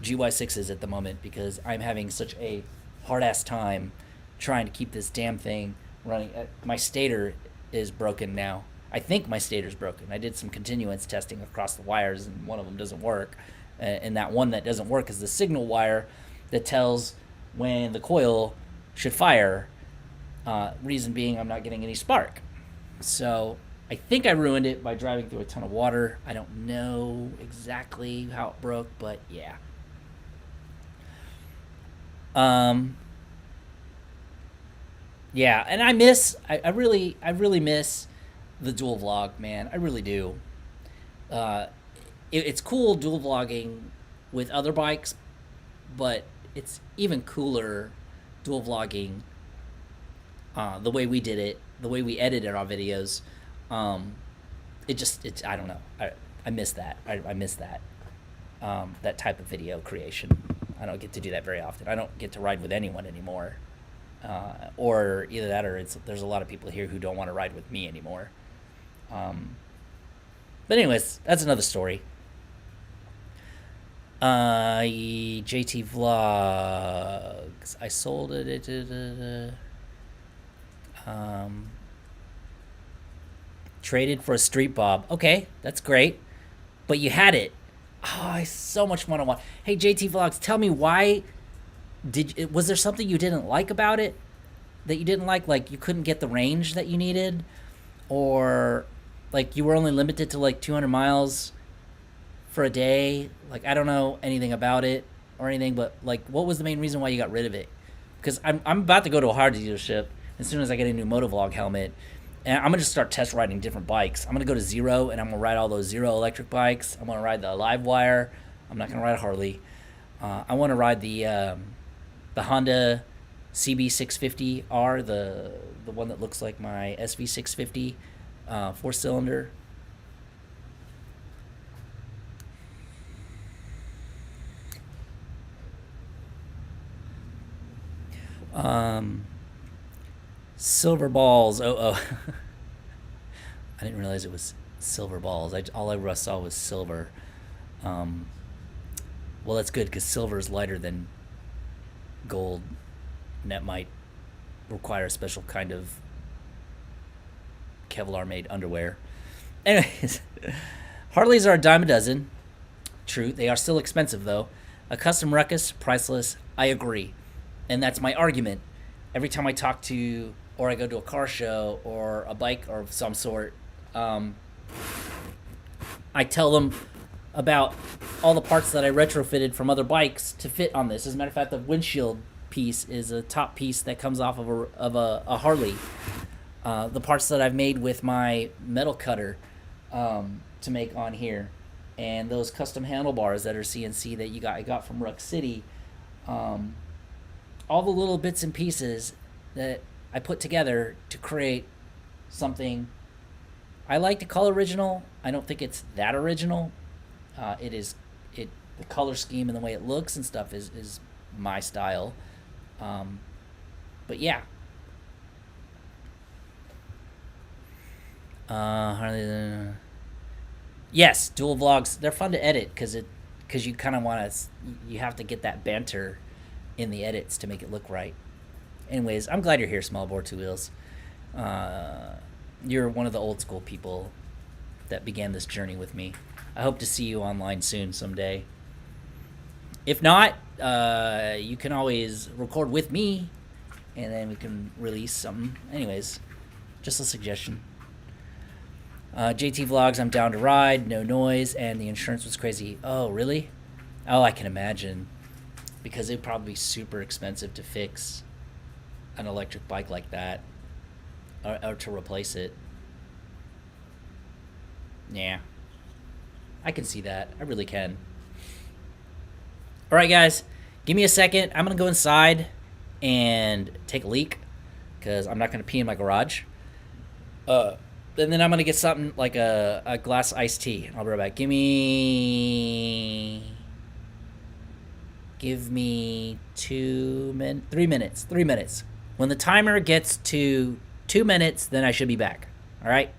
Gy6s at the moment because I'm having such a hard-ass time trying to keep this damn thing running. My stator is broken now. I think my stator's broken. I did some continuance testing across the wires, and one of them doesn't work. And that one that doesn't work is the signal wire that tells when the coil should fire. Reason being, I'm not getting any spark. So I think I ruined it by driving through a ton of water. I don't know exactly how it broke, but yeah. Yeah, and I really miss the dual vlog, man. I really do. It's cool dual vlogging with other bikes, but it's even cooler dual vlogging the way we did it, the way we edited our videos. I don't know. I miss that. I miss that. That type of video creation. I don't get to do that very often. I don't get to ride with anyone anymore. Or either that or there's a lot of people here who don't want to ride with me anymore. But anyways, that's another story. JT Vlogs. I sold it. Traded for a Street Bob. Okay, that's great. But you had it. Oh, I so much want to watch. Hey, JT Vlogs, tell me why was there something you didn't like about it? That you didn't like you couldn't get the range that you needed? Or like you were only limited to like 200 miles for a day? Like, I don't know anything about it or anything, but like what was the main reason why you got rid of it? Because I'm about to go to a hard dealership as soon as I get a new motovlog helmet, and I'm gonna just start test riding different bikes. I'm gonna go to Zero and I'm gonna ride all those Zero electric bikes. I'm gonna ride the Live Wire. I'm not gonna ride a Harley. I want to ride the Honda CB650R, the one that looks like my SV650 4-cylinder. Silver balls. Oh. I didn't realize it was silver balls. All I saw was silver. Well, that's good because silver is lighter than gold, and that might require a special kind of Kevlar made underwear. Anyways, Harleys are a dime a dozen. True, they are still expensive though. A custom Ruckus, priceless. I agree, and that's my argument. Every time I talk to, or I go to a car show or a bike or of some sort, I tell them about all the parts that I retrofitted from other bikes to fit on this. As a matter of fact, the windshield piece is a top piece that comes off of a Harley. The parts that I've made with my metal cutter to make on here, and those custom handlebars that are CNC that I got from Ruck City. All the little bits and pieces that I put together to create something I like to call original. I don't think it's that original. The color scheme and the way it looks and stuff is my style. But yeah. Yes, dual vlogs. They're fun to edit because you kind of want to. You have to get that banter in the edits to make it look right. Anyways, I'm glad you're here, Small Bore Two Wheels. You're one of the old school people that began this journey with me. I hope to see you online soon someday. If not, you can always record with me, and then we can release something. Anyways, just a suggestion. JT Vlogs, I'm down to ride, no noise, and the insurance was crazy. Oh, really? Oh, I can imagine. Because it would probably be super expensive to fix an electric bike like that, or to replace it. Yeah. I can see that. I really can. All right, guys. Give me a second. I'm going to go inside and take a leak because I'm not going to pee in my garage. And then I'm going to get something like a glass iced tea. I'll be right back. Give me 3 minutes. 3 minutes. When the timer gets to 2 minutes, then I should be back. All right?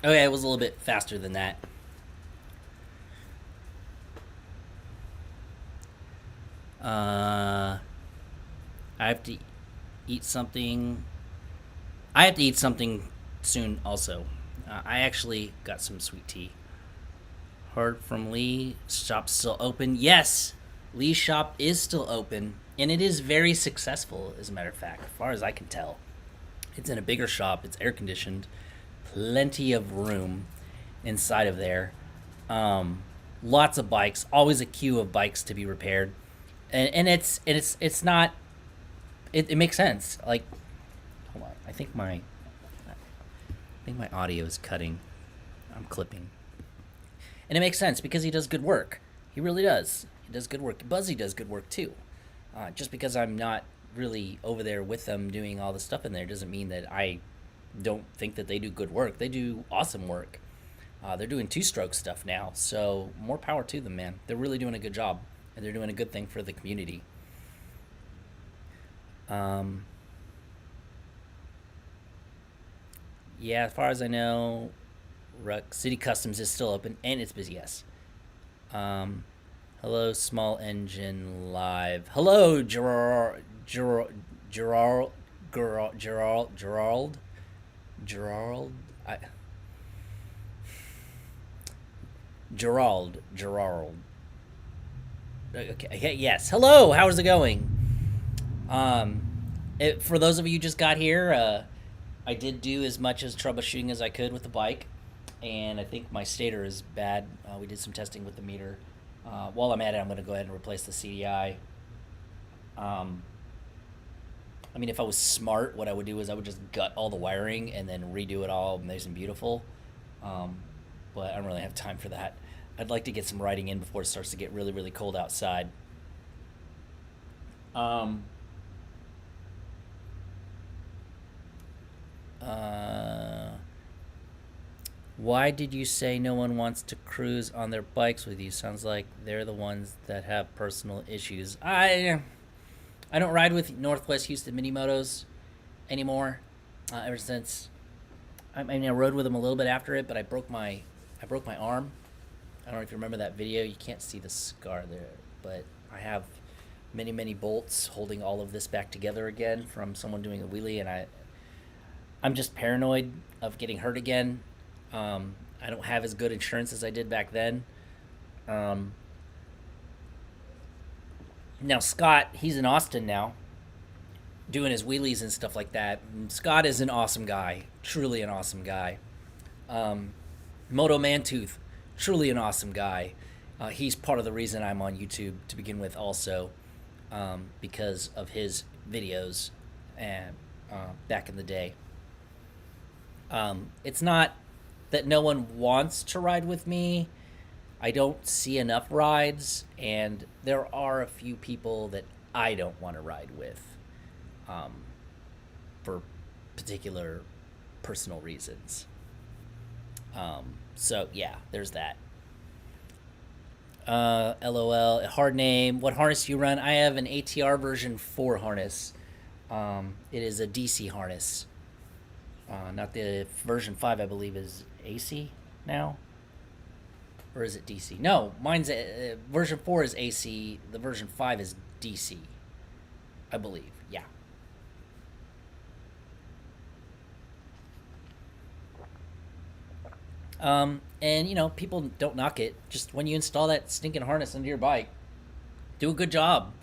Okay, it was a little bit faster than that. I have to eat something. I have to eat something soon also. I actually got some sweet tea. Heard from Lee. Shop's still open. Yes, Lee's shop is still open. And it is very successful, as a matter of fact, as far as I can tell. It's in a bigger shop. It's air conditioned. Plenty of room inside of there. lots of bikes, always a queue of bikes to be repaired, and it's not. It makes sense. Like, hold on, I think my audio is cutting. I'm clipping, and it makes sense because he does good work. He really does. He does good work. Buzzy does good work too. Just because I'm not really over there with them doing all the stuff in there doesn't mean that I don't think that they do good work. They do awesome work. They're doing two-stroke stuff now, so more power to them, man. They're really doing a good job, and they're doing a good thing for the community. Yeah, as far as I know, City Customs is still open, and it's busy, yes. Hello, Small Engine Live. Hello, Gerald. Okay, yes. Hello, how's it going? For those of you who just got here, I did do as much as troubleshooting as I could with the bike, and I think my stator is bad. We did some testing with the meter. While I'm at it, I'm going to go ahead and replace the CDI. I mean, if I was smart, what I would do is I would just gut all the wiring and then redo it all nice and beautiful. But I don't really have time for that. I'd like to get some riding in before it starts to get really, really cold outside. Why did you say no one wants to cruise on their bikes with you? Sounds like they're the ones that have personal issues. I don't ride with Northwest Houston mini motos anymore. Ever since I rode with them a little bit after it, but I broke my arm. I don't know if you remember that video. You can't see the scar there, but I have many bolts holding all of this back together again from someone doing a wheelie, and I'm just paranoid of getting hurt again. I don't have as good insurance as I did back then. Now Scott, he's in Austin now, doing his wheelies and stuff like that. And Scott is an awesome guy, truly an awesome guy. Moto Mantooth, truly an awesome guy. He's part of the reason I'm on YouTube to begin with also, because of his videos and back in the day. It's not that no one wants to ride with me. I don't see enough rides, and there are a few people that I don't want to ride with for particular personal reasons. So yeah, there's that. LOL, a hard name. What harness do you run? I have an ATR version 4 harness. It is a DC harness. Not the version 5, I believe, is AC now. Or is it DC? No, mine's version 4 is AC. The version 5 is DC, I believe. Yeah. And people don't knock it. Just when you install that stinking harness into your bike, do a good job.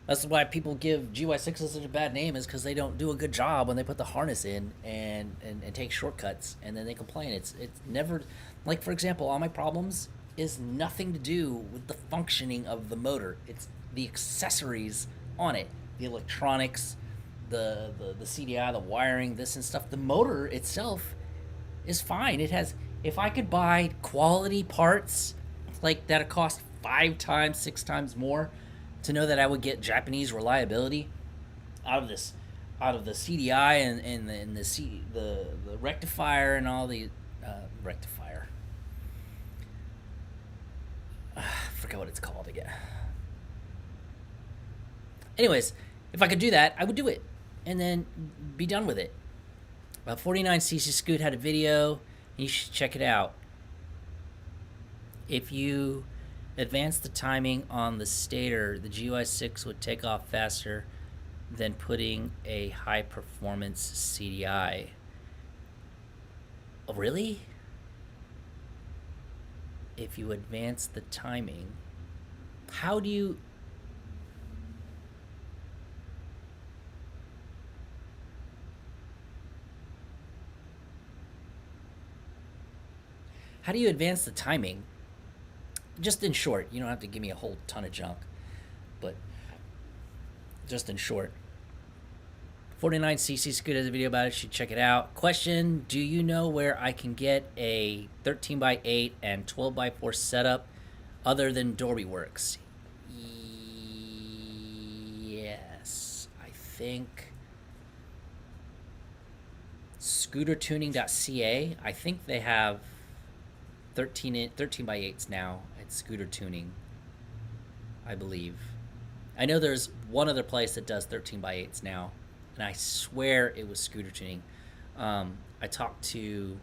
That's why people give Gy6 such a bad name, is because they don't do a good job when they put the harness in and take shortcuts, and then they complain. It's never, like, for example, all my problems is nothing to do with the functioning of the motor. It's the accessories on it, the electronics, the CDI, the wiring, this and stuff. The motor itself is fine. It has, if I could buy quality parts like that, cost 5 times, 6 times more, to know that I would get Japanese reliability out of the CDI and the rectifier and all the rectifier. I forgot what it's called again. Anyways, if I could do that, I would do it and then be done with it. 49cc Scoot had a video. You should check it out. If you advance the timing on the Stator, the Gy6 would take off faster than putting a high performance CDI. Oh, really? If you advance the timing, how do you advance the timing? just in short, you don't have to give me a whole ton of junk, but just in short. 49cc Scoot has a video about it. You should check it out. Question: do you know where I can get a 13x8 and 12x4 setup other than Dorbyworks? Yes, I think scootertuning.ca. I think they have 13x8s now at Scooter Tuning, I believe. I know there's one other place that does 13x8s now, and I swear it was Scooter Tuning. I talked to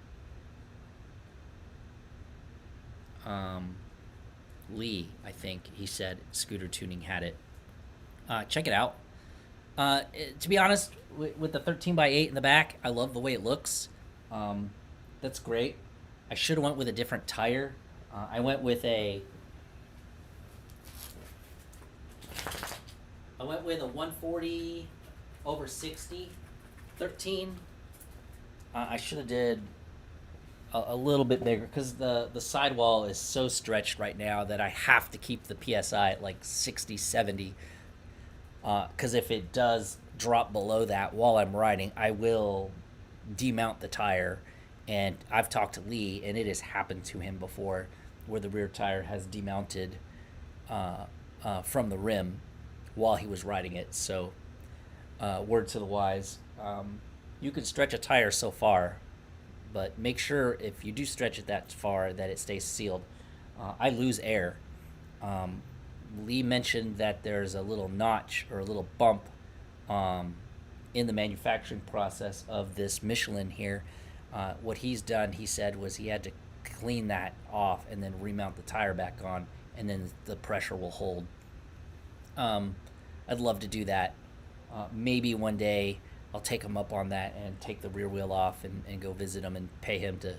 Lee, I think. He said Scooter Tuning had it. Check it out. To be honest, with the 13x8 in the back, I love the way it looks. That's great. I should have went with a different tire. I went with a 140 over 60 13. I should have did a little bit bigger because the sidewall is so stretched right now that I have to keep the PSI at like 60, 70. Because if it does drop below that while I'm riding, I will demount the tire. And I've talked to Lee, and it has happened to him before where the rear tire has demounted from the rim while he was riding it. So, word to the wise, you can stretch a tire so far, but make sure if you do stretch it that far that it stays sealed. I lose air. Lee mentioned that there's a little notch or a little bump in the manufacturing process of this Michelin here. What he's done, he said, was he had to clean that off and then remount the tire back on, and then the pressure will hold. I'd love to do that. Maybe one day I'll take him up on that and take the rear wheel off and go visit him and pay him to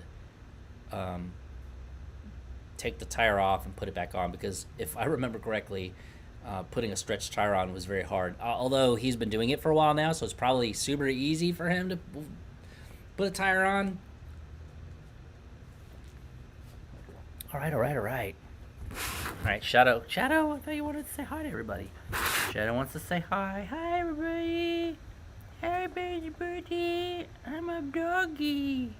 take the tire off and put it back on, because if I remember correctly, putting a stretched tire on was very hard. Although he's been doing it for a while now, so it's probably super easy for him to put a tire on. All right. Shadow, I thought you wanted to say hi to everybody. Shadow wants to say hi. Hi, everybody. Hi, baby birdie. I'm a doggy.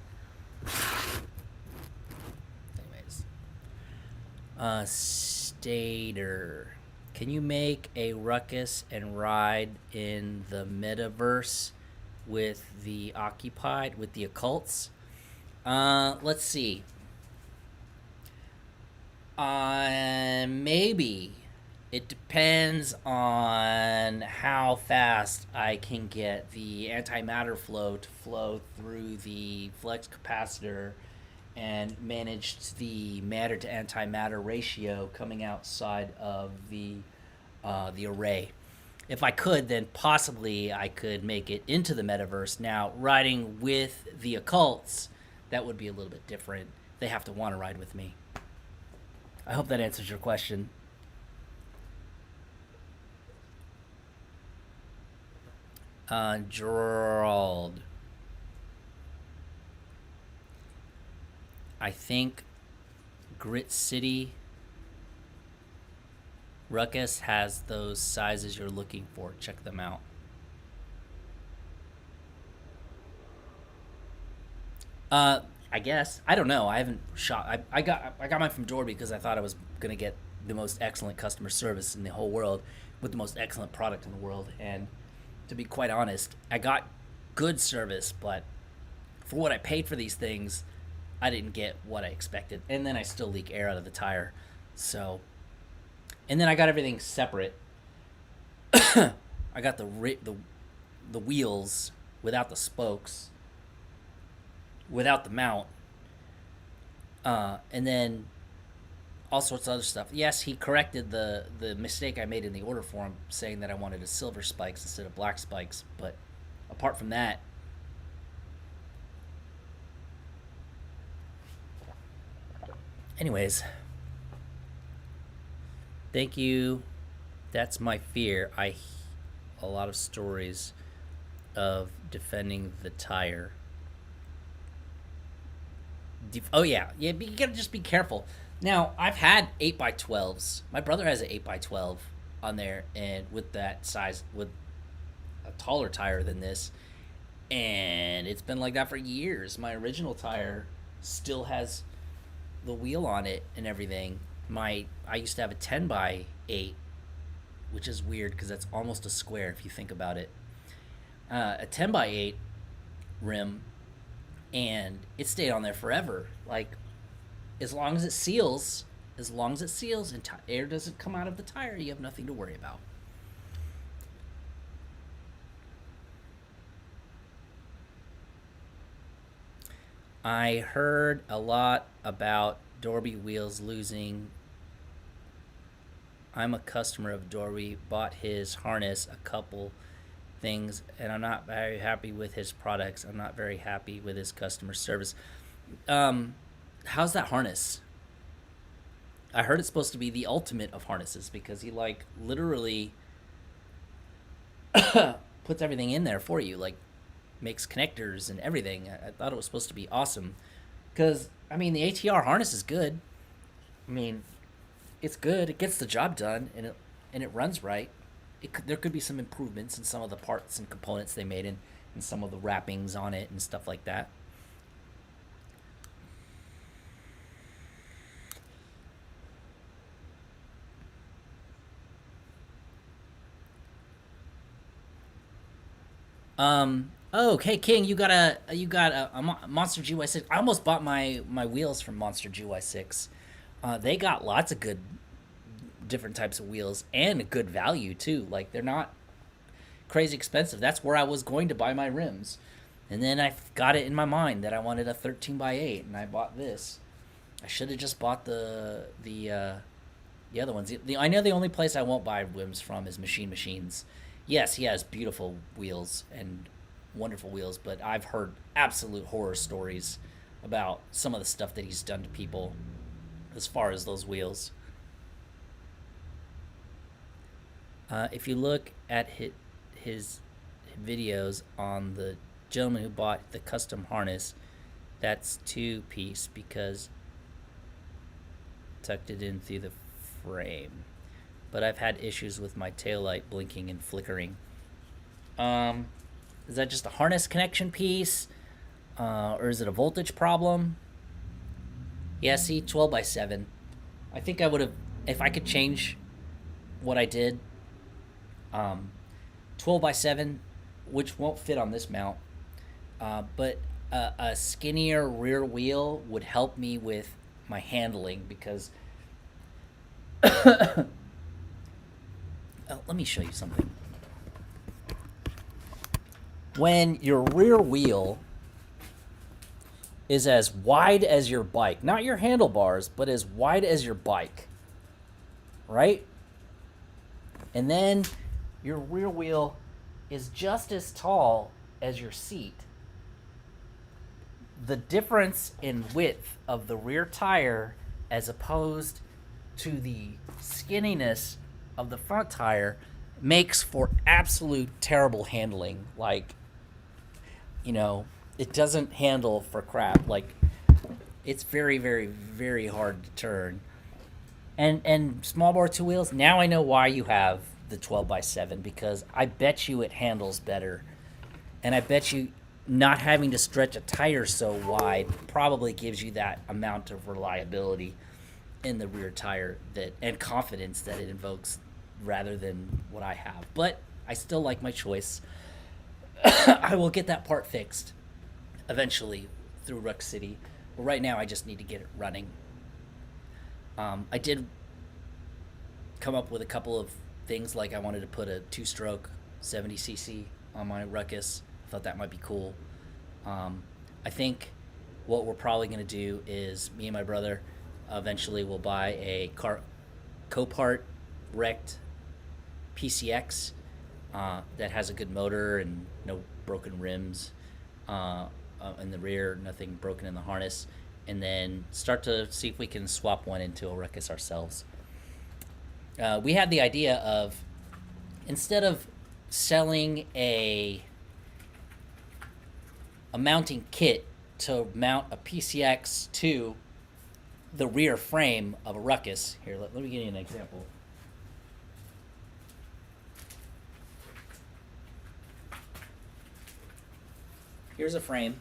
Anyways. Stator. Can you make a Ruckus and ride in the metaverse with the occupied, with the occults? Let's see. Maybe. It depends on how fast I can get the antimatter flow to flow through the flex capacitor and manage the matter to antimatter ratio coming outside of the array. If I could, then possibly I could make it into the metaverse. Now, riding with the occults, that would be a little bit different. They have to want to ride with me. I hope that answers your question. Gerald. I think Grit City Ruckus has those sizes you're looking for. Check them out. I guess. I don't know. I haven't shot. I got mine from Dorby because I thought I was going to get the most excellent customer service in the whole world with the most excellent product in the world. And to be quite honest, I got good service, but for what I paid for these things, I didn't get what I expected. And then I still leak air out of the tire. So, and then I got everything separate. I got the wheels without the spokes, without the mount, and then all sorts of other stuff. Yes, he corrected the mistake I made in the order form, saying that I wanted a silver spikes instead of black spikes. But apart from that, anyways, thank you. That's my fear. A lot of stories of defending the tire. Oh yeah, you gotta just be careful. Now, I've had 8x12s. My brother has an 8x12 on there, and with that size, with a taller tire than this, and it's been like that for years. My original tire still has the wheel on it and everything. I used to have a 10x8, which is weird because that's almost a square if you think about it. A 10x8 rim, and it stayed on there forever. Like, as long as it seals, and air doesn't come out of the tire, you have nothing to worry about. I heard a lot about Dorby wheels losing. I'm a customer of Dorby, bought his harness, a couple things, and I'm not very happy with his products. I'm not very happy with his customer service. How's that harness? I heard it's supposed to be the ultimate of harnesses because he like literally puts everything in there for you, like makes connectors and everything. I thought it was supposed to be awesome because I mean the ATR harness is good. I mean, it's good. It gets the job done and it runs right. There could be some improvements in some of the parts and components they made and some of the wrappings on it and stuff like that. Okay, King, you got a Monster Gy6. I almost bought my wheels from Monster Gy6. They got lots of good different types of wheels and a good value too. Like they're not crazy expensive. That's where I was going to buy my rims, and then I got it in my mind that I wanted a 13x8, and I bought this. I should have just bought the other ones. I know the only place I won't buy rims from is Machine Machines. Yes, he has beautiful wheels and wonderful wheels, but I've heard absolute horror stories about some of the stuff that he's done to people as far as those wheels. If you look at his videos on the gentleman who bought the custom harness, that's 2-piece because tucked it in through the frame. But I've had issues with my taillight blinking and flickering. Is that just a harness connection piece? Or is it a voltage problem? Yeah, see, 12x7. I think I would have, if I could change what I did, 12x7, which won't fit on this mount, but a skinnier rear wheel would help me with my handling because let me show you something. When your rear wheel is as wide as your bike, not your handlebars, but as wide as your bike, right? And then your rear wheel is just as tall as your seat. The difference in width of the rear tire as opposed to the skinniness of the front tire makes for absolute terrible handling. Like, you know, it doesn't handle for crap. Like, it's very, very, very hard to turn. And small bore two wheels, now I know why you have the 12x7, because I bet you it handles better. And I bet you not having to stretch a tire so wide probably gives you that amount of reliability in the rear tire that and confidence that it invokes rather than what I have. But I still like my choice. I will get that part fixed eventually through Ruckus City. But right now I just need to get it running. I did come up with a couple of things, like I wanted to put a 2-stroke 70cc on my Ruckus. I thought that might be cool. I think what we're probably going to do is me and my brother eventually will buy a Copart wrecked PCX that has a good motor and no broken rims in the rear, nothing broken in the harness, and then start to see if we can swap one into a Ruckus ourselves. We had the idea of, instead of selling a mounting kit to mount a PCX to the rear frame of a Ruckus. Here, let me give you an example. Here's a frame,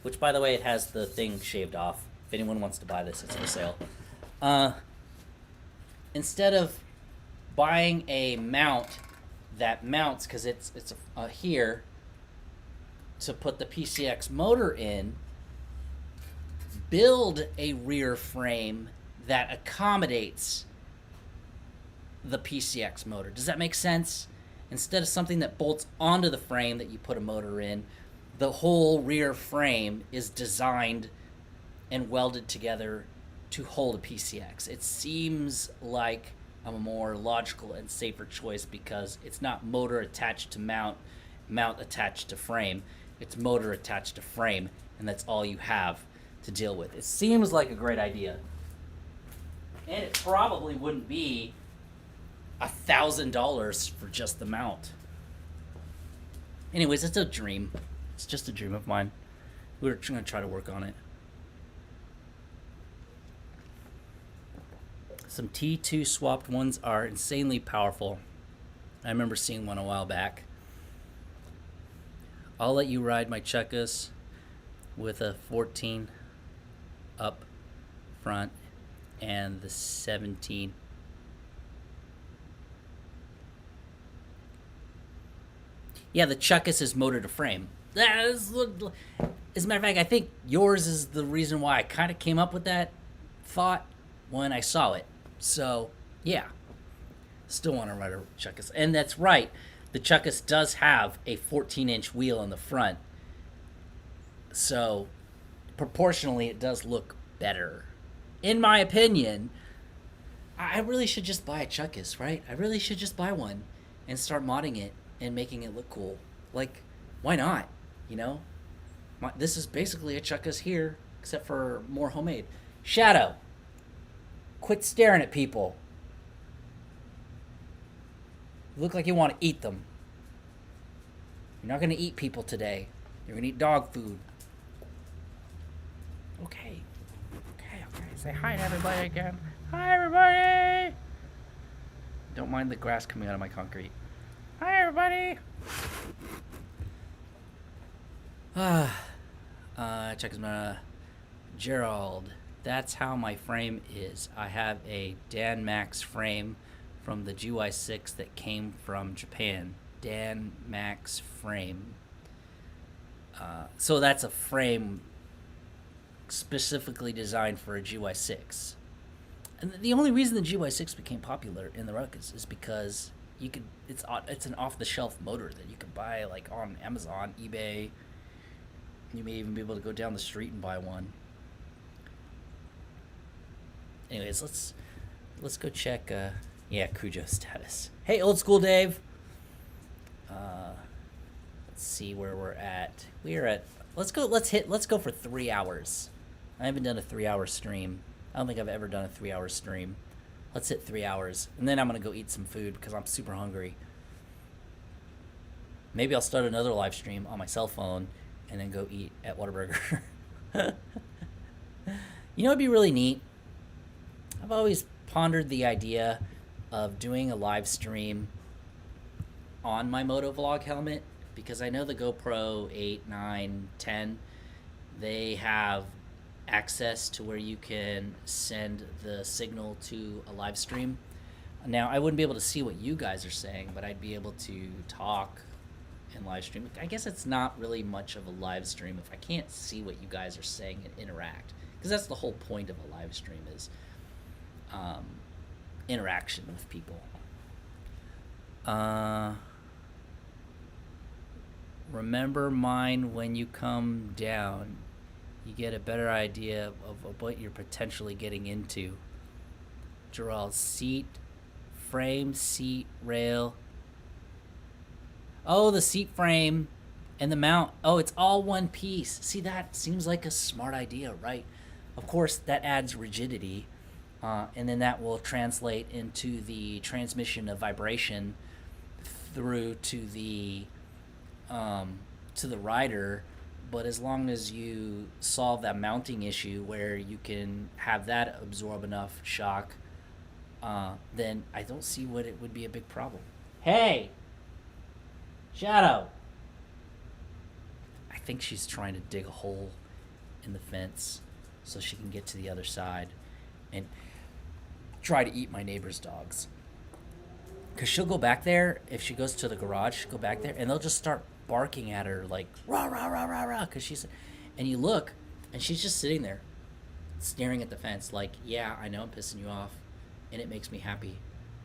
which, by the way, it has the thing shaved off. If anyone wants to buy this, it's for sale. Instead of buying a mount that mounts, because it's here, to put the PCX motor in, build a rear frame that accommodates the PCX motor. Does that make sense? Instead of something that bolts onto the frame that you put a motor in, the whole rear frame is designed and welded together to hold a PCX. It seems like a more logical and safer choice because it's not motor attached to mount attached to frame. It's motor attached to frame, and that's all you have to deal with. It seems like a great idea. And it probably wouldn't be $1,000 for just the mount. Anyways, it's a dream. It's just a dream of mine. We're going to try to work on it. Some T2 swapped ones are insanely powerful. I remember seeing one a while back. I'll let you ride my Chuckus with a 14 up front and the 17. Yeah, the Chuckus is motor to frame. As a matter of fact, I think yours is the reason why I kind of came up with that thought when I saw it. So, yeah. Still want to ride a Chuckus. And that's right. The Chuckus does have a 14-inch wheel in the front. So, proportionally, it does look better. In my opinion, I really should just buy a Chuckus, right? I really should just buy one and start modding it and making it look cool. Like, why not? You know? This is basically a Chuckus here, except for more homemade. Shadow, quit staring at people. You look like you want to eat them. You're not going to eat people today. You're going to eat dog food. Okay. Say hi to everybody again. Hi, everybody! Don't mind the grass coming out of my concrete. Hi, everybody! Check his Gerald. That's how my frame is. I have a Dan Max frame from the Gy6 that came from Japan. Dan Max frame. So that's a frame specifically designed for a Gy6. And the only reason the Gy6 became popular in the Ruckus is because it's an off-the-shelf motor that you can buy like on Amazon, eBay. You may even be able to go down the street and buy one. Anyways, let's go check Cujo status. Hey, old school Dave. Let's see where we're at. Let's go for 3 hours. I haven't done a 3-hour stream. I don't think I've ever done a 3-hour stream. Let's hit 3 hours, and then I'm gonna go eat some food because I'm super hungry. Maybe I'll start another live stream on my cell phone and then go eat at Whataburger. You know what'd be really neat? I've always pondered the idea of doing a live stream on my Moto Vlog helmet because I know the GoPro 8, 9, 10, they have access to where you can send the signal to a live stream. Now, I wouldn't be able to see what you guys are saying, but I'd be able to talk and live stream. I guess it's not really much of a live stream if I can't see what you guys are saying and interact, because that's the whole point of a live stream is interaction with people. Remember mine when you come down. You get a better idea of what you're potentially getting into. Gerald, seat, frame, seat, rail. Oh, the seat frame and the mount. Oh, it's all one piece. See, that seems like a smart idea, right? Of course, that adds rigidity, and then that will translate into the transmission of vibration through to the rider but as long as you solve that mounting issue where you can have that absorb enough shock, then I don't see what it would be a big problem. Hey! Shadow! I think she's trying to dig a hole in the fence so she can get to the other side and try to eat my neighbor's dogs. Because she'll go back there, if she goes to the garage, she'll go back there, and they'll just start barking at her like, rah, rah, rah, rah, rah, because she's... And you look, and she's just sitting there, staring at the fence like, yeah, I know I'm pissing you off, and it makes me happy.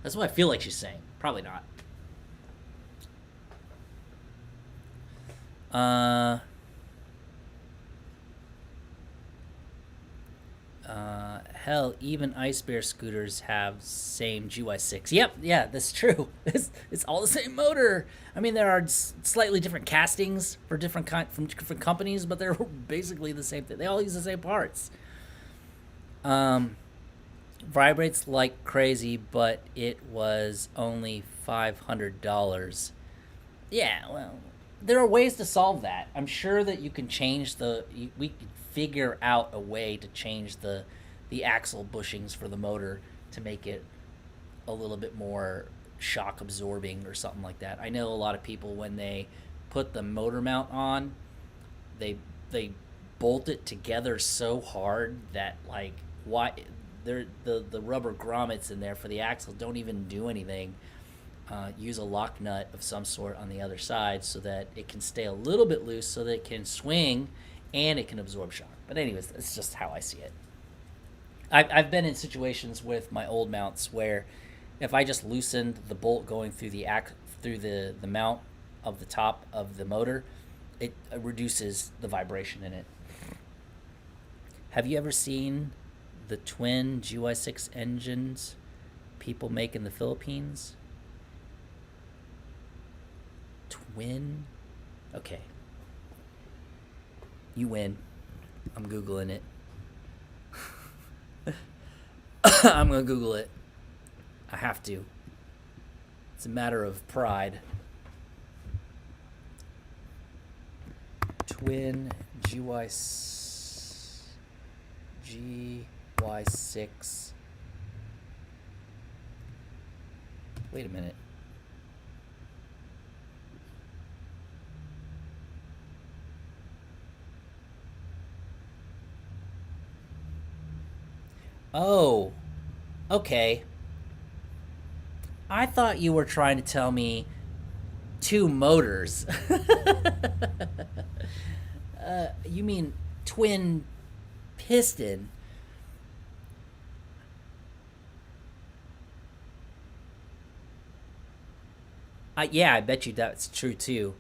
That's what I feel like she's saying. Probably not. Hell, even Ice Bear scooters have same Gy6. Yep, yeah, that's true. It's all the same motor. I mean, there are slightly different castings for different from different companies, but they're basically the same thing. They all use the same parts. Vibrates like crazy, but it was only $500. Yeah, well, there are ways to solve that. I'm sure that you can change we could figure out a way to change the axle bushings for the motor to make it a little bit more shock absorbing or something like that. I know a lot of people, when they put the motor mount on, they bolt it together so hard that like the rubber grommets in there for the axle don't even do anything. Use a lock nut of some sort on the other side so that it can stay a little bit loose so that it can swing and it can absorb shock. But anyways, that's just how I see it. I've been in situations with my old mounts where if I just loosened the bolt going through the mount of the top of the motor, it reduces the vibration in it. Have you ever seen the twin Gy6 engines people make in the Philippines? Twin? Okay. You win. I'm Googling it. I'm going to Google it. I have to. It's a matter of pride. Twin Gy6. Wait a minute. Oh, okay. I thought you were trying to tell me two motors. You mean twin piston? Yeah, I bet you that's true too.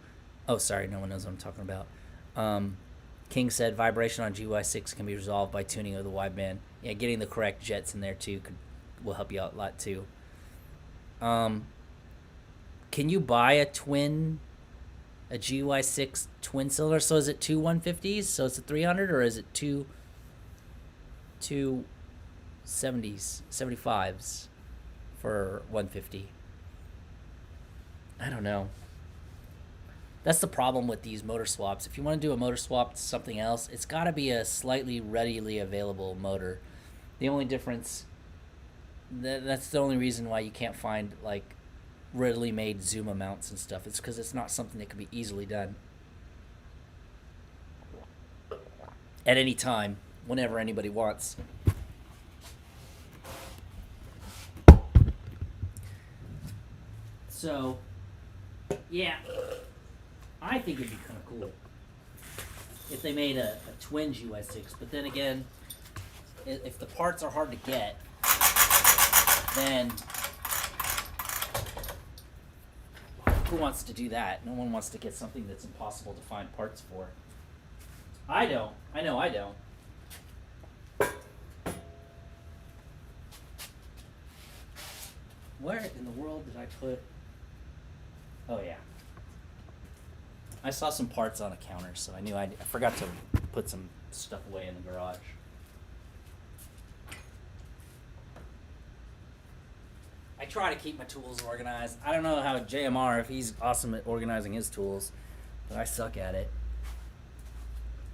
Oh, sorry, no one knows what I'm talking about. King said vibration on Gy6 can be resolved by tuning of the wideband. Yeah, getting the correct jets in there too will help you out a lot too. Can you buy a Gy6 twin cylinder? So is it two 150s? So it's a 300, or is it two 75s for 150? I don't know. That's the problem with these motor swaps. If you want to do a motor swap to something else, it's got to be a slightly readily available motor. The only difference, that's the only reason why you can't find like readily made Zuma mounts and stuff. It's because it's not something that can be easily done at any time, whenever anybody wants. So, yeah, I think it'd be kind of cool if they made a twin Gy6. But then again, if the parts are hard to get, then who wants to do that? No one wants to get something that's impossible to find parts for. I don't. I know I don't. Where in the world did I put... Oh, yeah. I saw some parts on a counter, so I knew I forgot to put some stuff away in the garage. I try to keep my tools organized. I don't know how JMR, if he's awesome at organizing his tools, but I suck at it.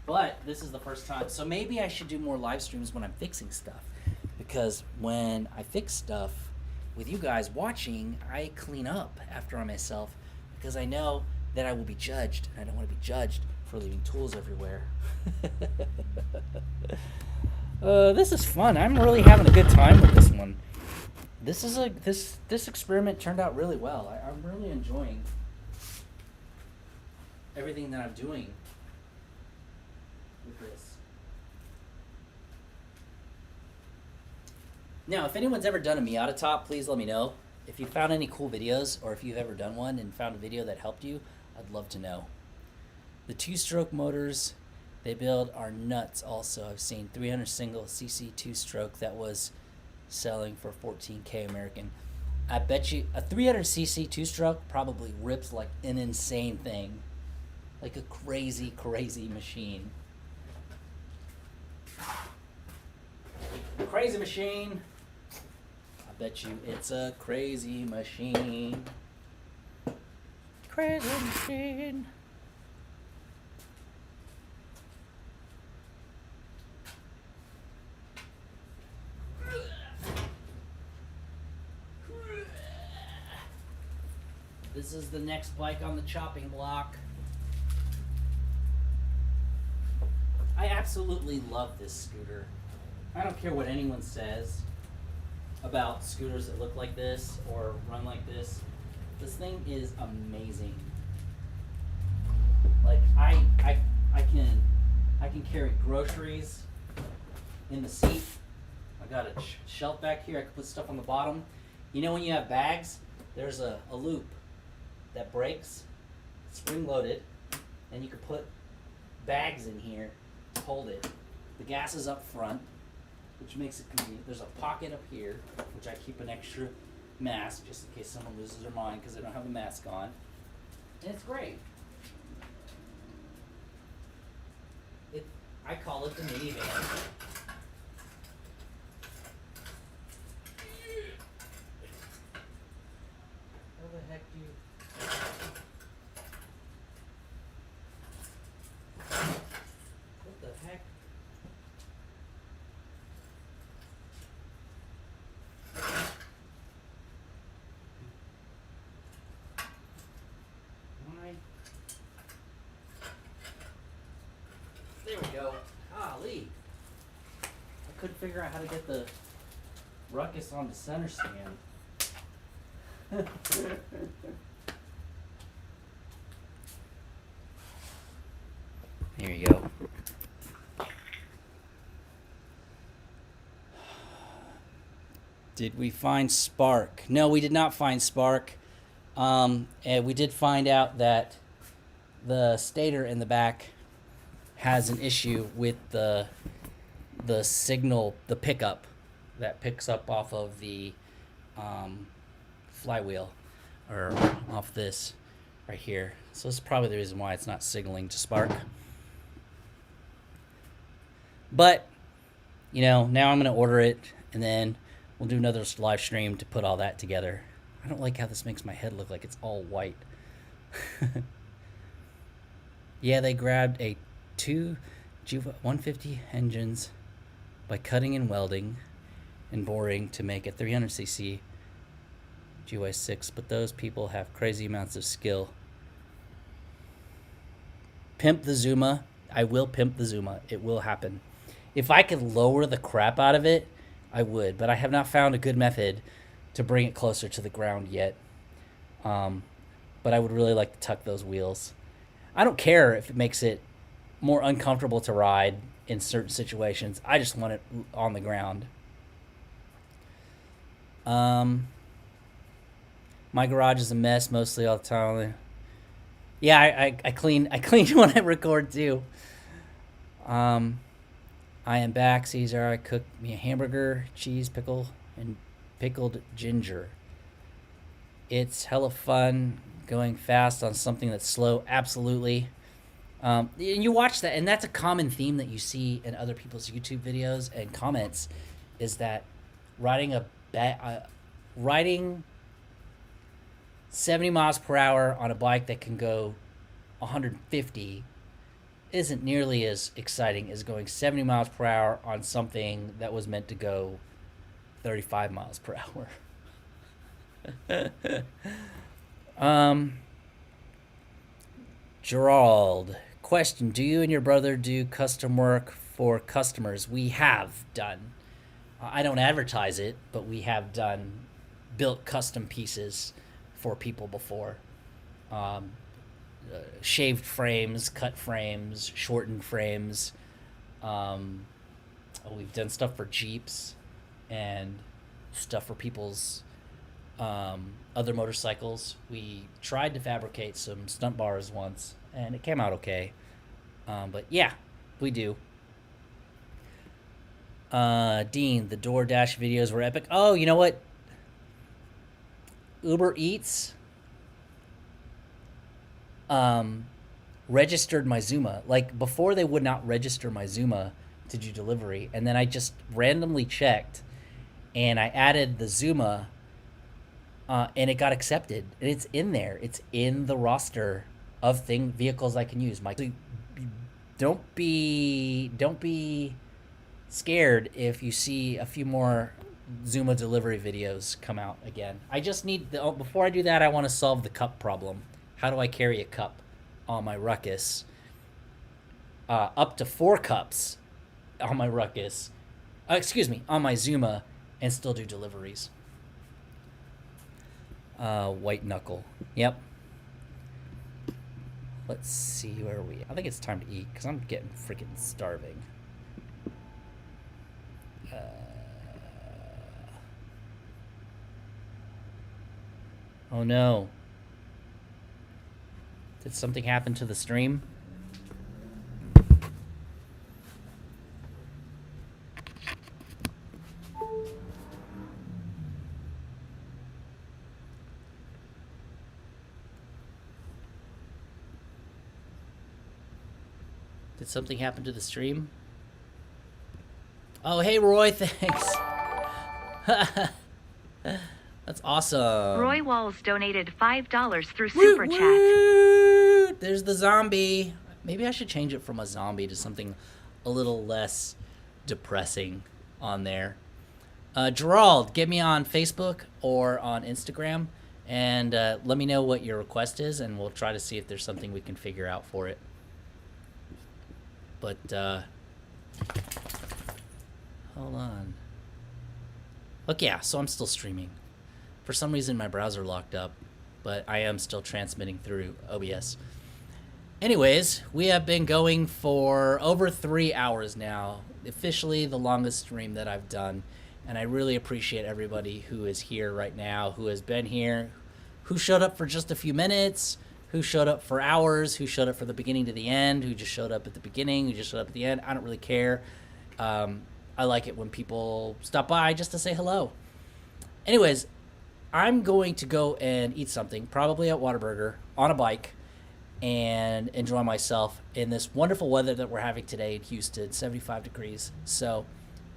But this is the first time, so maybe I should do more live streams when I'm fixing stuff, because when I fix stuff with you guys watching, I clean up after myself, because I know that I will be judged, and I don't want to be judged for leaving tools everywhere. This is fun. I'm really having a good time with this one. This is this experiment turned out really well. I'm really enjoying everything that I'm doing with this. Now, if anyone's ever done a Miata top, please let me know. If you found any cool videos, or if you've ever done one and found a video that helped you, I'd love to know. The two-stroke motors they build are nuts also. I've seen 300 single cc two-stroke that was selling for 14K American. I bet you a 300cc two-stroke probably rips like an insane thing. Like a crazy, crazy machine. Crazy machine. I bet you it's a crazy machine. Crazy machine. This is the next bike on the chopping block. I absolutely love this scooter. I don't care what anyone says about scooters that look like this or run like this. This thing is amazing. Like I can carry groceries in the seat. I got a shelf back here. I can put stuff on the bottom. You know when you have bags, there's a loop that breaks, spring loaded, and you can put bags in here to hold it. The gas is up front, which makes it convenient. There's a pocket up here, which I keep an extra mask just in case someone loses their mind because they don't have a mask on. And it's great. I call it the minivan. How the heck do you... What the heck? Why? There we go. Golly. I couldn't figure out how to get the Ruckus on the center stand. Here you go. Did we find spark? No, we did not find spark. And we did find out that the stator in the back has an issue with the signal, the pickup that picks up off of the flywheel, or off this right here. So this is probably the reason why it's not signaling to spark. But, you know, now I'm going to order it, and then we'll do another live stream to put all that together. I don't like how this makes my head look like it's all white. Yeah, they grabbed a 2 Gy6 engines by cutting and welding and boring to make a 300cc Gy6, but those people have crazy amounts of skill. Pimp the Zuma. I will pimp the Zuma. It will happen. If I could lower the crap out of it, I would, but I have not found a good method to bring it closer to the ground yet. But I would really like to tuck those wheels. I don't care if it makes it more uncomfortable to ride in certain situations. I just want it on the ground. My garage is a mess mostly all the time. Yeah, I clean when I record too. I am back, Ceasar. I cooked me a hamburger, cheese, pickle, and pickled ginger. It's hella fun going fast on something that's slow. Absolutely. And you watch that, and that's a common theme that you see in other people's YouTube videos and comments, is that riding riding 70 miles per hour on a bike that can go 150 isn't nearly as exciting as going 70 miles per hour on something that was meant to go 35 miles per hour. Gerald, question: do you and your brother do custom work for customers? We have done. I don't advertise it, but we have built custom pieces for people before. Shaved frames, cut frames, shortened frames. We've done stuff for Jeeps and stuff for people's other motorcycles. We tried to fabricate some stunt bars once, and it came out okay. But yeah, we do. Dean, the DoorDash videos were epic. Oh, you know what? Uber Eats registered my Zuma. Like, before they would not register my Zuma to do delivery, and then I just randomly checked, and I added the Zuma, and it got accepted. And it's in there. It's in the roster of vehicles I can use. Don't be scared if you see a few more Zuma delivery videos come out again. I just need before I do that, I want to solve the cup problem. How do I carry a cup on my Ruckus? Up to 4 cups on my Ruckus. On my Zuma, and still do deliveries. White knuckle. Yep. Let's see, where are we? I think it's time to eat because I'm getting freaking starving. Oh no. Did something happen to the stream? Did something happen to the stream? Oh, hey, Roy, thanks. That's awesome. Roy Walls donated $5 through Super Chat. There's the zombie. Maybe I should change it from a zombie to something a little less depressing on there. Gerald, get me on Facebook or on Instagram, and let me know what your request is, and we'll try to see if there's something we can figure out for it. But, hold on. Look, yeah, so I'm still streaming. For some reason, my browser locked up, but I am still transmitting through OBS. Anyways, we have been going for over 3 hours now. Officially the longest stream that I've done. And I really appreciate everybody who is here right now, who has been here, who showed up for just a few minutes, who showed up for hours, who showed up from the beginning to the end, who just showed up at the beginning, who just showed up at the end. I don't really care. I like it when people stop by just to say hello. Anyways, I'm going to go and eat something, probably at Whataburger, on a bike, and enjoy myself in this wonderful weather that we're having today in Houston, 75 degrees. So,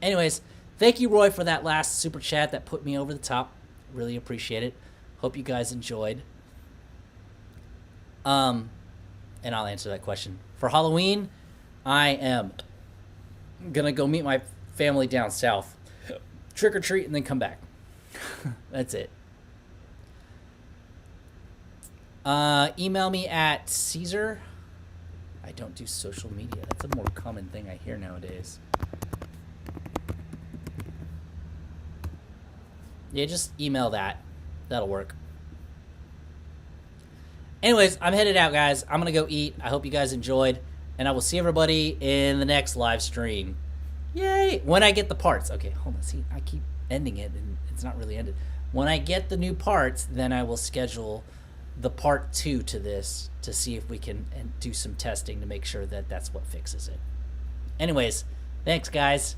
anyways, thank you, Roy, for that last super chat that put me over the top. Really appreciate it. Hope you guys enjoyed. And I'll answer that question. For Halloween, I am gonna go meet my family down south, trick or treat, and then come back. That's it. Email me at Ceasar. I don't do social media. That's a more common thing I hear nowadays. Yeah, just email that. That'll work. Anyways, I'm headed out, guys. I'm going to go eat. I hope you guys enjoyed. And I will see everybody in the next live stream. Yay! When I get the parts. Okay, hold on. See, I keep ending it, and it's not really ended. When I get the new parts, then I will schedule the part 2 to this to see if we can do some testing to make sure that that's what fixes it. Anyways, thanks, guys.